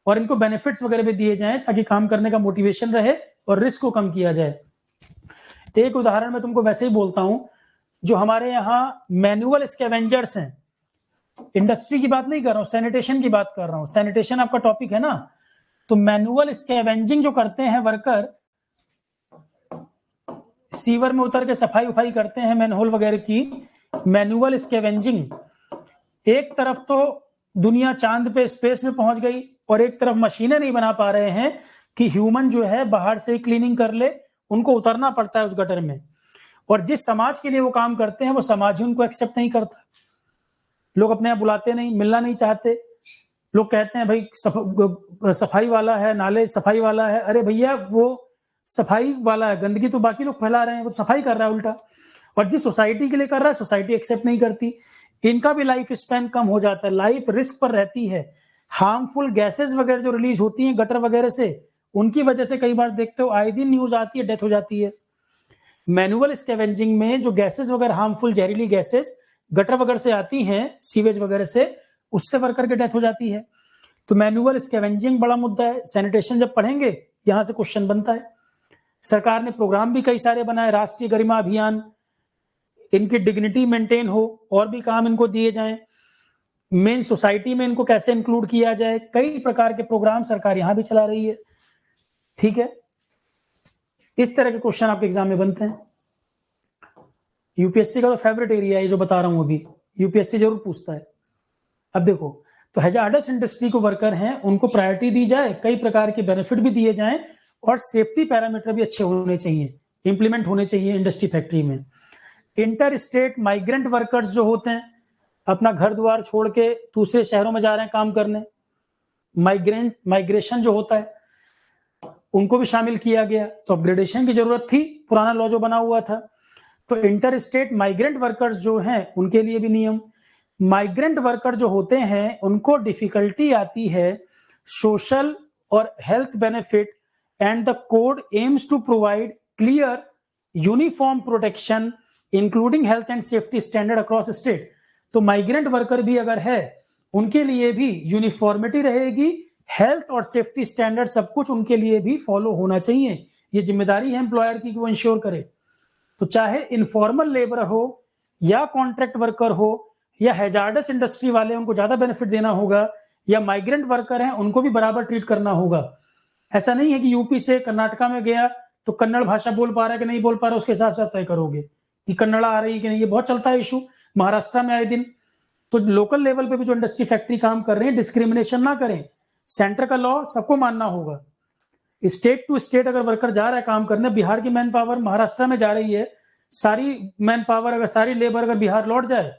और इनको बेनिफिट्स वगैरह भी दिए जाएं ताकि काम करने का मोटिवेशन रहे और रिस्क को कम किया जाए। एक उदाहरण मैं तुमको वैसे ही बोलता हूं, जो हमारे यहाँ मैनुअल स्कैवेंजर्स हैं, इंडस्ट्री की बात नहीं कर रहा हूं, सैनिटेशन की बात कर रहा हूं, सैनिटेशन आपका टॉपिक है ना। तो मैनुअल स्कैवेंजिंग जो करते हैं वर्कर, सीवर में उतर के सफाई उफाई करते हैं मैनहोल वगैरह की, मैनुअल स्कैवेंजिंग। एक तरफ तो दुनिया चांद पे स्पेस में पहुंच गई और एक तरफ मशीनें नहीं बना पा रहे हैं कि ह्यूमन जो है बाहर से क्लीनिंग कर ले, उनको उतरना पड़ता है उस गटर में, और जिस समाज के लिए वो काम करते हैं वो समाज ही उनको एक्सेप्ट नहीं करता। लोग अपने यहाँ बुलाते नहीं, मिलना नहीं चाहते। लोग कहते हैं भाई सफाई वाला है, नाले सफाई वाला है, अरे भैया वो सफाई वाला है, गंदगी तो बाकी लोग फैला रहे हैं, वो सफाई कर रहा है उल्टा। और जिस सोसाइटी के लिए कर रहा है सोसाइटी एक्सेप्ट नहीं करती। इनका भी लाइफ स्पैन कम हो जाता है, लाइफ रिस्क पर रहती है। हार्मफुल गैसेस वगैरह जो रिलीज होती हैं गटर वगैरह से, उनकी वजह से कई बार देखते हो आए दिन न्यूज आती है, डेथ हो जाती है। मैनुअल स्कैवेंजिंग में जो गैसेस वगैरह, हार्मफुल जहरीली गैसेस गटर वगैरह से आती हैं, सीवेज वगैरह से, उससे वर्कर की डेथ हो जाती है। तो मैनुअल स्कैवेंजिंग बड़ा मुद्दा है। सैनिटेशन जब पढ़ेंगे यहां से क्वेश्चन बनता है। सरकार ने प्रोग्राम भी कई सारे बनाए, राष्ट्रीय गरिमा अभियान, इनकी डिग्निटी मेंटेन हो और भी काम इनको दिए जाएं, मेन सोसाइटी में इनको कैसे इंक्लूड किया जाए, कई प्रकार के प्रोग्राम सरकार यहां भी चला रही है। ठीक है, इस तरह के क्वेश्चन आपके एग्जाम में बनते हैं। यूपीएससी का तो फेवरेट एरिया है जो बता रहा हूं अभी, यूपीएससी जरूर पूछता है। अब देखो, तो हैजार्डस इंडस्ट्री को वर्कर हैं उनको प्रायोरिटी दी जाए, कई प्रकार के बेनिफिट भी दिए जाएं और सेफ्टी पैरामीटर भी अच्छे होने चाहिए, इंप्लीमेंट होने चाहिए इंडस्ट्री फैक्ट्री में। इंटर स्टेट माइग्रेंट वर्कर्स जो होते हैं, अपना घर द्वार छोड़ के दूसरे शहरों में जा रहे हैं काम करने, माइग्रेशन जो होता है, उनको भी शामिल किया गया। तो अपग्रेडेशन की जरूरत थी, पुराना लॉ जो बना हुआ था। तो इंटर स्टेट माइग्रेंट वर्कर्स जो हैं उनके लिए भी नियम। माइग्रेंट वर्कर जो होते हैं उनको डिफिकल्टी आती है सोशल और health benefit, and the code aims to provide clear uniform protection including health and safety standard across state. तो माइग्रेंट वर्कर भी अगर है उनके लिए भी यूनिफॉर्मिटी रहेगी, हेल्थ और सेफ्टी स्टैंडर्ड सब कुछ उनके लिए भी फॉलो होना चाहिए। ये जिम्मेदारी है एम्प्लॉयर की कि वो इंश्योर करे। तो चाहे इनफॉर्मल लेबर हो या कॉन्ट्रैक्ट वर्कर हो या हैजार्डस इंडस्ट्री वाले, उनको ज्यादा बेनिफिट देना होगा, या माइग्रेंट वर्कर हैं उनको भी बराबर ट्रीट करना होगा। ऐसा नहीं है कि यूपी से कर्नाटका में गया तो कन्नड़ भाषा बोल पा रहा है कि नहीं बोल पा रहा, उसके हिसाब से तय करोगे कि कन्नड़ा आ रही है कि नहीं। ये बहुत चलता है इशू महाराष्ट्र में आए दिन। तो लोकल लेवल पे भी जो इंडस्ट्री फैक्ट्री काम कर रहे हैं डिस्क्रिमिनेशन ना करें, सेंटर का लॉ सबको मानना होगा। स्टेट टू स्टेट अगर वर्कर जा रहा है काम करने, बिहार की मैन पावर महाराष्ट्र में जा रही है, सारी मैन पावर अगर, सारी लेबर अगर बिहार लौट जाए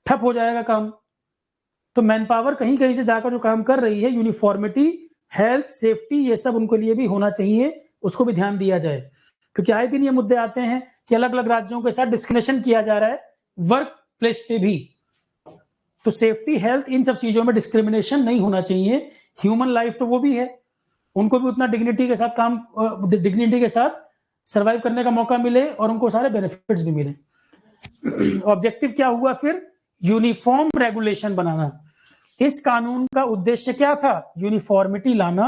ठप हो जाएगा काम। तो मैन पावर कहीं कहीं से जाकर जो काम कर रही है, यूनिफॉर्मिटी, हेल्थ, सेफ्टी, ये सब उनके लिए भी होना चाहिए, उसको भी ध्यान दिया जाए। क्योंकि आए दिन ये मुद्दे आते हैं कि अलग अलग राज्यों के साथ डिस्क्रिमिनेशन किया जा रहा है वर्क प्लेस से भी। तो सेफ्टी, हेल्थ, इन सब चीजों में डिस्क्रिमिनेशन नहीं होना चाहिए। ह्यूमन लाइफ तो वो भी है, उनको भी उतना डिग्निटी के साथ डिग्निटी के साथ सर्वाइव करने का मौका मिले और उनको सारे बेनिफिट्स भी मिले। ऑब्जेक्टिव क्या हुआ फिर? यूनिफॉर्म रेगुलेशन बनाना। इस कानून का उद्देश्य क्या था? यूनिफॉर्मिटी लाना,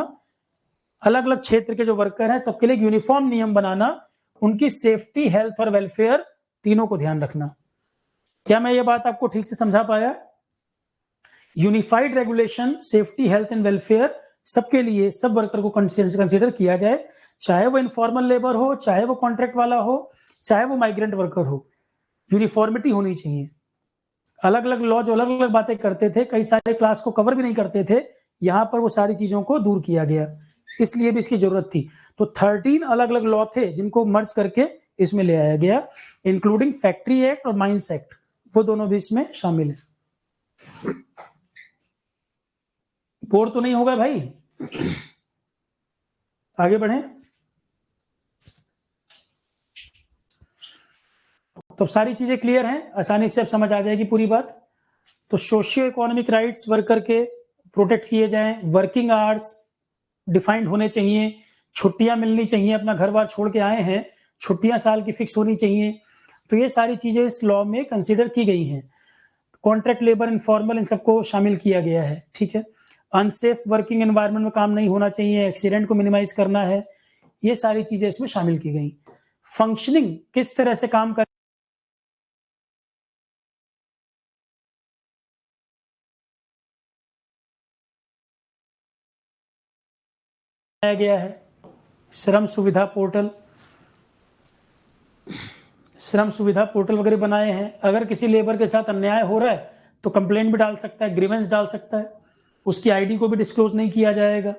अलग अलग क्षेत्र के जो वर्कर हैं सबके लिए यूनिफॉर्म नियम बनाना, उनकी सेफ्टी, हेल्थ और वेलफेयर तीनों को ध्यान रखना। क्या मैं ये बात आपको ठीक से समझा पाया? Unified regulation, safety, health and welfare सबके लिए, सब वर्कर को कंसीडर किया जाए, चाहे वो इनफॉर्मल लेबर हो, चाहे वो कॉन्ट्रैक्ट वाला हो, चाहे वो माइग्रेंट वर्कर हो। यूनिफॉर्मिटी होनी चाहिए। अलग अलग लॉ जो अलग अलग बातें करते थे, कई सारे क्लास को कवर भी नहीं करते थे, यहां पर वो सारी चीजों को दूर किया गया, इसलिए भी इसकी जरूरत थी। तो 13 अलग अलग लॉ थे जिनको मर्ज करके इसमें ले आया गया, इंक्लूडिंग फैक्ट्री एक्ट और माइंस एक्ट, वो दोनों भी इसमें शामिल है। बोर तो नहीं होगा भाई? आगे बढ़े। तो सारी चीजें क्लियर हैं, आसानी से अब समझ आ जाएगी पूरी बात। तो सोशियो इकोनॉमिक राइट्स वर्कर के प्रोटेक्ट किए जाएं, वर्किंग आवर्स डिफाइंड होने चाहिए, छुट्टियां मिलनी चाहिए, अपना घर बार छोड़ के आए हैं, छुट्टियां साल की फिक्स होनी चाहिए। तो ये सारी चीजें इस लॉ में कंसीडर की गई हैं। कॉन्ट्रैक्ट लेबर, इनफॉर्मल, इन सबको शामिल किया गया है, ठीक है। अनसेफ वर्किंग एनवायरनमेंट में काम नहीं होना चाहिए, एक्सीडेंट को मिनिमाइज करना है, ये सारी चीजें इसमें शामिल की गई। फंक्शनिंग किस तरह से काम कर गया है। श्रम सुविधा पोर्टल, श्रम सुविधा पोर्टल वगैरह बनाए हैं। अगर किसी लेबर के साथ अन्याय हो रहा है तो कंप्लेंट भी डाल सकता है, ग्रीवेंस डाल सकता है, उसकी आईडी को भी डिस्क्लोज नहीं किया जाएगा।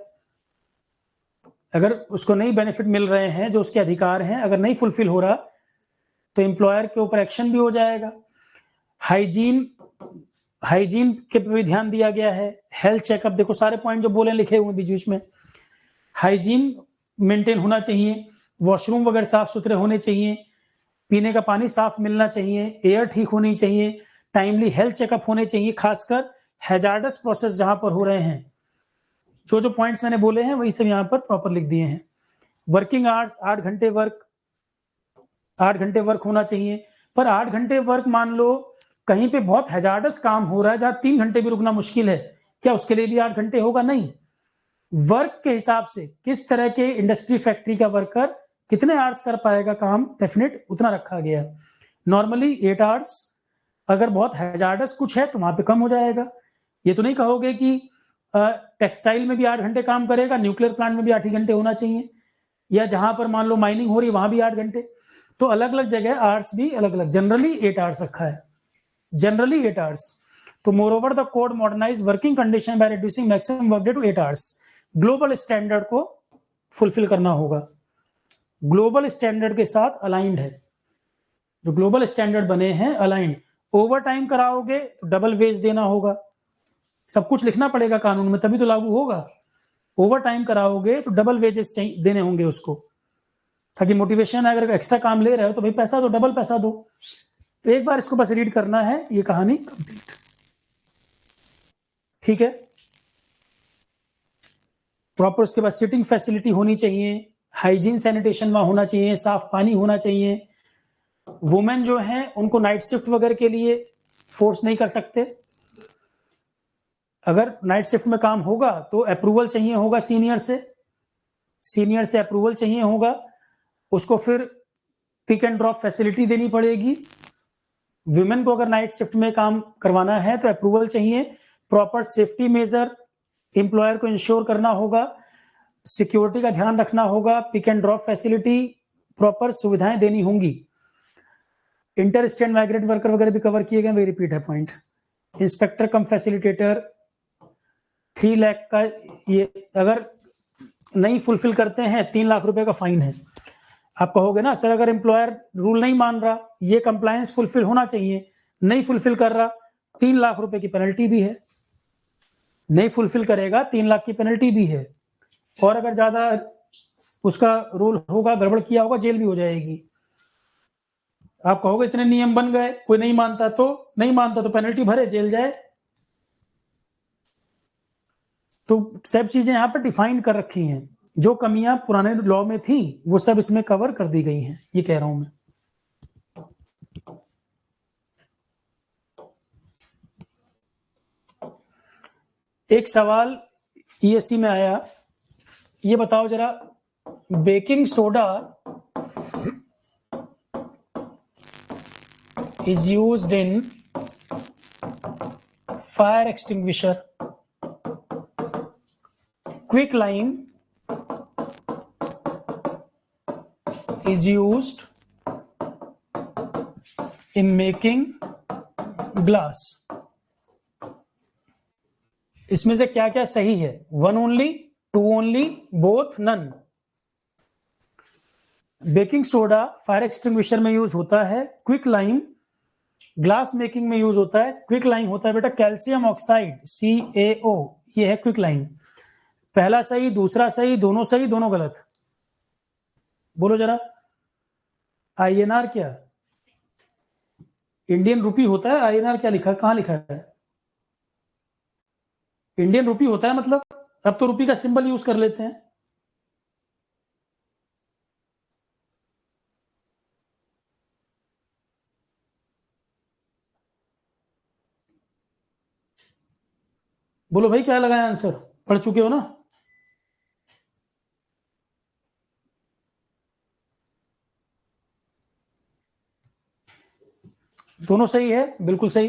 अगर उसको नहीं बेनिफिट मिल रहे हैं जो उसके अधिकार हैं, अगर नहीं फुलफिल हो रहा तो एम्प्लॉयर के ऊपर एक्शन भी हो जाएगा। हाइजीन, हाइजीन के पे भी ध्यान दिया गया है। हेल्थ चेकअप, देखो सारे पॉइंट जो बोले लिखे हुए बीच बीच में। हाइजीन मेंटेन होना चाहिए, वॉशरूम वगैरह साफ सुथरे होने चाहिए, पीने का पानी साफ मिलना चाहिए, एयर ठीक होनी चाहिए, टाइमली हेल्थ चेकअप होने चाहिए, खासकर हैजार्डस प्रोसेस जहां पर हो रहे हैं। जो जो पॉइंट्स मैंने बोले हैं वही सब यहाँ पर प्रॉपर लिख दिए हैं। वर्किंग आवर्स 8 घंटे वर्क, 8 घंटे वर्क होना चाहिए। पर 8 घंटे वर्क मान लो कहीं पे बहुत हैजार्डस काम हो रहा है जहां 3 घंटे भी रुकना मुश्किल है, क्या उसके लिए भी 8 घंटे होगा? नहीं। वर्क के हिसाब से किस तरह के इंडस्ट्री फैक्ट्री का वर्कर कितने आवर्स कर पाएगा काम, डेफिनेट उतना रखा गया। नॉर्मली 8 आवर्स, अगर बहुत हैजार्डस कुछ है तो वहां पे कम हो जाएगा। ये तो नहीं कहोगे कि टेक्सटाइल में भी 8 घंटे काम करेगा, न्यूक्लियर प्लांट में भी 8 ही घंटे होना चाहिए, या जहां पर मान लो माइनिंग हो रही है वहां भी 8 घंटे। तो अलग अलग जगह आवर्स भी अलग अलग, जनरली 8 आवर्स रखा है, जनरली 8 आवर्स। तो moreover the code modernise working condition by reducing maximum work day to 8 hours. Global standard को फुलफिल करना होगा, ग्लोबल स्टैंडर्ड के साथ अलाइंड है, जो ग्लोबल स्टैंडर्ड बने हैं अलाइंड। ओवर टाइम कराओगे तो डबल वेज देना होगा, सब कुछ लिखना पड़ेगा कानून में तभी तो लागू होगा। ओवर टाइम कराओगे तो डबल वेजेस देने होंगे उसको, ताकि मोटिवेशन है, अगर एक्स्ट्रा काम ले रहे हो तो भाई पैसा दो, डबल पैसा दो। तो एक बार इसको बस रीड करना है, ये कहानी कंप्लीट, ठीक है। प्रॉपर उसके बाद सिटिंग फैसिलिटी होनी चाहिए, हाइजीन सैनिटेशन वहां होना चाहिए, साफ पानी होना चाहिए। वुमेन जो हैं उनको नाइट शिफ्ट वगैरह के लिए फोर्स नहीं कर सकते, अगर नाइट शिफ्ट में काम होगा तो अप्रूवल चाहिए होगा सीनियर से, सीनियर से अप्रूवल चाहिए होगा, उसको फिर पिक एंड ड्रॉप फैसिलिटी देनी पड़ेगी। वुमेन को अगर नाइट शिफ्ट में काम करवाना है तो अप्रूवल चाहिए, प्रॉपर सेफ्टी मेजर एम्प्लॉयर को इंश्योर करना होगा, सिक्योरिटी का ध्यान रखना होगा, pick and drop facility proper सुविधाएं देनी होंगी। इंटर स्टेट माइग्रेंट वर्कर वगैरह भी कवर किए गए, वे रिपीट है पॉइंट। इंस्पेक्टर कम फैसिलिटेटर 3 लाख का, ये अगर नहीं फुलफिल करते हैं 3 लाख रुपए का फाइन है। आप कहोगे ना सर अगर एम्प्लॉयर रूल नहीं मान रहा, ये कंप्लायंस फुलफिल होना चाहिए, नहीं फुलफिल कर रहा, 3 लाख रुपए की पेनल्टी भी है, नहीं फुलफिल करेगा 3 लाख की पेनल्टी भी है, और अगर ज्यादा उसका रूल होगा, गड़बड़ किया होगा, जेल भी हो जाएगी। आप कहोगे इतने नियम बन गए, कोई नहीं मानता तो नहीं मानता तो पेनल्टी भरे, जेल जाए, तो सब चीजें यहाँ पर डिफाइन कर रखी हैं, जो कमियां पुराने लॉ में थी वो सब इसमें कवर कर दी गई हैं, ये कह रहा हूं मैं। एक सवाल ईएससी में आया, ये बताओ जरा, baking soda is used in fire extinguisher, quick lime is used in making glass। इसमें से क्या क्या सही है? 1 only, 2 only, both, none. Baking soda fire extinguisher में यूज होता है, क्विक लाइम ग्लास मेकिंग में यूज होता है। क्विक लाइम होता है बेटा कैल्शियम ऑक्साइड, CaO, ये है क्विक लाइम। पहला सही, दूसरा सही, दोनों गलत। बोलो जरा, INR क्या? इंडियन रुपी होता है, INR क्या लिखा, कहां लिखा है? इंडियन रुपी होता है, मतलब अब तो रुपी का सिंबल यूज कर लेते हैं। बोलो भाई, क्या लगाया आंसर? पढ़ चुके हो ना? दोनों सही है, बिल्कुल सही।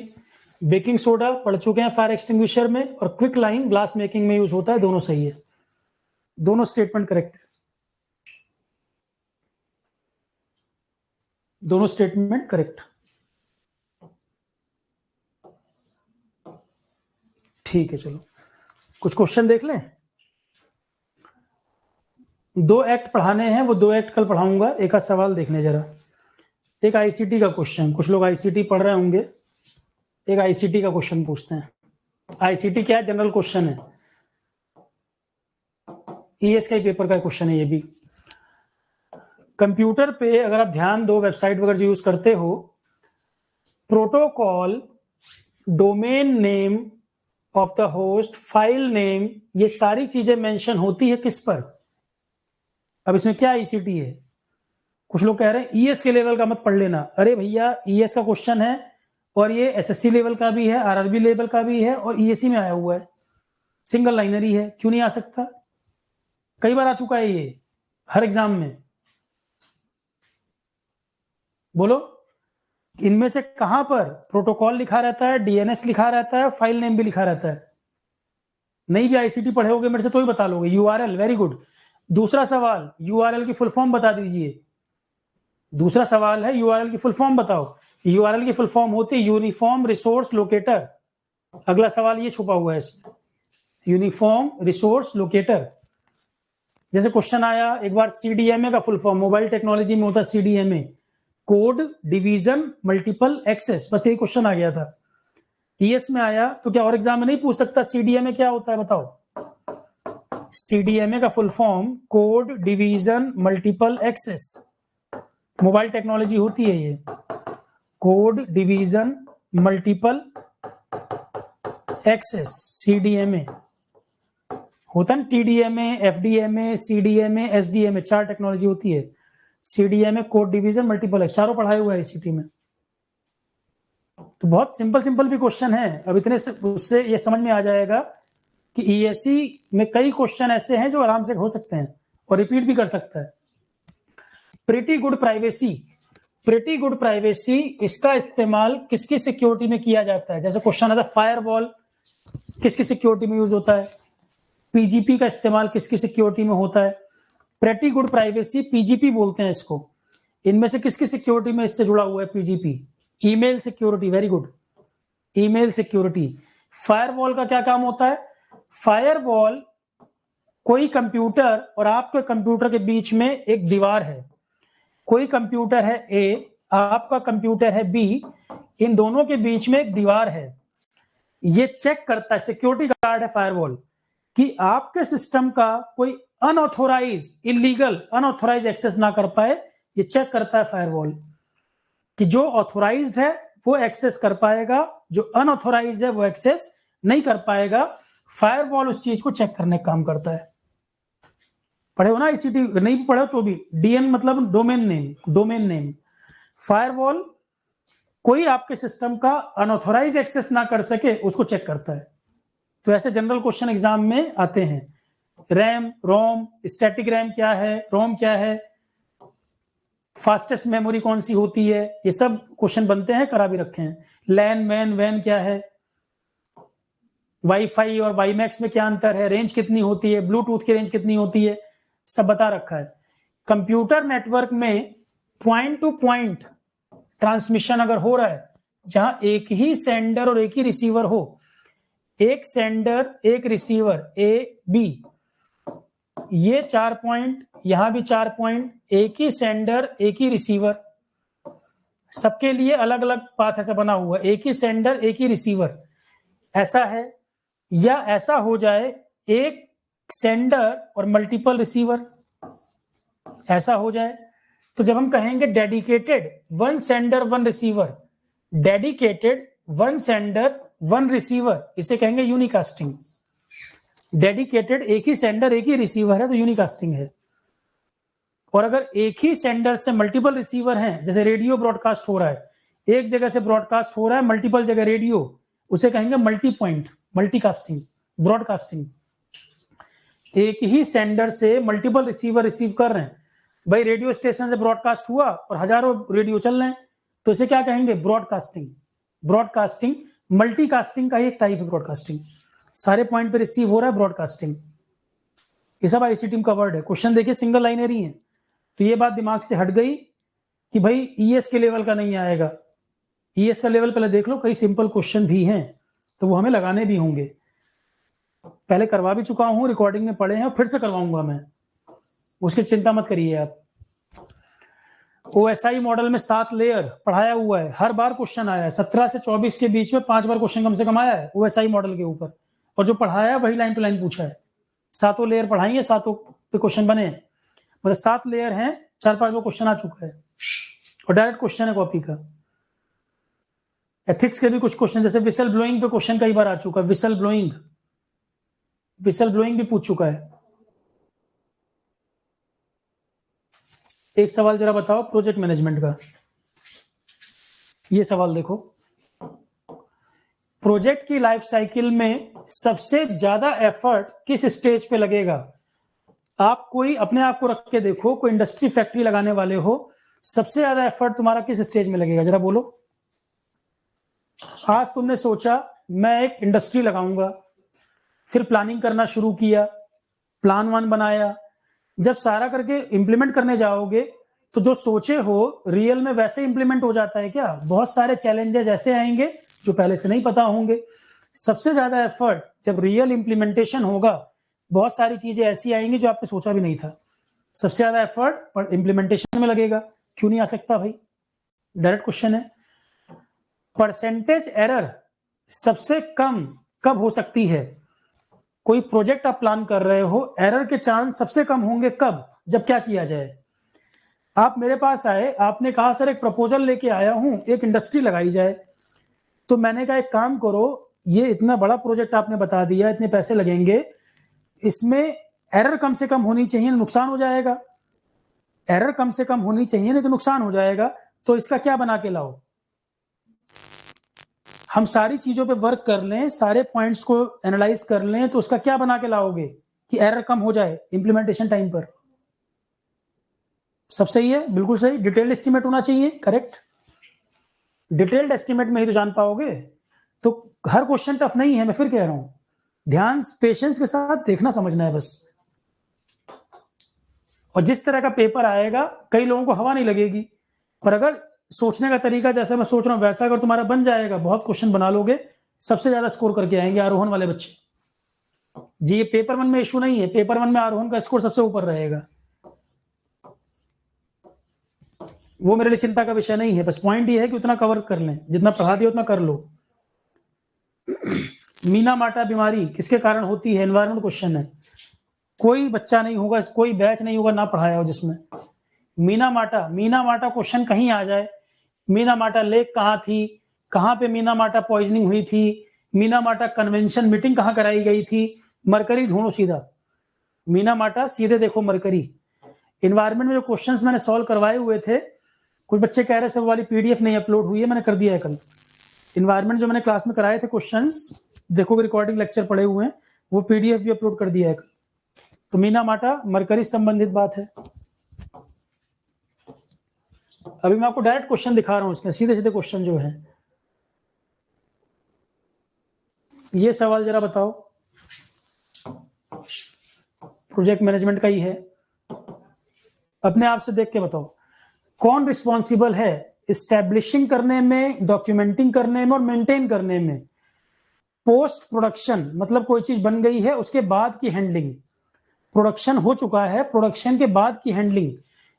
बेकिंग सोडा पढ़ चुके हैं फायर एक्सटिंग्विशर में, और क्विक लाइम ग्लास मेकिंग में यूज होता है, दोनों सही है, दोनों स्टेटमेंट करेक्ट है, दोनों स्टेटमेंट करेक्ट। ठीक है, चलो कुछ क्वेश्चन देख लें। 2 एक्ट पढ़ाने हैं, वो 2 एक्ट कल पढ़ाऊंगा। एक आध सवाल देख लें जरा। एक आईसीटी का क्वेश्चन, कुछ लोग आईसीटी पढ़ रहे होंगे, एक आईसीटी का क्वेश्चन पूछते हैं। आईसीटी क्या है? जनरल क्वेश्चन है, ईएस का ही पेपर का क्वेश्चन है ये भी। कंप्यूटर पे अगर आप ध्यान दो, वेबसाइट वगैरह जो यूज करते हो, protocol, domain name of the host, file name, ये सारी चीजें मेंशन होती है किस पर? अब इसमें क्या आईसीटी है? कुछ लोग कह रहे हैं ईएस के लेवल का मत पढ़ लेना। अरे भैया, ईएस का क्वेश्चन है, और ये एसएससी लेवल का भी है, आरआरबी लेवल का भी है, और ईएससी में आया हुआ है, सिंगल लाइनर ही है, क्यों नहीं आ सकता? कई बार आ चुका है ये हर एग्जाम में। बोलो, इनमें से कहां पर प्रोटोकॉल लिखा रहता है, डीएनएस लिखा रहता है, फाइल नेम भी लिखा रहता है? नहीं भी आईसीटी पढ़े होगे मेरे से तो ही बता लोगे। URL, very good. दूसरा सवाल, यूआरएल की फुल फॉर्म बता दीजिए। दूसरा सवाल है यूआरएल की फुल फॉर्म बताओ। यूआरएल की फुल फॉर्म होती है यूनिफॉर्म रिसोर्स लोकेटर। अगला सवाल ये छुपा हुआ है इसमें, यूनिफॉर्म रिसोर्स लोकेटर। जैसे क्वेश्चन आया एक बार, सीडीएमए का फुल फॉर्म, मोबाइल टेक्नोलॉजी में होता है CDMA, code division multiple access, बस यही क्वेश्चन आ गया था। ईएस में आया तो क्या और एग्जाम में नहीं पूछ सकता सीडीएमए क्या होता है? बताओ। सीडीएमए का full form code division multiple access, mobile technology होती है ये, code division multiple access, CDMA होता है। TDMA, FDMA, CDMA, SDMA, 4 technology होती है। सीडीएमए, कोड डिवीजन मल्टीपल, चारों पढ़ाए हुए हैं आईसीटी में। तो बहुत सिंपल भी क्वेश्चन है। अब इतने से उससे ये समझ में आ जाएगा कि ईएससी में कई क्वेश्चन ऐसे हैं जो आराम से हो सकते हैं और रिपीट भी कर सकता है। Pretty good privacy, pretty good privacy, इसका इस्तेमाल किसकी सिक्योरिटी में किया जाता है? जैसे क्वेश्चन आता है फायरवॉल किसकी सिक्योरिटी में यूज होता है, पीजीपी का इस्तेमाल किसकी सिक्योरिटी में होता है? प्रिटी गुड प्राइवेसी, पीजीपी बोलते हैं इसको। इनमें से किसकी सिक्योरिटी में इससे जुड़ा हुआ है PGP? Email security, very good, email security. Firewall का क्या काम होता है? फायरवॉल, कोई कंप्यूटर और आपके कंप्यूटर के बीच में एक दीवार है, कोई कंप्यूटर है ए, आपका कंप्यूटर है बी, इन दोनों के बीच में एक दीवार है। ये चेक करता है, सिक्योरिटी गार्ड है फायरवॉल, कि आपके सिस्टम का कोई अनऑथोराइज, इलीगल, अनऑथोराइज एक्सेस ना कर पाए। ये चेक करता है फायरवॉल कि जो ऑथोराइज्ड है वो एक्सेस कर पाएगा, जो अनऑथोराइज है वो एक्सेस नहीं कर पाएगा। फायरवॉल उस चीज को चेक करने का काम करता है। पढ़े हो ना आईसीटी, नहीं पढ़े तो भी, डीएन मतलब डोमेन नेम। फायरवॉल कोई आपके सिस्टम का अनऑथोराइज एक्सेस ना कर सके उसको चेक करता है। तो ऐसे जनरल क्वेश्चन एग्जाम में आते हैं। रैम, रोम, स्टैटिक रैम क्या है, रोम क्या है, फास्टेस्ट मेमोरी कौन सी होती है, ये सब क्वेश्चन बनते हैं, करा भी रखे हैं। लैन, मैन, वैन क्या है, वाईफाई और वाईमैक्स में क्या अंतर है, रेंज कितनी होती है, ब्लूटूथ की रेंज कितनी होती है, सब बता रखा है। कंप्यूटर नेटवर्क में पॉइंट टू पॉइंट ट्रांसमिशन अगर हो रहा है, जहां एक ही सेंडर और एक ही रिसीवर हो, एक सेंडर एक रिसीवर ए बी, ये 4 पॉइंट, यहां भी 4 पॉइंट, एक ही सेंडर एक ही रिसीवर, सबके लिए अलग अलग पाथ ऐसा बना हुआ, एक ही सेंडर एक ही रिसीवर, ऐसा है। या ऐसा हो जाए एक सेंडर और मल्टीपल रिसीवर, ऐसा हो जाए। तो जब हम कहेंगे dedicated 1 sender 1 receiver, dedicated 1 sender 1 receiver, इसे कहेंगे यूनिकास्टिंग। डेडिकेटेड एक ही सेंडर एक ही रिसीवर है तो यूनिकास्टिंग है। और अगर एक ही सेंडर से मल्टीपल रिसीवर हैं, जैसे रेडियो ब्रॉडकास्ट हो रहा है, एक जगह से ब्रॉडकास्ट हो रहा है मल्टीपल जगह रेडियो, उसे कहेंगे मल्टी पॉइंट मल्टीकास्टिंग ब्रॉडकास्टिंग। एक ही सेंडर से मल्टीपल रिसीवर रिसीव कर रहे हैं, भाई रेडियो स्टेशन से ब्रॉडकास्ट हुआ और हजारों रेडियो चल रहे हैं, तो इसे क्या कहेंगे, ब्रॉडकास्टिंग। ब्रॉडकास्टिंग मल्टीकास्टिंग का एक टाइप है। ब्रॉडकास्टिंग सारे पॉइंट पे रिसीव हो रहा है, ब्रॉडकास्टिंग। ये सब आईसीटी का वर्ड है। क्वेश्चन देखिए सिंगल लाइनर ही है, तो ये बात दिमाग से हट गई कि भाई ईएस के लेवल का नहीं आएगा। ईएस का लेवल पहले देख लो, कई सिंपल क्वेश्चन भी हैं तो वो हमें लगाने भी होंगे। पहले करवा भी चुका हूं, रिकॉर्डिंग में पढ़े हैं, फिर से करवाऊंगा मैं, उसकी चिंता मत करिए आप। ओएसआई मॉडल में 7 लेयर पढ़ाया हुआ है, हर बार क्वेश्चन आया है। 17 से 24 के बीच में 5 बार क्वेश्चन कम से कम आया है ओएसआई मॉडल के ऊपर, और जो पढ़ाया है वही लाइन टू लाइन पूछा है। 7 लेयर पढ़ाई है, 7 पे क्वेश्चन बने हैं, मतलब 7 लेयर हैं, 4-5 बार क्वेश्चन आ चुका है और डायरेक्ट क्वेश्चन है कॉपी का। एथिक्स के भी कुछ क्वेश्चन, जैसे विसल ब्लोइंग पे क्वेश्चन कई बार आ चुका है। विसल ब्लोइंग भी पूछ चुका है। एक सवाल जरा बताओ प्रोजेक्ट मैनेजमेंट का, ये सवाल देखो, प्रोजेक्ट की लाइफ साइकिल में सबसे ज्यादा एफर्ट किस स्टेज पे लगेगा? आप कोई अपने आप को रख के देखो, कोई इंडस्ट्री फैक्ट्री लगाने वाले हो, सबसे ज्यादा एफर्ट तुम्हारा किस स्टेज में लगेगा, जरा बोलो। आज तुमने सोचा मैं एक इंडस्ट्री लगाऊंगा, फिर प्लानिंग करना शुरू किया, प्लान 1 बनाया, जब सारा करके इंप्लीमेंट करने जाओगे तो जो सोचे हो रियल में वैसे इंप्लीमेंट हो जाता है क्या? बहुत सारे चैलेंजेस ऐसे आएंगे जो पहले से नहीं पता होंगे। सबसे ज्यादा एफर्ट जब रियल इंप्लीमेंटेशन होगा, बहुत सारी चीजें ऐसी आएंगी जो आपने सोचा भी नहीं था। सबसे ज्यादा एफर्ट इंप्लीमेंटेशन में लगेगा। क्यों नहीं आ सकता भाई, डायरेक्ट क्वेश्चन है। परसेंटेज एरर सबसे कम कब हो सकती है? कोई प्रोजेक्ट आप प्लान कर रहे हो, एरर के चांस सबसे कम होंगे कब? जब क्या किया जाए? आप मेरे पास आए, आपने कहा सर एक प्रपोजल लेके आया हूं, एक इंडस्ट्री लगाई जाए। तो मैंने कहा एक काम करो, ये इतना बड़ा प्रोजेक्ट आपने बता दिया, इतने पैसे लगेंगे, इसमें एरर कम से कम होनी चाहिए, नुकसान हो जाएगा। एरर कम से कम होनी चाहिए, नहीं तो नुकसान हो जाएगा। तो इसका क्या बना के लाओ? हम सारी चीजों पे वर्क कर लें, सारे पॉइंट्स को एनालाइज कर लें, तो उसका क्या बना के लाओगे कि एरर कम हो जाए इंप्लीमेंटेशन टाइम पर? सब सही है, बिल्कुल सही। डिटेल्ड एस्टिमेट होना चाहिए, करेक्ट। डिटेल्ड एस्टिमेट में ही तो जान पाओगे। तो हर क्वेश्चन टफ नहीं है, मैं फिर कह रहा हूं, ध्यान पेशेंस के साथ देखना समझना है बस। और जिस तरह का पेपर आएगा, कई लोगों को हवा नहीं लगेगी, पर अगर सोचने का तरीका जैसा मैं सोच रहा हूं वैसा अगर तुम्हारा बन जाएगा, बहुत क्वेश्चन बना लोगे, सबसे ज्यादा स्कोर करके आएंगे आरोहण वाले बच्चे जी। ये पेपर 1 में इशू नहीं है, पेपर 1 में आरोहण का स्कोर सबसे ऊपर रहेगा, वो मेरे लिए चिंता का विषय नहीं है। बस पॉइंट ये है कि उतना कवर कर लें, जितना पढ़ा दिया उतना कर लो। मीना माटा बीमारी किसके कारण होती है? एनवायरमेंट क्वेश्चन है। कोई बच्चा नहीं होगा, कोई बैच नहीं होगा ना पढ़ाया हो जिसमें मीना माटा क्वेश्चन कहीं आ जाए। मीना माटा लेक कहाँ थी, कहाँ पे मीना माटा पॉइजनिंग हुई थी, मीना माटा कन्वेंशन मीटिंग कहाँ कराई गई थी? मरकरी ढूंढो सीधा, मीना माटा सीधे देखो मरकरी। इन्वायरमेंट में जो क्वेश्चंस मैंने सॉल्व करवाए हुए थे, कुछ बच्चे कह रहे थे वो वाली पीडीएफ नहीं अपलोड हुई है, मैंने कर दिया है कल। इन्वायरमेंट जो मैंने क्लास में कराए थे क्वेश्चंस, देखो रिकॉर्डिंग लेक्चर पड़े हुए हैं, वो पीडीएफ भी अपलोड कर दिया है कल। तो मीना माटा मरकरी से संबंधित बात है। अभी मैं आपको डायरेक्ट क्वेश्चन दिखा रहा हूं, इसमें सीधे सीधे क्वेश्चन जो है। ये सवाल जरा बताओ, प्रोजेक्ट मैनेजमेंट का ही है, अपने आप से देख के बताओ, कौन रिस्पॉन्सिबल है इस्टेब्लिशिंग करने में, डॉक्यूमेंटिंग करने में और मेंटेन करने में? पोस्ट प्रोडक्शन मतलब कोई चीज बन गई है उसके बाद की हैंडलिंग, प्रोडक्शन हो चुका है, प्रोडक्शन के बाद की हैंडलिंग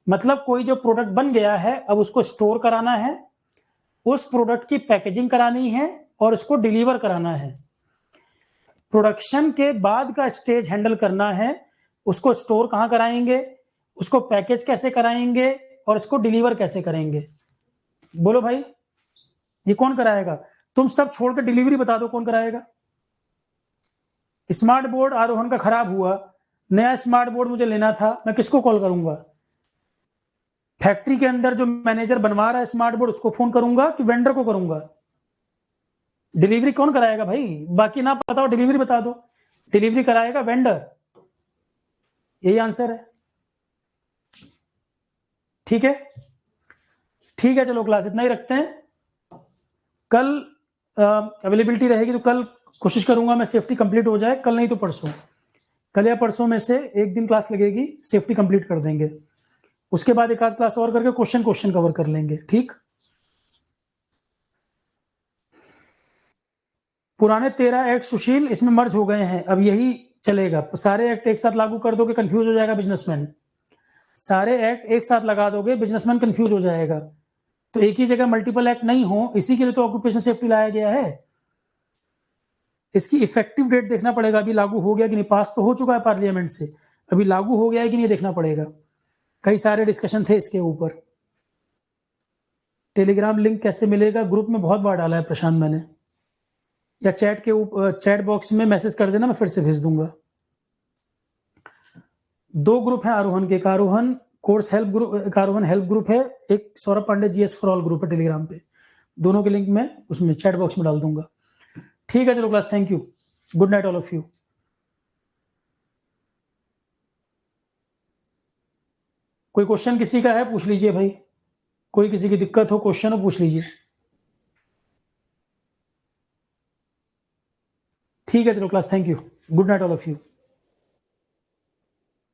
मतलब कोई जो प्रोडक्ट बन गया है अब उसको स्टोर कराना है, उस प्रोडक्ट की पैकेजिंग करानी है और उसको डिलीवर कराना है। प्रोडक्शन के बाद का स्टेज हैंडल करना है, उसको स्टोर कहां कराएंगे, उसको पैकेज कैसे कराएंगे और इसको डिलीवर कैसे करेंगे? बोलो भाई, ये कौन कराएगा? तुम सब छोड़कर डिलीवरी बता दो कौन कराएगा। स्मार्ट बोर्ड आरोहण का खराब हुआ, नया स्मार्ट बोर्ड मुझे लेना था, मैं किसको कॉल करूंगा? फैक्ट्री के अंदर जो मैनेजर बनवा रहा है स्मार्ट बोर्ड उसको फोन करूंगा कि वेंडर को करूंगा? डिलीवरी कौन कराएगा भाई? बाकी ना बताओ, डिलीवरी बता दो। डिलीवरी कराएगा वेंडर, यही आंसर है। ठीक है, ठीक है, चलो क्लास इतना ही रखते हैं। कल अवेलेबिलिटी रहेगी तो कल कोशिश करूंगा मैं सेफ्टी कंप्लीट हो जाए, कल नहीं तो परसों, कल या परसों में से एक दिन क्लास लगेगी, सेफ्टी कंप्लीट कर देंगे। उसके बाद एक आध क्लास और करके क्वेश्चन कवर कर लेंगे। ठीक, पुराने 13 एक्ट सुशील इसमें मर्ज हो गए हैं, अब यही चलेगा। सारे एक्ट एक साथ लागू कर दोगे कंफ्यूज हो जाएगा बिजनेसमैन, सारे एक्ट एक साथ लगा दोगे बिजनेसमैन कंफ्यूज हो जाएगा। तो एक ही जगह मल्टीपल एक्ट नहीं हो, इसी के लिए तो ऑक्यूपेशन सेफ्टी लाया गया है। इसकी इफेक्टिव डेट देखना पड़ेगा, अभी लागू हो गया कि नहीं, पास तो हो चुका है पार्लियामेंट से, अभी लागू हो गया है कि नहीं देखना पड़ेगा। कई सारे डिस्कशन थे इसके ऊपर। टेलीग्राम लिंक कैसे मिलेगा? ग्रुप में बहुत बार डाला है प्रशांत मैंने, या चैट के ऊपर, चैट बॉक्स में मैसेज कर देना, मैं फिर से भेज दूंगा। 2 ग्रुप हैं आरोहण के, एक आरोहण कोर्स हेल्प ग्रुप, एक आरोहण हेल्प ग्रुप है, एक Saurabh Pandey GS for all group है टेलीग्राम पे। दोनों के लिंक मैं उसमें चैट बॉक्स में डाल दूंगा। ठीक है, चलो class, thank you, good night all of you. कोई क्वेश्चन किसी का है पूछ लीजिए भाई, कोई किसी की दिक्कत हो, क्वेश्चन हो पूछ लीजिए। ठीक है, चलो class, thank you, good night all of you.